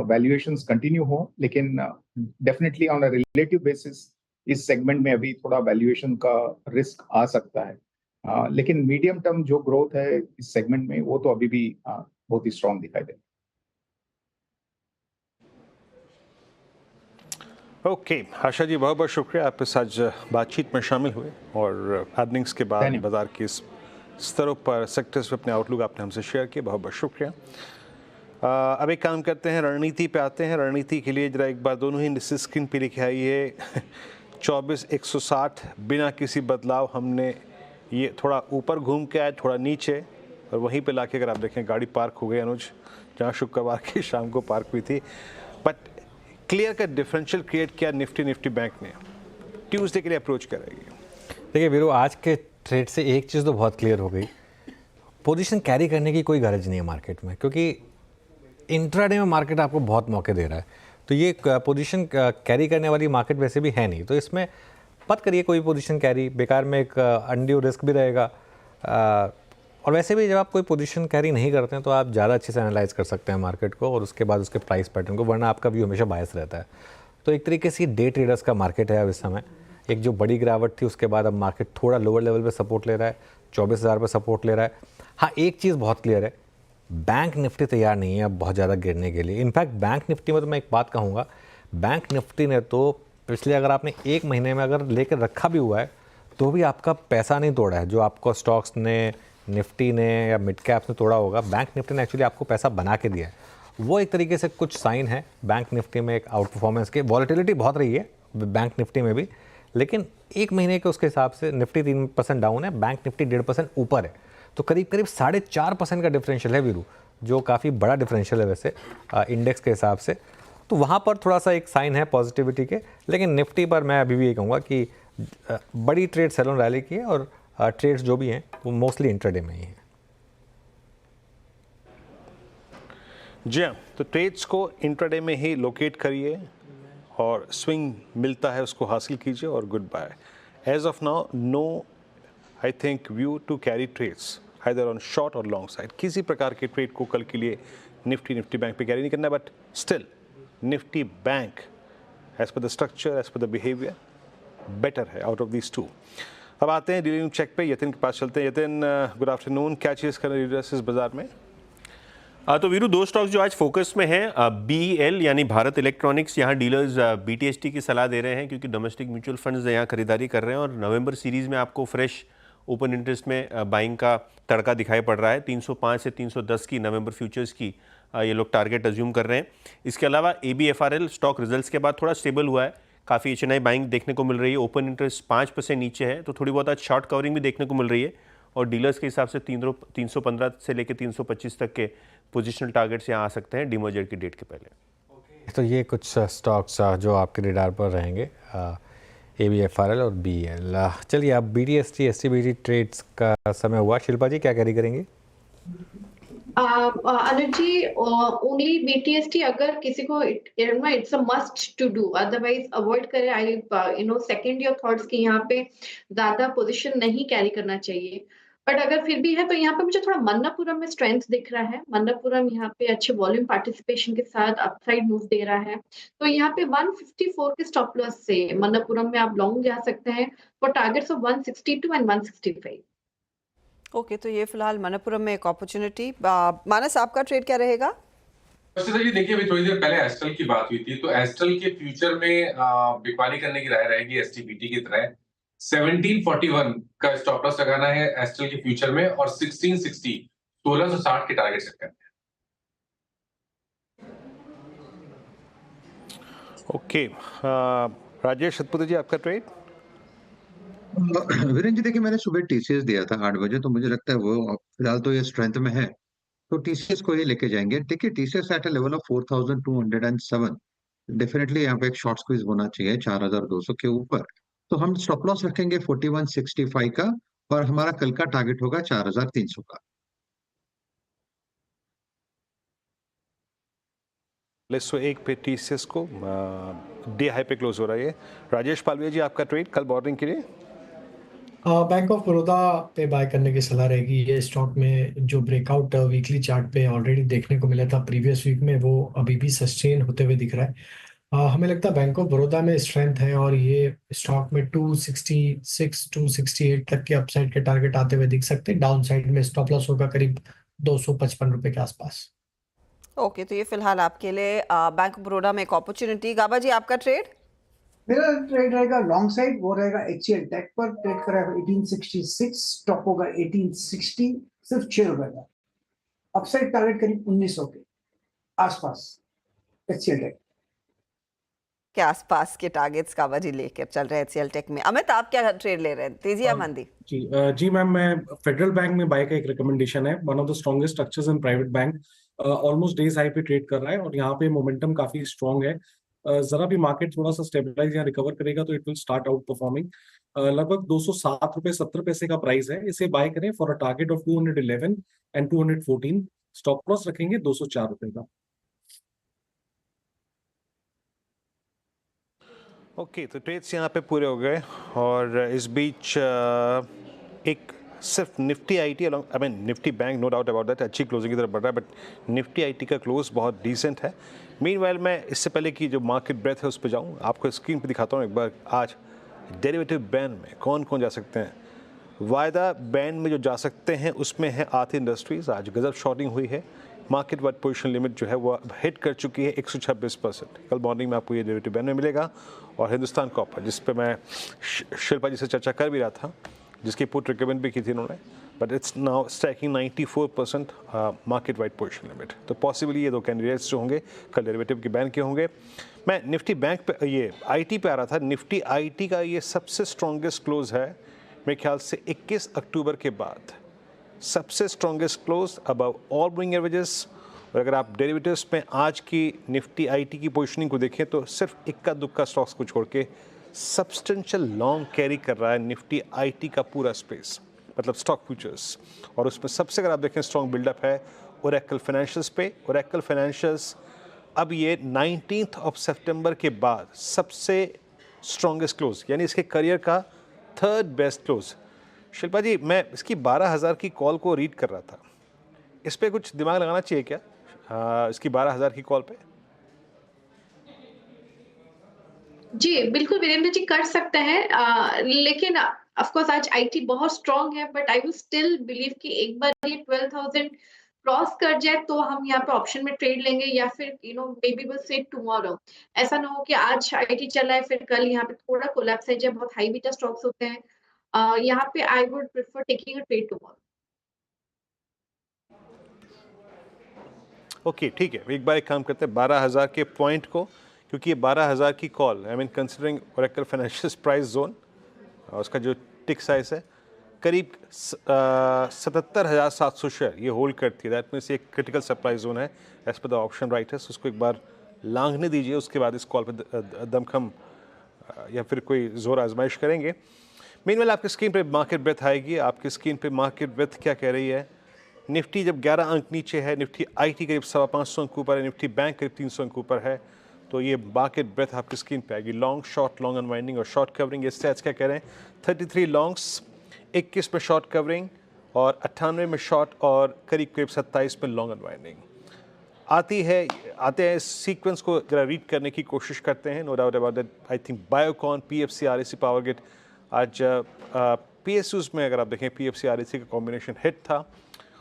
वैल्यूएशंस कंटिन्यू हो, लेकिन definitely on a relative basis इस सेगमेंट में अभी थोड़ा वैल्यूएशन का रिस्क आ सकता है। लेकिन मीडियम टर्म जो ग्रोथ है इस सेगमेंट में, वो तो अभी भी बहुत ही स्ट्रांग दिखाई दे। ओके, आशा जी बहुत बहुत शुक्रिया, आप इस आज बातचीत में शामिल हुए और अर्निंग्स के बाद बाजार के इस स्तरों पर, सेक्टर्स पे अपने आउटलुक आपने हमसे शेयर किए, बहुत बहुत शुक्रिया। अब एक काम करते हैं, रणनीति पे आते हैं। रणनीति के लिए जरा एक बार दोनों ही इंडिसेस स्क्रीन पे लिखे आइए। 24,160 बिना किसी बदलाव, हमने ये थोड़ा ऊपर घूम के आए, थोड़ा नीचे, और वहीं पे लाके अगर आप देखें गाड़ी पार्क हो गई अनुज, जहाँ शुक्रवार की शाम को पार्क हुई थी। बट क्लियर का डिफरेंशियल क्रिएट किया निफ्टी बैंक ने, ट्यूसडे के लिए अप्रोच करेगी। देखिए वीरू, आज के ट्रेड से एक चीज़ तो बहुत क्लियर हो गई, पोजीशन कैरी करने की कोई गरज नहीं है मार्केट में, क्योंकि इंट्राडे में मार्केट आपको बहुत मौके दे रहा है। तो ये पोजीशन कैरी करने वाली मार्केट वैसे भी है नहीं, तो इसमें मत करिए कोई पोजीशन कैरी, बेकार में एक अनड्यू रिस्क भी रहेगा। और वैसे भी जब आप कोई पोजीशन कैरी नहीं करते हैं तो आप ज़्यादा अच्छे से एनालाइज कर सकते हैं मार्केट को और उसके बाद उसके प्राइस पैटर्न को, वरना आपका व्यू हमेशा बायस रहता है। तो एक तरीके से डे ट्रेडर्स का मार्केट है अब इस समय। एक जो बड़ी गिरावट थी उसके बाद अब मार्केट थोड़ा लोअर लेवल पे सपोर्ट ले रहा है, 24,000 पे सपोर्ट ले रहा है। हाँ, एक चीज़ बहुत क्लियर है, बैंक निफ्टी तैयार नहीं है अब बहुत ज़्यादा गिरने के लिए। इनफैक्ट बैंक निफ्टी में तो मैं एक बात कहूँगा, बैंक निफ्टी ने तो पिछले, अगर आपने एक महीने में अगर लेकर रखा भी हुआ है तो भी आपका पैसा नहीं तोड़ा है। जो आपको स्टॉक्स ने, निफ्टी ने या मिड कैप्स ने तोड़ा होगा, बैंक निफ्टी ने एक्चुअली आपको पैसा बना के दिया है। वो एक तरीके से कुछ साइन है बैंक निफ्टी में एक आउट परफॉर्मेंस के। वॉलेटिलिटी बहुत रही है बैंक निफ्टी में भी, लेकिन एक महीने के उसके हिसाब से निफ्टी 3% डाउन है, बैंक निफ्टी 1.5% ऊपर है। तो करीब करीब 4.5% का डिफरेंशियल है वीरू, जो काफ़ी बड़ा डिफरेंशियल है वैसे इंडेक्स के हिसाब से। तो वहाँ पर थोड़ा सा एक साइन है पॉजिटिविटी के। लेकिन निफ्टी पर मैं अभी भी ये कहूँगा कि बड़ी ट्रेड सेलोन रैली की है और ट्रेड्स जो भी हैं वो मोस्टली इंट्राडे में ही हैं। जी हाँ, तो ट्रेड्स को इंट्राडे में ही लोकेट करिए और स्विंग मिलता है उसको हासिल कीजिए और goodbye. As of now no I think view to carry trades either on short और लॉन्ग साइड। किसी प्रकार के ट्रेड को कल के लिए निफ्टी बैंक पे कैरी नहीं करना है, but still Nifty bank as per the structure, as per the behaviour better है आउट ऑफ दीज टू। अब आते हैं डेली चेक पे, यतिन के पास चलते हैं। यतिन, गुड आफ्टरनून, क्या चीज़ कर रहे हैं इस बाजार में? तो वीरू, दो स्टॉक्स जो आज फोकस में हैं, BEL यानी भारत इलेक्ट्रॉनिक्स, यहाँ डीलर्स BTST की सलाह दे रहे हैं क्योंकि डोमेस्टिक म्यूचुअल फंड्स यहाँ खरीदारी कर रहे हैं और नवंबर सीरीज़ में आपको फ्रेश ओपन इंटरेस्ट में बाइंग का तड़का दिखाई पड़ रहा है। 305 से 310 की नवंबर फ्यूचर्स की ये लोग टारगेट अज्यूम कर रहे हैं। इसके अलावा ABFRL स्टॉक रिजल्ट्स के बाद थोड़ा स्टेबल हुआ है, काफ़ी HNI बाइंग देखने को मिल रही है। ओपन इंटरेस्ट 5% नीचे है, तो थोड़ी बहुत आज शॉर्ट कवरिंग भी देखने को मिल रही है और डीलर्स के हिसाब से 315 से लेकर 325 तक के पोजिशनल टारगेट्स यहाँ आ सकते हैं डीमर्जर की डेट के पहले। तो ये कुछ स्टॉक्स जो आपके रेडार पर रहेंगे, ABFRL और BEL। चलिए, अब BTST STBT ट्रेड्स का समय हुआ। शिल्पा जी क्या कैरी करेंगे? अनुज जी, ओनली BTST अगर किसी को it's a must to do, otherwise avoid करें। आई सेकंड योर थॉट्स कि यहाँ पे ज्यादा पोजीशन नहीं कैरी करना चाहिए, बट अगर फिर भी है तो यहाँ पे मुझे थोड़ा मन्नापुरम में स्ट्रेंथ दिख रहा है। मन्नापुरम यहाँ पे अच्छे वॉल्यूम पार्टिसिपेशन के साथ अपसाइड मूव दे रहा है, तो यहाँ पे 154 के स्टॉप लॉस से मन्नापुरम में आप लॉन्ग जा सकते हैं for targets of 162 and 165। Okay, तो ये फिलहाल मणिपुरम में एक अपॉर्चुनिटी। मानस, आपका ट्रेड क्या रहेगा? जी देखिए, अभी थोड़ी देर पहले एस्ट्रल की बात हुई थी, तो एस्ट्रल के फ्यूचर में बिकवाली करने की राय रहेगी STBT की तरह। 1741 का स्टॉप लॉस लगाना है एस्ट्रल के फ्यूचर में और 1660 1660 के टारगेट सेट करना है। ओके, राजेश सतपुते जी आपका ट्रेड। वीरेंद्र जी देखिए, मैंने सुबह टीसीएस दिया था 8 बजे, तो मुझे लगता है वो फिलहाल तो ये स्ट्रेंथ में है, तो टीसीएस को ही लेके जाएंगे। देखिए TCS at a level of 4207, definitely यहाँ पे एक शॉर्ट स्क्वीज होना चाहिए 4200 के ऊपर। तो हम स्टॉप लॉस रखेंगे 4165 का, और हमारा कल का टारगेट होगा 4300 का। सो एक पे टीसीएस को डे हाई पे क्लोज हो रहा है। राजेश पालविया जी आपका ट्रेड कल मॉर्निंग के लिए। बैंक ऑफ बड़ौदा पे बाय करने की सलाह रहेगी। ये स्टॉक में जो ब्रेकआउट वीकली चार्ट पे ऑलरेडी देखने को मिला था प्रीवियस वीक में, वो अभी भी सस्टेन होते हुए दिख रहा है। हमें लगता है बैंक ऑफ बड़ौदा में स्ट्रेंथ है और ये स्टॉक में 266 268 तक के अपसाइड के टारगेट आते हुए दिख सकते हैं। डाउन साइड में स्टॉप लॉस होगा करीब 255 रुपए के आसपास। ओके, तो ये फिलहाल आपके लिए बैंक ऑफ बड़ौदा में एक अपॉर्चुनिटी। गाबा जी आपका ट्रेड? मेरा ट्रेड रहेगा लॉन्ग साइड, वो रहेगा HCL टेक पर, ट्रेड करेगा 1866, स्टॉप होगा 1860, सिर्फ 6 रुपए का। अपसाइड टारगेट करीब 1900 के आसपास HCL टेक के आसपास के टारगेट्स काबा जी लेकर चल रहे हैं HCL टेक में। अमित आप क्या ट्रेड ले रहे हैं, तेजी या मंदी? जी मैम, मैं फेडरल बैंक में बाय का एक रिकमेंडेशन है। One of the strongest structures in private bank, almost days high पे ट्रेड कर रहा है और यहाँ पे मोमेंटम काफी स्ट्रॉन्ग है। जरा भी मार्केट थोड़ा सा स्टेबलाइज या रिकवर करेगा तो it will start out performing. लगभग 207 रुपए 70 पैसे का प्राइस है। इसे बाय करें for a target of 211 and 214। Stop loss रखेंगे 204 रुपए का। ओके, तो ट्रेड्स यहाँ पे पूरे हो गए और इस बीच एक सिर्फ Nifty IT along, I mean Nifty bank, no doubt about that, अच्छी क्लोजिंग की तरफ बढ़ रहा है, बट निफ्टी आईटी का क्लोज बहुत डिसेंट है। मीनवाइल मैं इससे पहले कि जो मार्केट ब्रेथ है उस पर जाऊँ, आपको स्क्रीन पे दिखाता हूँ एक बार आज डेरिवेटिव बैंड में कौन कौन जा सकते हैं। वायदा बैंड में जो जा सकते हैं उसमें है आरती इंडस्ट्रीज, आज गजब शॉर्टिंग हुई है। मार्केट वाइड पोजीशन लिमिट जो है वो हिट कर चुकी है 126%। कल मॉर्निंग में आपको ये डेरिवेटिव बैंड में मिलेगा। और हिंदुस्तान कॉपर, जिस पे मैं शिल्पा जी से चर्चा कर भी रहा था, जिसकी पुट रिकमेंड भी की थी उन्होंने, but it's now striking 94% market wide position limit. तो पॉसिबली ये दो कैंडिडेट्स जो होंगे कल डेरिवेटिव के बैंड के होंगे। मैं निफ्टी बैंक पे, ये आईटी पे आ रहा था। निफ्टी आईटी का ये सबसे स्ट्रॉन्गेस्ट क्लोज है मेरे ख्याल से 21 अक्टूबर के बाद, सबसे strongest close above all moving averages. और अगर आप डेरिवेटिव्स में आज की निफ्टी आईटी की पोजीशनिंग को देखें तो सिर्फ इक्का दुक्का स्टॉक्स को छोड़ के सब्सटेंशियल लॉन्ग कैरी कर रहा है निफ्टी आईटी का पूरा स्पेस, मतलब स्टॉक फ्यूचर्स। और उसमें सबसे अगर आप देखें स्ट्रॉन्ग बिल्डअप है ओरेकल फाइनेंशियल्स पे। ओरेकल फाइनेंशियल्स अब ये 19 सितंबर के बाद सबसे स्ट्रॉन्गेस्ट क्लोज, यानी इसके करियर का 3rd बेस्ट क्लोज। शिल्पा जी, मैं इसकी 12,000 की कॉल को रीड कर रहा था, इस पे कुछ दिमाग लगाना चाहिए क्या इसकी 12,000 की कॉल पे? जी बिल्कुल वीरेंद्र जी कर सकते हैं, लेकिन ऑफ कोर्स आज आईटी बहुत स्ट्रांग है, but I will still believe कि एक बार ये 12,000 क्रॉस कर जाए तो हम यहाँ पे ऑप्शन में ट्रेड लेंगे, या फिर may be will say tomorrow. ऐसा ना हो कि आज आईटी चला है फिर कल यहाँ पे थोड़ा कोलैप्स है, जब बहुत हाई बीटा स्टॉक्स होते हैं। यहाँ पे I would prefer taking a trade tomorrow. Okay, ठीक है, एक बार एक काम करते हैं 12,000 के पॉइंट को, क्योंकि ये 12,000 की call, I mean considering Oracle financials price zone, उसका जो टिक साइज है करीब 77,700 शेयर ये होल्ड करती है। दैट मीन्स एक क्रिटिकल सप्लाई जोन है as per the option writers. उसको एक बार लांघने दीजिए, उसके बाद इस कॉल पर दमखम या फिर कोई जोर आजमाइश करेंगे। मीनवेल आपकी स्क्रीन पे मार्केट ब्रेथ आएगी। आपकी स्क्रीन पे मार्केट ब्रेथ क्या कह रही है? निफ्टी जब 11 अंक नीचे है, निफ्टी आईटी करीब 550 अंक ऊपर है, निफ्टी बैंक करीब 300 अंक ऊपर है, तो ये मार्केट ब्रेथ आपकी स्क्रीन पे आएगी। लॉन्ग शॉर्ट, लॉन्ग अनवाइंडिंग और शॉर्ट कवरिंग, ये स्टैट्स क्या कह रहे हैं? 33 लॉन्ग्स, 21 में शॉर्ट कवरिंग और 98 में शॉर्ट और करीब करीब 27 में लॉन्ग अनवाइंडिंग आते हैं। इस सीक्वेंस को जरा रीड करने की कोशिश करते हैं। No doubt about that, I think Biocon, PFC, RAC, power grid, आज पीएसयूज में अगर आप देखें पीएफसी आरएसी का कॉम्बिनेशन हिट था।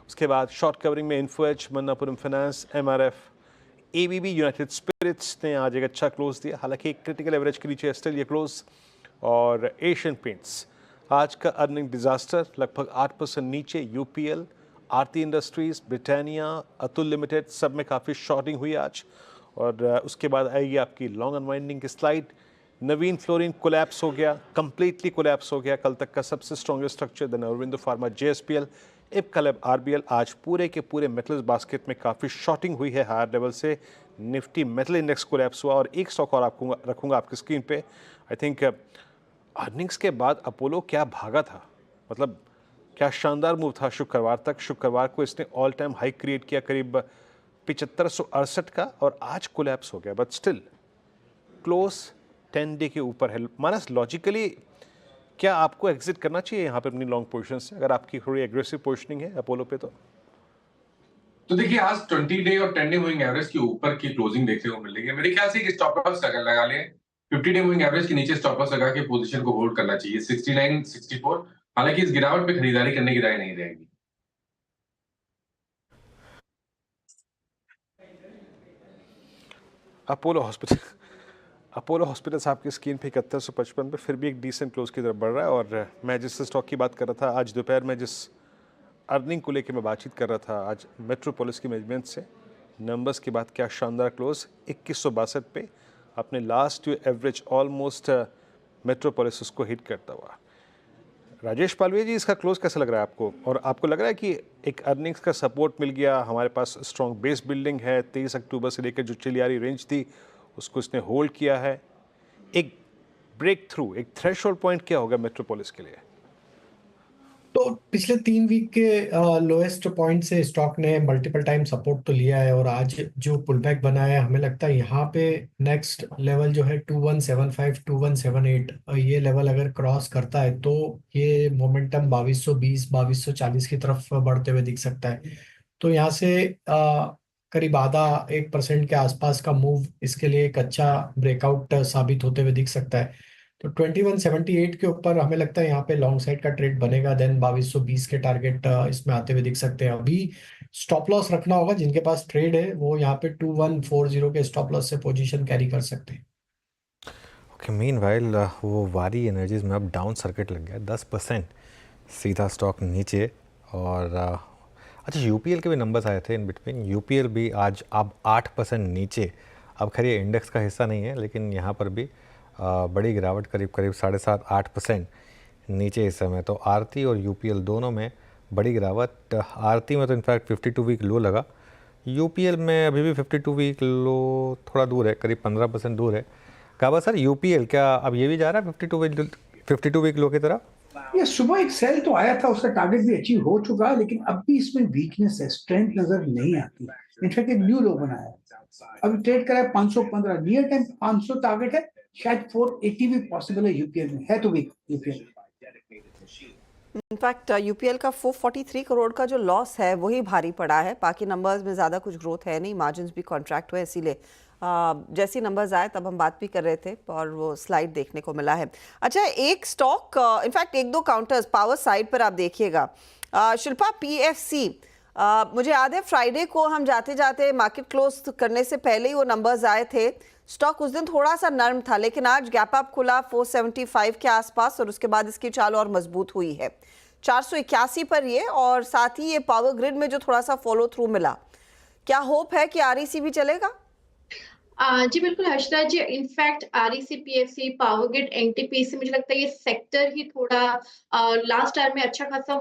उसके बाद शॉर्ट कवरिंग में Info Edge, Manappuram finance, MRF, ABB, United spirits ने आज एक अच्छा क्लोज दिया, हालांकि एक क्रिटिकल एवरेज के नीचे स्टिल ये क्लोज। और एशियन पेंट्स आज का अर्निंग डिजास्टर लगभग 8% नीचे। यूपीएल, आरती इंडस्ट्रीज, ब्रिटानिया, अतुल लिमिटेड सब में काफ़ी शॉर्टिंग हुई आज। और उसके बाद आएगी आपकी लॉन्ग अनवाइंडिंग की स्लाइड। नवीन फ्लोरिन कोलैप्स हो गया, कंप्लीटली कोलैप्स हो गया। कल तक का सबसे strongest structure then Aurobindo pharma, JSPL, Ipca lab, RBL. आज पूरे के पूरे मेटल्स बास्केट में काफ़ी शॉर्टिंग हुई है हायर लेवल से। निफ्टी मेटल इंडेक्स कोलैप्स हुआ। और एक स्टॉक और आपको रखूंगा आपकी स्क्रीन पे। आई थिंक अर्निंग्स के बाद अपोलो क्या भागा था, मतलब क्या शानदार मूव था शुक्रवार तक। शुक्रवार को इसने ऑल टाइम हाई क्रिएट किया करीब 7568 का, और आज कोलैप्स हो गया। बट स्टिल क्लोज 10 डे के ऊपर है। मानस, लॉजिकली क्या आपको एग्जिट करना चाहिए यहाँ पे अपनी लॉन्ग पोजीशन से, अगर आपकी थोड़ी एग्रेसिव पोजीशनिंग है अपोलो पे? तो देखिए आज 20 डे और 10 डे मूविंग एवरेज के ऊपर की क्लोजिंग देखने को मिलेगी। मेरे ख्याल से एक स्टॉप लॉस लगा लें। 50 डे मूविंग एवरेज के नीचे स्टॉप लॉस लगा के पोजीशन को होल्ड करना चाहिए 69 64। हालांकि इस गिरावट पे खरीदारी करने की राय नहीं रहेगी। अपोलो हॉस्पिटल्स आपकी स्क्रीन पे 7155 पे फिर भी एक डिसेंट क्लोज की तरफ बढ़ रहा है। और मैं जिस स्टॉक की बात कर रहा था आज दोपहर में, जिस अर्निंग को लेकर मैं बातचीत कर रहा था आज मेट्रोपोलिस की मैनेजमेंट से, नंबर्स की बात, क्या शानदार क्लोज 2162 पे अपने लास्ट एवरेज ऑलमोस्ट मेट्रोपोलिस उसको हिट करता हुआ। राजेश पालवे जी, इसका क्लोज कैसा लग रहा है आपको? और आपको लग रहा है कि एक अर्निंग्स का सपोर्ट मिल गया, हमारे पास स्ट्रॉन्ग बेस बिल्डिंग है, 23 अक्टूबर से लेकर जो चली आ रही रेंज थी उसको इसने होल्ड किया है, एक ब्रेक थ्रू, एक थ्रेशोल्ड पॉइंट क्या होगा मेट्रोपोलिस के लिए? तो पिछले 3 वीक के लोएस्ट पॉइंट से स्टॉक ने मल्टीपल टाइम सपोर्ट तो लिया है, और आज जो पुलबैक बना है, हमें लगता है यहाँ पे नेक्स्ट लेवल जो है 2175 2178, ये लेवल अगर क्रॉस करता है तो ये मोमेंटम 2220 2240 की तरफ बढ़ते हुए दिख सकता है। तो यहाँ से करीब आधा 1% के आसपास का मूव इसके लिए एक अच्छा ब्रेकआउट साबित होते हुए दिख सकता है। तो 2178 के ऊपर हमें लगता है यहाँ पे लॉन्ग साइड का ट्रेड बनेगा। देन 2220 के टारगेट इसमें आते हुए दिख सकते हैं। अभी स्टॉप लॉस रखना होगा, जिनके पास ट्रेड है वो यहाँ पे 2140 के स्टॉप लॉस से पोजीशन कैरी कर सकते हैं। ओके, मीनवाइल वो वारी एनर्जीज में अब डाउन सर्किट लग गया 10%, सीधा स्टॉक नीचे। और अच्छा, यूपीएल के भी नंबर्स आए थे इन बिटवीन। यूपीएल भी आज अब 8% नीचे। अब खैर ये इंडेक्स का हिस्सा नहीं है, लेकिन यहाँ पर भी बड़ी गिरावट, करीब 7.5-8% नीचे इस समय। तो आरती और यूपीएल दोनों में बड़ी गिरावट। आरती में तो इनफैक्ट 52 वीक लो लगा। यूपीएल में अभी भी 52 वीक लो थोड़ा दूर है, करीब 15% दूर है। काबा सर, यूपीएल क्या अब ये भी जा रहा है 52 वीक लो की तरफ? ये सुबह एक सेल तो आया था, उसका टारगेट भी अचीव हो चुका है, लेकिन अब भी इसमें वीकनेस है, स्ट्रेंथ नजर नहीं आती। इनफैक्ट एक न्यू लो बनाया है, अभी ट्रेड करा है 515, नियर टाइम 500 टारगेट है, शायद 480 भी पॉसिबल है यूपीएल में, है तो वीक यूपीएल। इनफैक्ट यूपीएल का 443 करोड़ का जो लॉस है वही भारी पड़ा है। बाकी नंबर्स में ज़्यादा कुछ ग्रोथ है नहीं, मार्जिन्स भी कॉन्ट्रैक्ट हुए, इसीलिए जैसी नंबर्स आए तब हम बात भी कर रहे थे और वो स्लाइड देखने को मिला है। अच्छा, एक stock, in fact 1-2 counters power side पर आप देखिएगा। शिल्पा, पीएफसी, मुझे याद है फ्राइडे को हम जाते जाते मार्केट क्लोज करने से पहले ही वो नंबर्स आए थे। स्टॉक उस दिन थोड़ा सा नर्म था, लेकिन आज गैप अप खुला 475 के आसपास, और उसके बाद इसकी चाल और मजबूत हुई है 481 पर ये। और साथ ही ये पावर ग्रिड में जो थोड़ा सा फॉलो थ्रू मिला, क्या होप है कि आरईसी भी चलेगा? जी बिल्कुल Harshita ji, in fact REC, PFC, power grid, NTPC, मुझे लगता है ये सेक्टर ही थोड़ा लास्ट टाइम में अच्छा खासा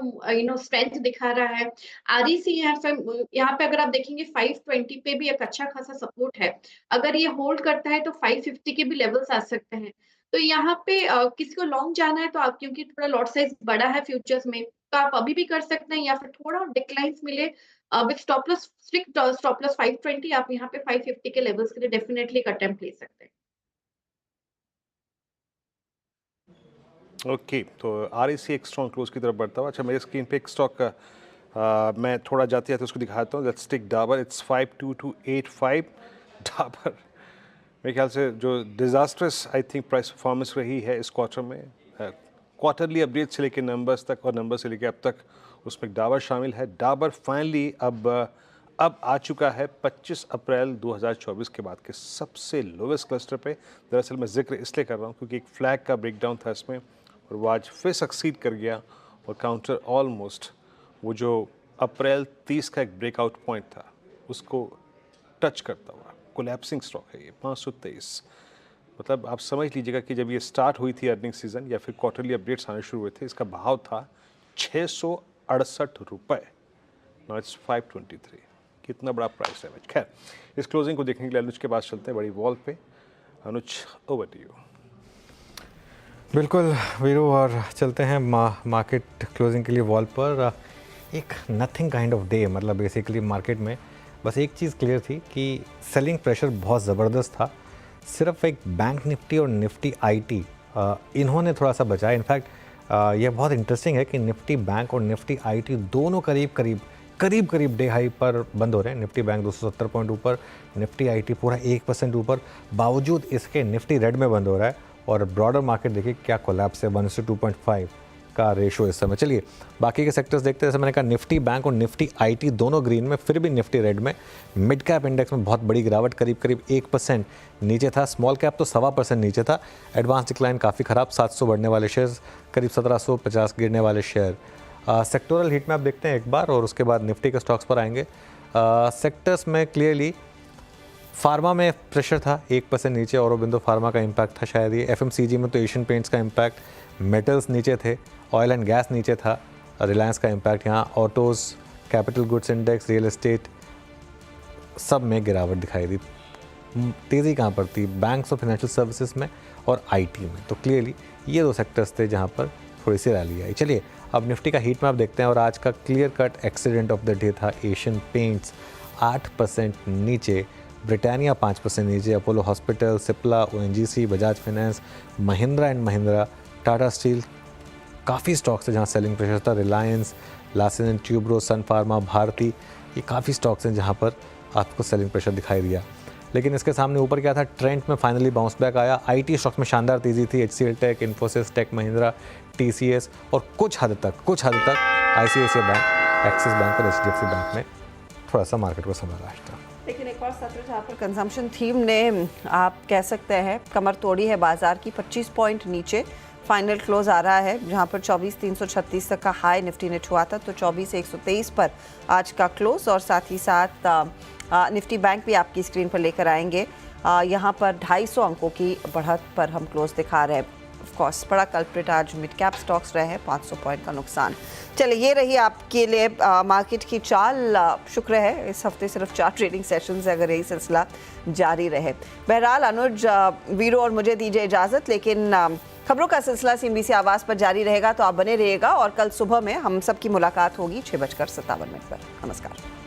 स्ट्रेंथ दिखा रहा है। आरईसी यहाँ पे अगर आप देखेंगे 520 पे भी एक अच्छा खासा सपोर्ट है। अगर ये होल्ड करता है तो 550 के भी लेवल्स आ सकते हैं। तो यहाँ पे किसी को लॉन्ग जाना है तो आप, क्योंकि थोड़ा लॉट साइज बड़ा है फ्यूचर्स में, तो आप अभी भी कर सकते हैं, या फिर थोड़ा डिक्लाइंस मिले with stop loss, strict stop loss 520, आप यहाँ पे 550 के लेवल्स के लिए डेफिनेटली एक अटेम्प्ट ले सकते हैं। ओके, तो आरईसी एक स्ट्रॉन्ग क्लोज की तरफ बढ़ता हुआ। अच्छा, मेरे स्क्रीन पे एक स्टॉक मैं थोड़ा जाते जाते उसको दिखाता हूँ। Let's take Dabur, it's 52285। Dabur मेरे ख्याल से जो disastrous I think price performance रही है इस क्वार्टर में, क्वार्टरली अपडेट से लेकर नंबर्स तक और नंबर से लेकर अब तक, उसमें डाबर शामिल है। डाबर फाइनली अब आ चुका है 25 अप्रैल 2024 के बाद के सबसे लोवेस्ट क्लस्टर पे। दरअसल मैं जिक्र इसलिए कर रहा हूँ क्योंकि एक फ्लैग का ब्रेकडाउन था इसमें, और वो आज फिर सक्सीड कर गया और काउंटर ऑलमोस्ट वो जो अप्रैल 30 का एक ब्रेकआउट पॉइंट था उसको टच करता हुआ कोलैप्सिंग स्टॉक है ये 523। मतलब आप समझ लीजिएगा कि जब ये स्टार्ट हुई थी अर्निंग सीजन या फिर क्वार्टरली अपडेट्स आने शुरू हुए थे, इसका भाव था 668 रुपये, नाउ इट्स 523। कितना बड़ा प्राइस है। खैर, इस क्लोजिंग को देखने के लिए अनुज के पास चलते हैं बड़ी वॉल पे। अनुज, ओवर टू यू। बिल्कुल वीरू, और चलते हैं मार्केट क्लोजिंग के लिए वॉल पर। एक नथिंग काइंड ऑफ डे, मतलब बेसिकली मार्केट में बस एक चीज़ क्लियर थी कि सेलिंग प्रेशर बहुत ज़बरदस्त था। सिर्फ एक बैंक निफ्टी और निफ्टी आईटी इन्होंने थोड़ा सा बचाया। इनफैक्ट यह बहुत इंटरेस्टिंग है कि निफ्टी बैंक और निफ्टी आईटी दोनों करीब डे हाई पर बंद हो रहे हैं। निफ्टी बैंक 270 पॉइंट ऊपर, निफ्टी आईटी पूरा 1% ऊपर, बावजूद इसके निफ्टी रेड में बंद हो रहा है। और ब्रॉडर मार्केट देखिए क्या कोलैप्स है, 1:2.5 का रेशो इस समय। चलिए बाकी के सेक्टर्स देखते हैं। जैसे मैंने कहा निफ्टी बैंक और निफ्टी आईटी दोनों ग्रीन में, फिर भी निफ्टी रेड में। मिड कैप इंडेक्स में बहुत बड़ी गिरावट, करीब 1% नीचे था। स्मॉल कैप तो 1.25% नीचे था। एडवांस डिक्लाइन काफ़ी ख़राब, 700 बढ़ने वाले शेयर्स, करीब 1750 गिरने वाले शेयर। सेक्टोरल हीट मैप देखते हैं एक बार और उसके बाद निफ्टी के स्टॉक्स पर आएंगे। सेक्टर्स में क्लियरली फार्मा में प्रेशर था, 1% नीचे, औरोबिंदो फार्मा का इम्पैक्ट था शायद ये। एफएमसीजी में तो एशियन पेंट्स का इम्पैक्ट, मेटल्स नीचे थे, ऑयल एंड गैस नीचे था, रिलायंस का इम्पैक्ट यहाँ, autos, capital goods index, real estate, सब में गिरावट दिखाई दी। तेज़ी कहाँ पर थी? बैंक्स और फाइनेंशियल सर्विसेज में और आईटी में। तो क्लियरली ये दो सेक्टर्स थे जहाँ पर थोड़ी सी रैली आई। चलिए अब निफ्टी का हीट मैप देखते हैं और आज का clear cut accident of the day था एशियन पेंट्स 8% नीचे, ब्रिटानिया 5% नीचे, Apollo hospital, Cipla, ONGC, Bajaj finance, Mahindra and Mahindra, Tata steel, काफ़ी स्टॉक्स हैं जहाँ सेलिंग प्रेशर था। Reliance, Larsen and Toubro, sun pharma, Bharti, ये काफ़ी स्टॉक्स हैं जहाँ पर आपको सेलिंग प्रेशर दिखाई दिया। लेकिन इसके सामने ऊपर क्या था? ट्रेंड में फाइनली बाउंस बैक आया। आईटी स्टॉक्स में शानदार तेज़ी थी, HCL tech, Infosys, tech Mahindra, TCS और कुछ हद तक ICICI बैंक, एक्सिस बैंक और HDFC बैंक में थोड़ा सा मार्केट को संभाला था। लेकिन एक और सत्र जहाँ पर कंजम्पशन थीम ने, आप कह सकते हैं, कमर तोड़ी है बाजार की। 25 पॉइंट नीचे फाइनल क्लोज आ रहा है, जहाँ पर 24,336 तक का हाई निफ्टी ने छुआ था, तो 24,123 पर आज का क्लोज। और साथ ही साथ निफ्टी बैंक भी आपकी स्क्रीन पर लेकर आएंगे। यहाँ पर 250 अंकों की बढ़त पर हम क्लोज दिखा रहे हैं। ऑफ कोर्स बड़ा कल्प्रिट आज मिड कैप स्टॉक्स रहे हैं, 500 पॉइंट का नुकसान। चलिए ये रही आपके लिए मार्केट की चाल। शुक्र है इस हफ्ते सिर्फ 4 ट्रेडिंग सेशंस है, अगर यही सिलसिला जारी रहे। बहरहाल अनुज, वीरू और मुझे दीजिए इजाज़त, लेकिन खबरों का सिलसिला CNBC आवाज़ पर जारी रहेगा, तो आप बने रहिएगा। और कल सुबह में हम सब की मुलाकात होगी 6:57 पर। नमस्कार।